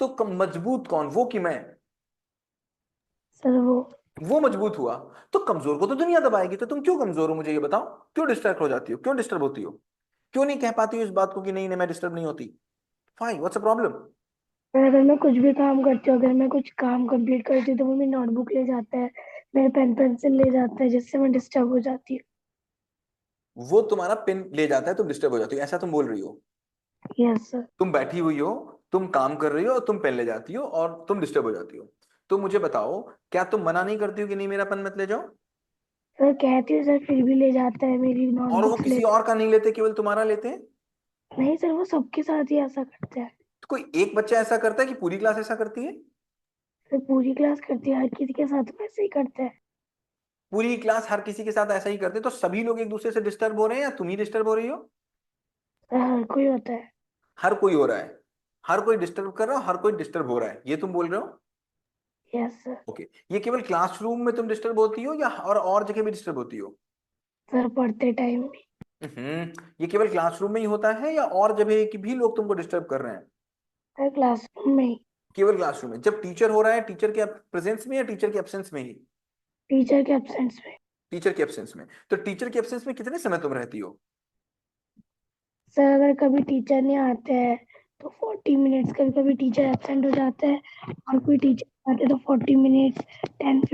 तो मजबूत कौन, वो कि मैं? सर वो मजबूत हुआ, तो कमजोर को तो दुनिया दबाएगी। तो तुम क्यों कमजोर हो मुझे ये बताओ, क्यों डिस्ट्रैक्ट हो जाती हो, क्यों डिस्टर्ब होती हो? क्यों नहीं कह पाती हो इस बात को कि नहीं नहीं मैं डिस्टर्ब नहीं होती? Fine, what's a problem? अगर मैं कुछ भी काम करती हूँ, अगर मैं कुछ काम कंप्लीट करती हूँ तो वो मेरी नोटबुक ले जाता है, मेरे पेन पेंसिल ले जाता है, जिससे मैं डिस्टर्ब हो जाती वो तुम्हारा पिन ले जाता है, तुम डिस्टर्ब हो जाती हो, ऐसा तुम बोल रही हो? हूँ। Yes sir. तुम बैठी हुई हो, तुम काम कर रही हो और तुम पेन ले जाती हो और तुम डिस्टर्ब हो जाती हो। तो मुझे बताओ, क्या तुम मना नहीं करती हो कि नहीं मेरा पेन मत ले जाओ? सर कहती हूँ सर, फिर भी ले जाता है, मेरी और वो नोटबुक्स ले। किसी और का नहीं लेते, केवल तुम्हारा लेते हैं? नहीं सर, वो सबके साथ ही ऐसा करते हैं। तो कोई एक बच्चा ऐसा करता है कि पूरी क्लास ऐसा करती है? सर पूरी क्लास करती है, हर किसी के साथ वैसे ही करते हैं। पूरी क्लास हर किसी के साथ ऐसा ही करते हैं, तो सभी लोग एक दूसरे से डिस्टर्ब हो रहे हैं या तुम ही डिस्टर्ब हो रही हो? सर हर कोई होता है। हर कोई हो रहा है, हर कोई डिस्टर्ब कर रहा है, हर कोई डिस्टर्ब हो रहा है, ये तुम बोल रहे हो? Yes sir. ओके। ये केवल क्लासरूम में तुम डिस्टर्ब होती हो या और जगह भी डिस्टर्ब होती हो? सर पढ़ते टाइम भी। ये केवल क्लासरूम में ही होता है या और जगह की भी लोग तुमको डिस्टर्ब कर रहे हैं? सर क्लासरूम में ही। केवल क्लासरूम में, जब टीचर हो रहा है, टीचर के प्रेजेंस में या टीचर के एब्सेंस में ही? टीचर के एब्सेंस में। टीचर के एब्सेंस में। तो टीचर के एब्सेंस में कितने समय तुम रहती हो? सर अगर कभी टीचर नहीं आते हैं तो 40 मिनट्स, कभी कभी टीचर एब्सेंट हो जाते हैं और कोई टीचर आते हैं तो 40 मिनट्स, 10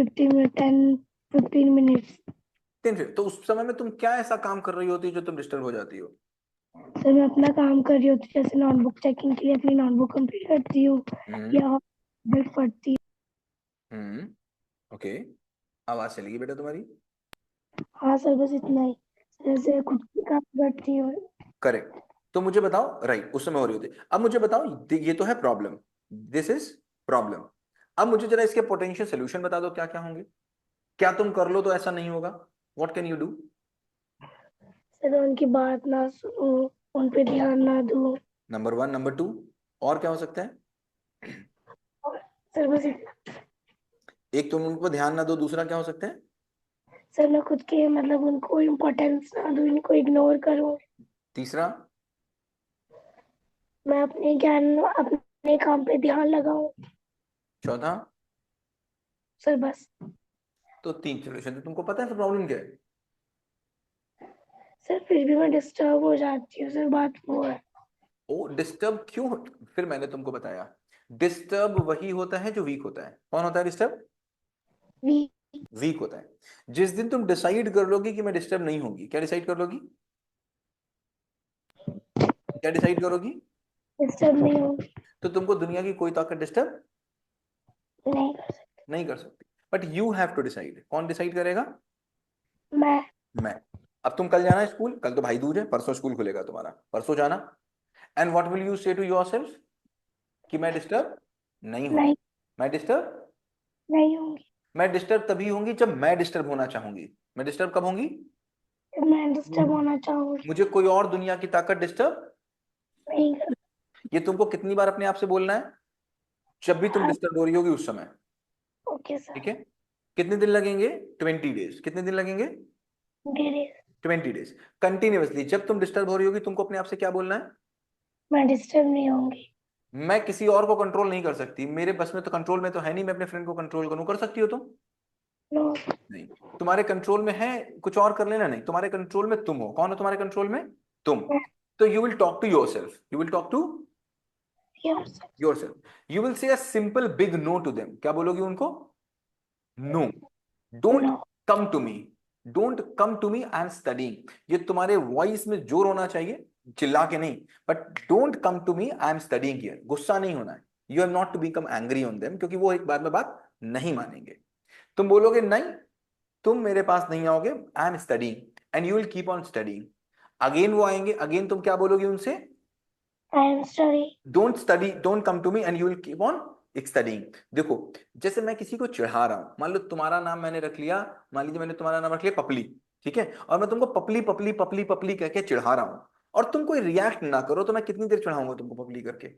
15 मिनट्स। दिन फिर तो उस समय में तुम क्या ऐसा काम कर रही होती है जो तुम डिस्टर्ब हो जाती हो? सर मैं अपना काम कर रही होती हूँ, जैसे नोटबुक चेकिंग के लिए अपनी नोटबुक कंप्लीट करती हूँ हम्म। या बुक पढ़ती हम्म। ओके। आवाज चली गई बेटा तुम्हारी। हूँ। हाँ सर, बस इतना ही। जैसे खुद की काम करती हूँ। करेक्ट। तो मुझे बताओ, राइट, उस समय हो रही होती। अब मुझे बताओ, ये तो है प्रॉब्लम, दिस इज प्रॉब्लम। अब मुझे जरा इसके पोटेंशियल सोल्यूशन बता दो, क्या क्या होंगे? क्या तुम कर लो तो ऐसा नहीं होगा? What can you do? Sir मैं उनकी बात ना सुनूं, उन पे ध्यान ना दूं। Number one. नंबर टू, और क्या हो सकता है? सर बस एक, तुम उनको ध्यान ना दो, दूसरा क्या हो सकता है? सर मैं खुद के मतलब उनको इम्पोर्टेंस ना दूं, इनको इग्नोर करूं। तीसरा? मैं अपने ज्ञान अपने काम पे ध्यान लगाऊं। चौथा? सर बस। तो तीन सोल्यूशन, तो तुमको पता है प्रॉब्लम क्या है? सर फिर भी मैं डिस्टर्ब हो जाती हूँ, सर बात वो है। ओ, डिस्टर्ब क्यों फिर मैंने तुमको बताया, डिस्टर्ब वही होता है जो वीक होता है। कौन होता है डिस्टर्ब? वी। वीक होता है। जिस दिन तुम डिसाइड कर लोगी कि मैं डिस्टर्ब नहीं होगी, क्या डिसाइड कर लोगी? क्या डिसाइड करोगी? डिस्टर्ब नहीं हूँ। तो तुमको दुनिया की कोई ताकत डिस्टर्ब नहीं कर नहीं कर सकती। But you have to decide. कौन डिसाइड करेगा? सकती मैं। मैं। अब तुम कल जाना है स्कूल, कल तो भाई दूज है, परसों स्कूल खुलेगा तुम्हारा, परसों जाना। एंड व्हाट विल यू से टू योरसेल्फ? कि मैं डिस्टर्ब नहीं नहीं। होती, मैं डिस्टर्ब नहीं होंगी। मैं डिस्टर्ब तभी होंगी जब मैं डिस्टर्ब होना चाहूंगी। मैं डिस्टर्ब कब होंगी? मैं डिस्टर्ब होना चाहूंगी। मुझे कोई और दुनिया की ताकत डिस्टर्ब। नहीं कर। ये तुमको कितनी बार अपने आप से बोलना है? जब भी तुम डिस्टर्ब हो रही होगी उस समय। Okay sir. ठीक है? कितने दिन लगेंगे? 20 डेज। कितने दिन लगेंगे? धीरे। 20 डेज कंटिन्यूअसली। जब तुम डिस्टर्ब हो रही होगी तुमको अपने आप से क्या बोलना है? मैं डिस्टर्ब नहीं होंगी। मैं किसी और को कंट्रोल नहीं कर सकती, मेरे बस में तो कंट्रोल में तो है नहीं मैं अपने फ्रेंड को कंट्रोल करूं। कर सकती हो तुम? नो। नहीं। तुम्हारे कंट्रोल में है कुछ और कर लेना, नहीं। तुम्हारे कंट्रोल में तुम हो। कौन हो तुम्हारे कंट्रोल में? तुम। तो you will talk to yourself, you will talk to yourself, you will say a simple big no to them. क्या बोलोगी उनको? No, don't no. Come to me, don't come to me, I am studying. ये तुम्हारे voice में जोर होना चाहिए, चिल्ला के नहीं, but don't come to me, I am studying here. गुस्सा नहीं होना है। You have not to become angry on them, क्योंकि वो एक बाद में बात नहीं मानेंगे। तुम बोलोगे नहीं, तुम मेरे पास नहीं आओगे, I am studying, and you will keep on studying. Again वो आएंगे, अगेन तुम क्या बोलोगे उनसे? I am sorry. Don't study, don't come to me and you will keep on studying. देखो, जैसे मैं किसी को चिढ़ा रहा हूं, मान लो तुम्हारा नाम मैंने रख लिया, मान लीजिए मैंने तुम्हारा नाम रख लिया पपली, ठीक है, और मैं तुमको पपली पपली पपली पपली कह के चिढ़ा रहा हूं, और तुम कोई रिएक्ट ना करो, तो मैं कितनी देर चिढ़ाऊंगा तुमको पपली करके?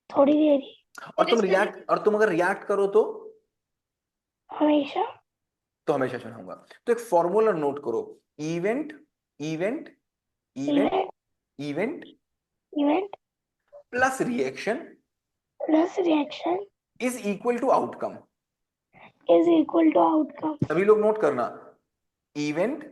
थोड़ी देर ही। और तुम रिएक्ट, और तुम अगर रिएक्ट करो हमेशा। तो हमेशा चिढ़ाऊंगा। तो एक फॉर्मूला नोट करो, event event event event. Event event plus reaction plus reaction is equal to outcome. Is equal to outcome. सभी लोग नोट करना, event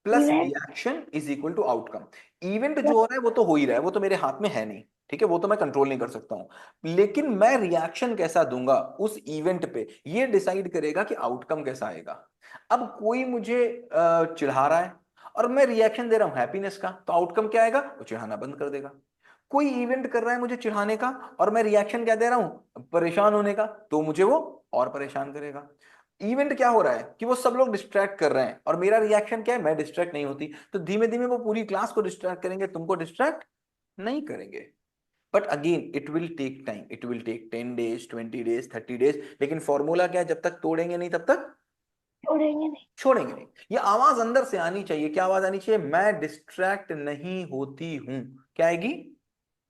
plus event reaction is equal to outcome. Event जो हो रहा है वो तो हो ही रहा है, वो तो मेरे हाथ में है नहीं, ठीक है, वो तो मैं कंट्रोल नहीं कर सकता हूं, लेकिन मैं रिएक्शन कैसा दूंगा उस इवेंट पे, ये डिसाइड करेगा कि आउटकम कैसा आएगा। अब कोई मुझे चिढ़ा रहा है और मैं रिएक्शन दे रहा हूं हैप्पीनेस का, तो आउटकम क्या आएगा? वो चिढ़ाना बंद कर देगा। कोई इवेंट कर रहा है मुझे चिढ़ाने का और मैं रिएक्शन क्या दे रहा हूं? परेशान होने का, तो मुझे वो और परेशान करेगा। इवेंट क्या हो रहा है कि वो सब लोग डिस्ट्रैक्ट कर रहे हैं, और मेरा रिएक्शन क्या है? मैं डिस्ट्रैक्ट नहीं होती, तो धीमे धीमे वो पूरी क्लास को डिस्ट्रैक्ट करेंगे, तुमको डिस्ट्रैक्ट नहीं करेंगे। But again it will take time, it will take 10 days, 20 days, 30 days, लेकिन फॉर्मूला क्या है? जब तक तोड़ेंगे नहीं तब तक छोड़ेंगे नहीं। छोड़ेंगे नहीं। ये आवाज अंदर से आनी चाहिए। क्या आवाज आनी चाहिए? मैं डिस्ट्रैक्ट नहीं होती हूं। क्या आएगी?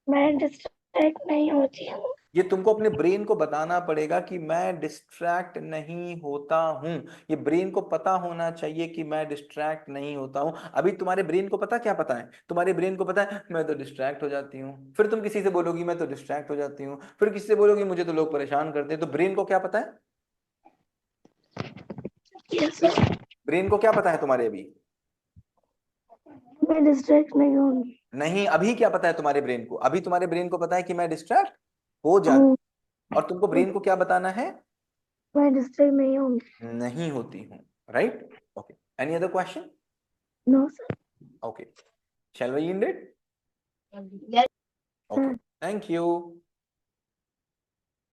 मैं डिस्ट्रैक्ट नहीं होती हूँ। ये तुमको अपने ब्रेन को बताना पड़ेगा कि मैं डिस्ट्रैक्ट नहीं होता हूं। ये ब्रेन को पता होना चाहिए कि मैं डिस्ट्रैक्ट नहीं होता हूं। अभी तुम्हारे ब्रेन को पता, क्या पता है तुम्हारे ब्रेन को? पता है मैं तो डिस्ट्रैक्ट हो जाती हूँ। फिर तुम किसी से बोलोगी मैं तो डिस्ट्रैक्ट हो जाती हूँ, फिर किसी से बोलोगी मुझे तो लोग परेशान करते हैं। तो ब्रेन को क्या पता है? Yes sir. ब्रेन को क्या पता है तुम्हारे अभी? मैं डिस्ट्रैक्ट नहीं होंगी। नहीं, अभी क्या पता है तुम्हारे ब्रेन को? अभी तुम्हारे ब्रेन को पता है कि मैं डिस्ट्रैक्ट हो जाती, हूँ। और तुमको ब्रेन को क्या बताना है? मैं डिस्ट्रैक्ट नहीं होंगी। नहीं होती हूँ। Right? Okay, any other question? No sir. Okay. Shall we end it? Yes. Okay. Thank you.